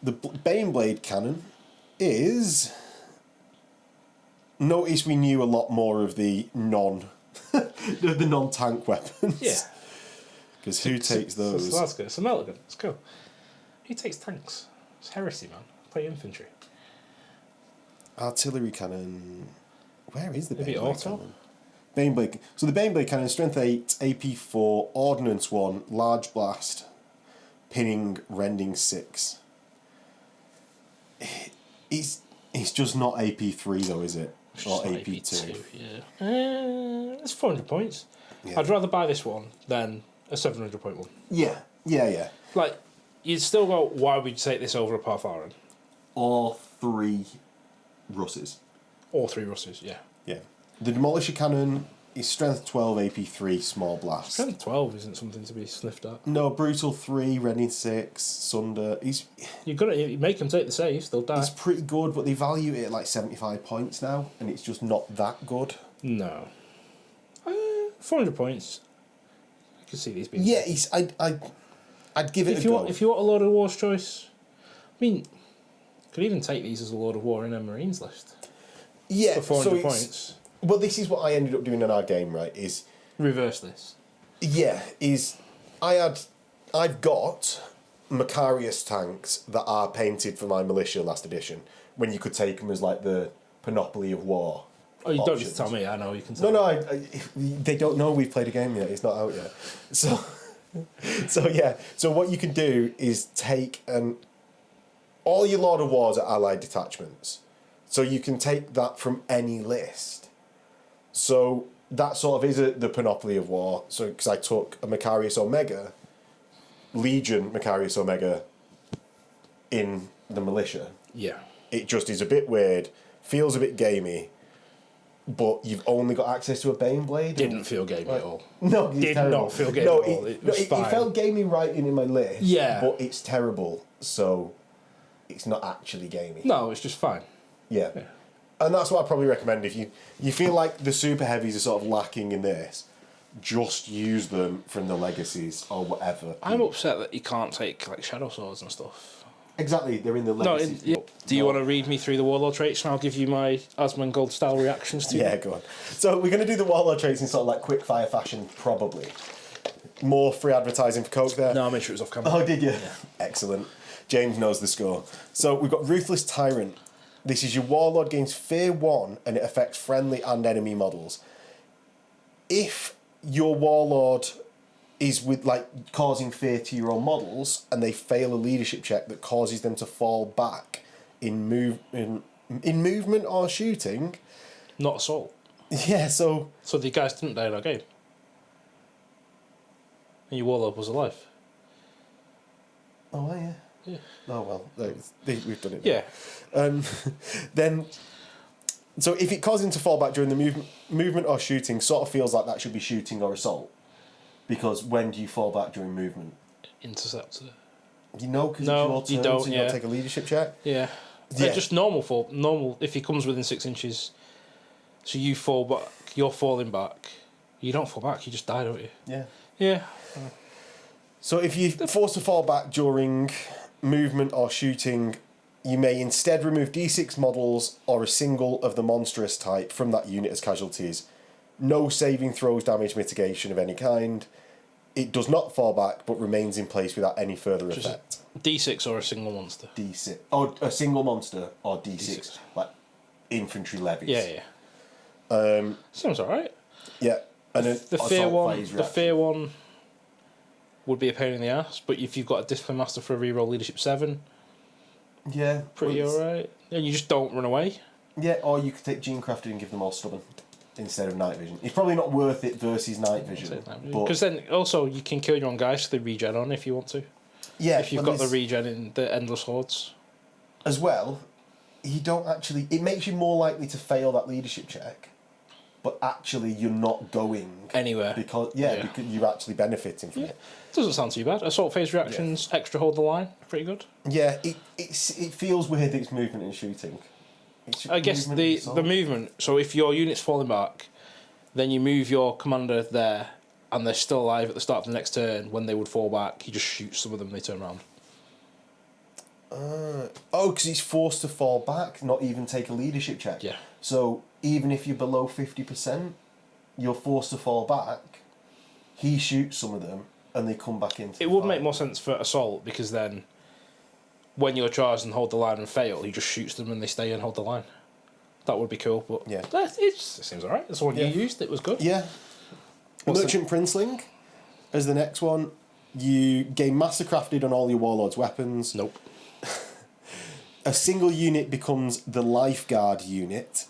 The Baneblade cannon is... Notice we knew a lot more of the the non-tank weapons. Yeah. Because who takes those? So that's good. It's a Malcador. It's cool. Who takes tanks? It's heresy, man. Play infantry. Artillery cannon... Where is the Maybe Baneblade cannon? Baneblade. So the Baneblade cannon is strength 8, AP 4, ordnance 1, large blast, pinning, rending 6. It's just not AP 3 though, is it? Or AP 2. Yeah. It's 400 points. Yeah. I'd rather buy this one than a 700 point one. Yeah. Like, you'd still go, why would you take this over a Partharan? Or 3 Russes. Or 3 Russes, yeah. Yeah. The Demolisher cannon is strength 12, AP 3, small blast. Strength 12 isn't something to be sniffed at. No, brutal 3, rending 6, sunder. You make them take the saves, they'll die. It's pretty good, but they value it at like 75 points now, and it's just not that good. No. 400 points. I can see these being... Yeah, I'd give it a go. If you want a Lord of War's choice, I mean, you could even take these as a Lord of War in a Marines list. Yeah, for 400 points. Well, this is what I ended up doing in our game, right? Is reverse this. Yeah, I've got Macarius tanks that are painted for my militia last edition. When you could take them as like the Panoply of War. Oh, you don't need to tell me. I know you can. Tell No, they don't know we've played a game yet. It's not out yet. So yeah. So what you can do is take all your Lord of Wars are allied detachments. So you can take that from any list. So that sort of is the Panoply of War. So because I took a Macarius Omega, Legion Macarius Omega in the militia. Yeah. It just is a bit weird, feels a bit gamey, but you've only got access to a Baneblade. Didn't feel gamey at all. No, it did not feel gamey at all. It felt gamey writing in my list. Yeah. But it's terrible, so it's not actually gamey. No, it's just fine. Yeah. And that's what I'd probably recommend. If you feel like the super heavies are sort of lacking in this, just use them from the legacies or whatever. I'm upset that you can't take like shadow swords and stuff. Exactly, they're in the legacy. Do you want to read me through the Warlord traits and I'll give you my Asmongold style reactions to Yeah, go on. So we're going to do the Warlord traits in sort of like quick fire fashion, probably. More free advertising for Coke there. No, I made sure it was off camera. Oh, did you? Yeah. Excellent. James knows the score. So we've got Ruthless Tyrant. This is your Warlord, gains Fear 1 and it affects friendly and enemy models. If your Warlord is with like causing fear to your own models and they fail a leadership check that causes them to fall back in movement or shooting. Not assault. Yeah, so the guys didn't die in our game. And your Warlord was alive. Oh yeah. Yeah. Oh well, we've done it. Yeah. Then, so if it causes him to fall back during the movement or shooting, sort of feels like that should be shooting or assault. Because when do you fall back during movement? Interceptor. You know, because it's your turn, you don't. so you don't take a leadership check. Yeah. Just normal. If he comes within 6 inches, so you fall back, you're falling back. You don't fall back. You just die, don't you? Yeah. Yeah. So if you're forced to fall back during movement or shooting, you may instead remove D6 models or a single of the monstrous type from that unit as casualties. No saving throws, damage mitigation of any kind. It does not fall back, but remains in place without any further effect. D6 or a single monster. D6. Or a single monster or D6. D6. Like infantry levies. Yeah. Sounds alright. Yeah. And then The fear one would be a pain in the ass, but if you've got a Discipline Master for a reroll leadership 7, yeah, pretty alright. And you just don't run away. Yeah, or you could take Gene Crafted and give them all stubborn instead of night vision. It's probably not worth it versus night vision. Because then also you can kill your own guys so they regen on if you want to. Yeah, if you've got the regen in the Endless Hordes. As well, you don't actually. It makes you more likely to fail that leadership check, but actually you're not going anywhere because you're actually benefiting from it. Doesn't sound too bad. Assault phase reactions, extra hold the line, pretty good. Yeah, it feels weird that it's movement and shooting. I guess the movement. So if your unit's falling back, then you move your commander there, and they're still alive at the start of the next turn. When they would fall back, you just shoot some of them. They turn around. Because he's forced to fall back, not even take a leadership check. Yeah. So even if you're below 50%, you're forced to fall back. He shoots some of them, and they come back into. It would make more sense for assault because then, when you're charged and hold the line and fail, he just shoots them and they stay and hold the line. That would be cool, but yeah, it seems alright. That's the one you used. It was good. Yeah. Merchant Princeling as the next one. You gain Mastercrafted on all your Warlord's weapons. Nope. A single unit becomes the Lifeguard unit.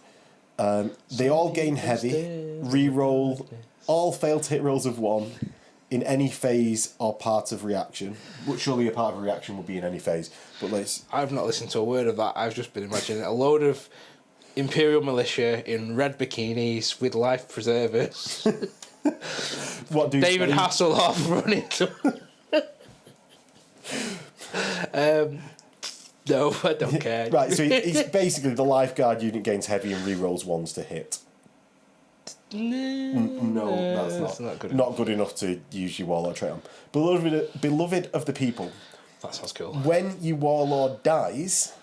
They all gain heavy, reroll, all failed hit rolls of 1 in any phase or part of reaction. But surely a part of a reaction would be in any phase. But let's. I've not listened to a word of that. I've just been imagining a load of Imperial Militia in red bikinis with life preservers. What do David Hasselhoff running to. No, I don't care. Right, so it's basically the Lifeguard unit gains heavy and rerolls 1s to hit. No, that's not good enough to use your Warlord trait on. Beloved of the people. That sounds cool. When your Warlord dies,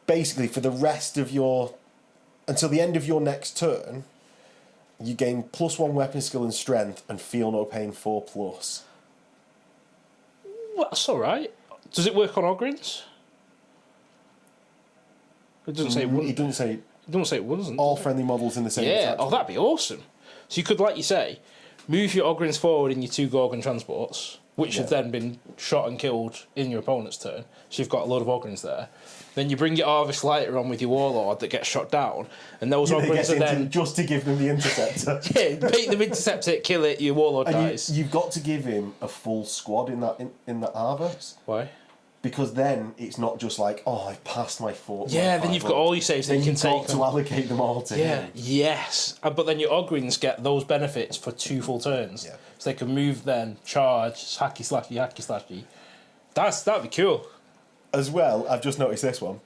basically for the rest of your... until the end of your next turn, you gain +1 weapon skill and strength and feel no pain 4+. Well, that's alright. Does it work on Ogrins? It doesn't say it wouldn't. It doesn't say... It doesn't say it wouldn't. All friendly models in the same attachment. Oh, that'd be awesome. So you could, like you say, move your Ogrins forward in your 2 Gorgon transports, which have then been shot and killed in your opponent's turn. So you've got a load of Ogrins there. Then you bring your Arvus lighter on with your Warlord that gets shot down, and those Ogrins are then... just to give them the interceptor. Make them intercept it, kill it, your Warlord dies. You've got to give him a full squad in that Arvus. Why? Because then it's not just like, oh, I've passed my fort. Yeah, then you've got all your saves that you can take. You've got to allocate them all to him. Yes. But then your Ogrins get those benefits for 2 full turns. Yeah. So they can move then, charge, hacky slashy. That'd be cool. As well, I've just noticed this one.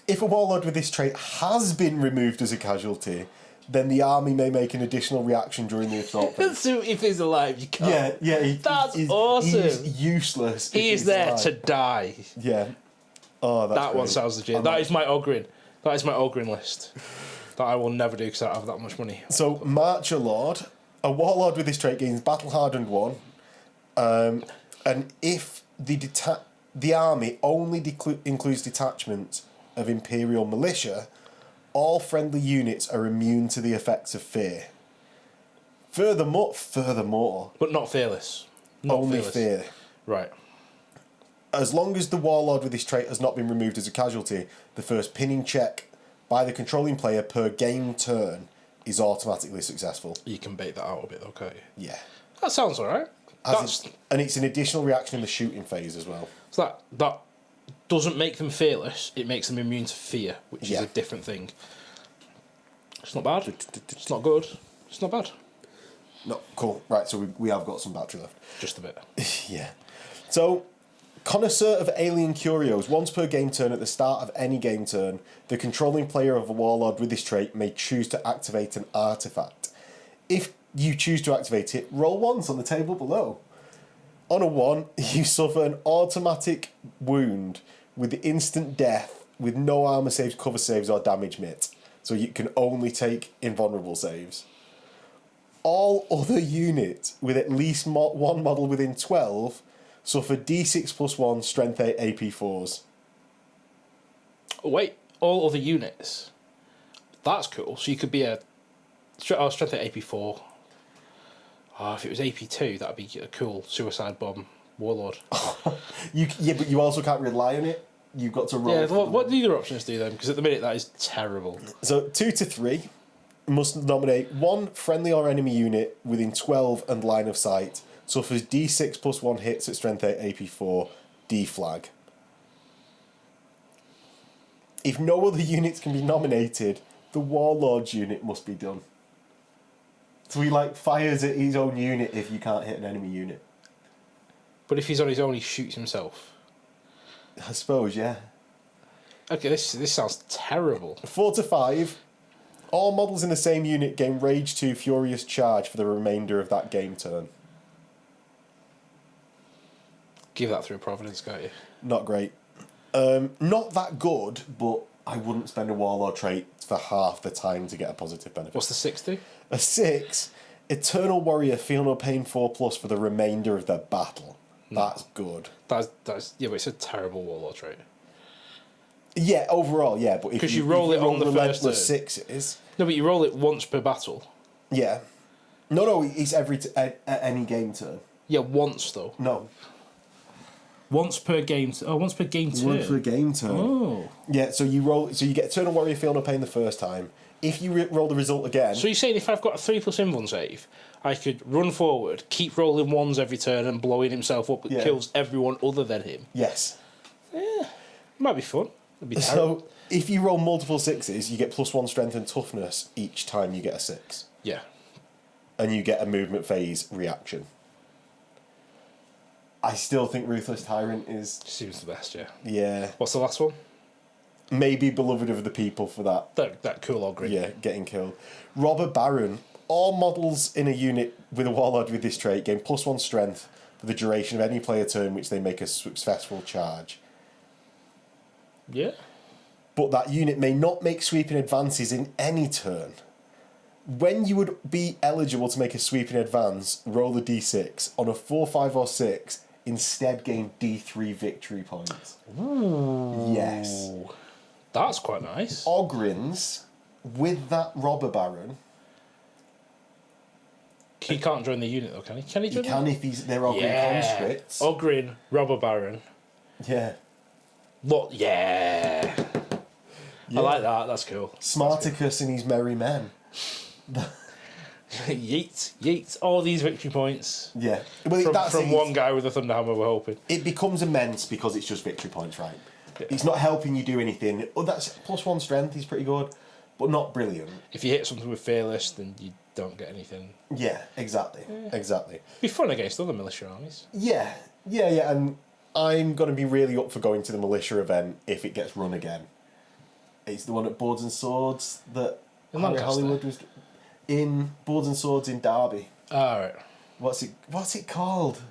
If a Warlord with this trait has been removed as a casualty, then the army may make an additional reaction during the assault phase. So if he's alive, you can't. Yeah. That's awesome. He's useless. He is there to die. Yeah. Oh, that's that great. one sounds legit. That is my Ogrin. That is my Ogrin list. That I will never do because I don't have that much money. So, Marcher Lord. A Warlord with this trait gains Battle Hardened 1. And if the army only includes detachments of Imperial Militia, all friendly units are immune to the effects of fear. Furthermore... But not fearless. Only fear. Right. As long as the Warlord with this trait has not been removed as a casualty, the first pinning check by the controlling player per game turn is automatically successful. You can bait that out a bit though, can't you? Yeah. That sounds alright. And it's an additional reaction in the shooting phase as well. So that doesn't make them fearless, it makes them immune to fear, which is a different thing. It's not bad. It's not good. It's not bad. No, cool. Right, so we have got some battery left. Just a bit. Yeah. So, Connoisseur of Alien Curios. Once per game turn at the start of any game turn, the controlling player of a Warlord with this trait may choose to activate an artifact. If you choose to activate it, roll ones on the table below. On a 1, you suffer an automatic wound with instant death with no armor saves, cover saves, or damage mit. So you can only take invulnerable saves. All other units with at least one model within 12 suffer D6 plus 1 Strength 8 AP4s. Wait, all other units? That's cool. So you could be a Strength 8 AP4. Oh, if it was AP2, that'd be a cool Suicide Bomb Warlord. But you also can't rely on it. You've got to roll. Yeah, what do the other options do then? Because at the minute that is terrible. So 2 to 3 must nominate one friendly or enemy unit within 12 and line of sight. Suffers D6 plus 1 hits at Strength 8 AP4 D flag. If no other units can be nominated, the Warlord's unit must be done. So he fires at his own unit if you can't hit an enemy unit. But if he's on his own, he shoots himself. I suppose, yeah. Okay, this sounds terrible. 4 to 5. All models in the same unit gain Rage 2 Furious Charge for the remainder of that game turn. Give that through Providence, can't you? Not great. Not that good, but I wouldn't spend a Warlord trait for half the time to get a positive benefit. What's the 6 do? A 6, Eternal Warrior, feel no pain 4+ for the remainder of the battle. That's good. That's yeah, but it's a terrible Warlord trait. Yeah, overall, yeah, but if you roll it on the first turn. sixes. No, but you roll it once per battle. Yeah. No, it's at any game turn. Yeah, once though. No. Once per game. Once per game turn. Once per game turn. Oh. Yeah, so you roll. So you get Eternal Warrior, feel no pain the first time. If you roll the result again. So you're saying if I've got a 3+ invuln save, I could run forward, keep rolling ones every turn, and blowing himself up that kills everyone other than him. Yes. Yeah, might be fun. It'd be so if you roll multiple 6s, you get +1 strength and toughness each time you get a 6. Yeah. And you get a movement phase reaction. I still think Ruthless Tyrant is... Seems the best, yeah. Yeah. What's the last one? Maybe Beloved of the People for that. That cool Ogre. Yeah, getting killed. Robber Baron. All models in a unit with a Warlord with this trait gain +1 strength for the duration of any player turn which they make a successful charge. Yeah. But that unit may not make sweeping advances in any turn. When you would be eligible to make a sweeping advance, roll a d6. On a 4, 5, or 6, instead gain d3 victory points. Ooh. Yes. That's quite nice. Ogrins, with that Robber Baron... He can't join the unit though, can he? Can he join? He can if they're Ogrin conscripts. Ogrin, Robber Baron. Yeah. Look, yeah. I like that. That's cool. Smarticus and his merry men. Yeet. All these victory points. Yeah. Well, from one guy with a Thunderhammer, we're hoping. It becomes immense because it's just victory points, right? Yeah. It's not helping you do anything. Oh, that's +1 strength, he's pretty good, but not brilliant. If you hit something with Fearless, then you don't get anything. Yeah, exactly. Exactly. Be fun against other militia armies. Yeah, and I'm going to be really up for going to the militia event if it gets run again. It's the one at Boards and Swords that Hollywood was... in Boards and Swords in Derby. Alright. What's it called?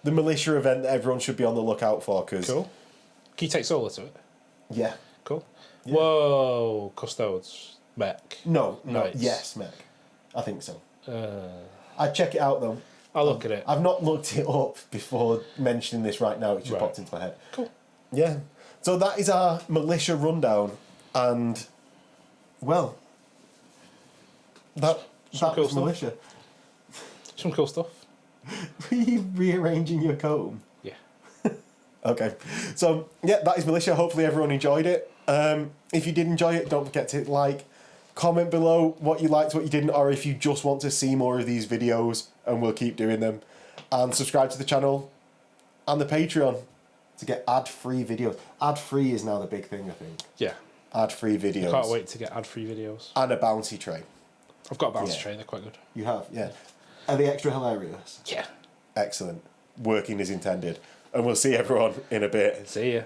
The militia event that everyone should be on the lookout for. Cause, Cool. Can you take Solar to it? Yeah. Cool. Yeah. Whoa, Custodes. Mech. No. Knights. Yes, mech. I think so. I'd check it out though. I'll look at it. I've not looked it up before mentioning this right now. It just Right. popped into my head. Cool. Yeah. So that is our militia rundown, and well, that's cool stuff. militia. Some cool stuff. Were you rearranging your comb? Yeah. Okay. So yeah, that is militia. Hopefully everyone enjoyed it. If you did enjoy it, don't forget to like, comment below what you liked, what you didn't, or if you just want to see more of these videos, and we'll keep doing them. And subscribe to the channel and the Patreon to get ad-free videos. Ad-free is now the big thing, I think. Yeah. Ad-free videos. I can't wait to get ad-free videos. And a bounty tray. I've got a bounty tray, they're quite good. You have, yeah. Are they extra hilarious? Yeah. Excellent. Working as intended. And we'll see everyone in a bit. See ya.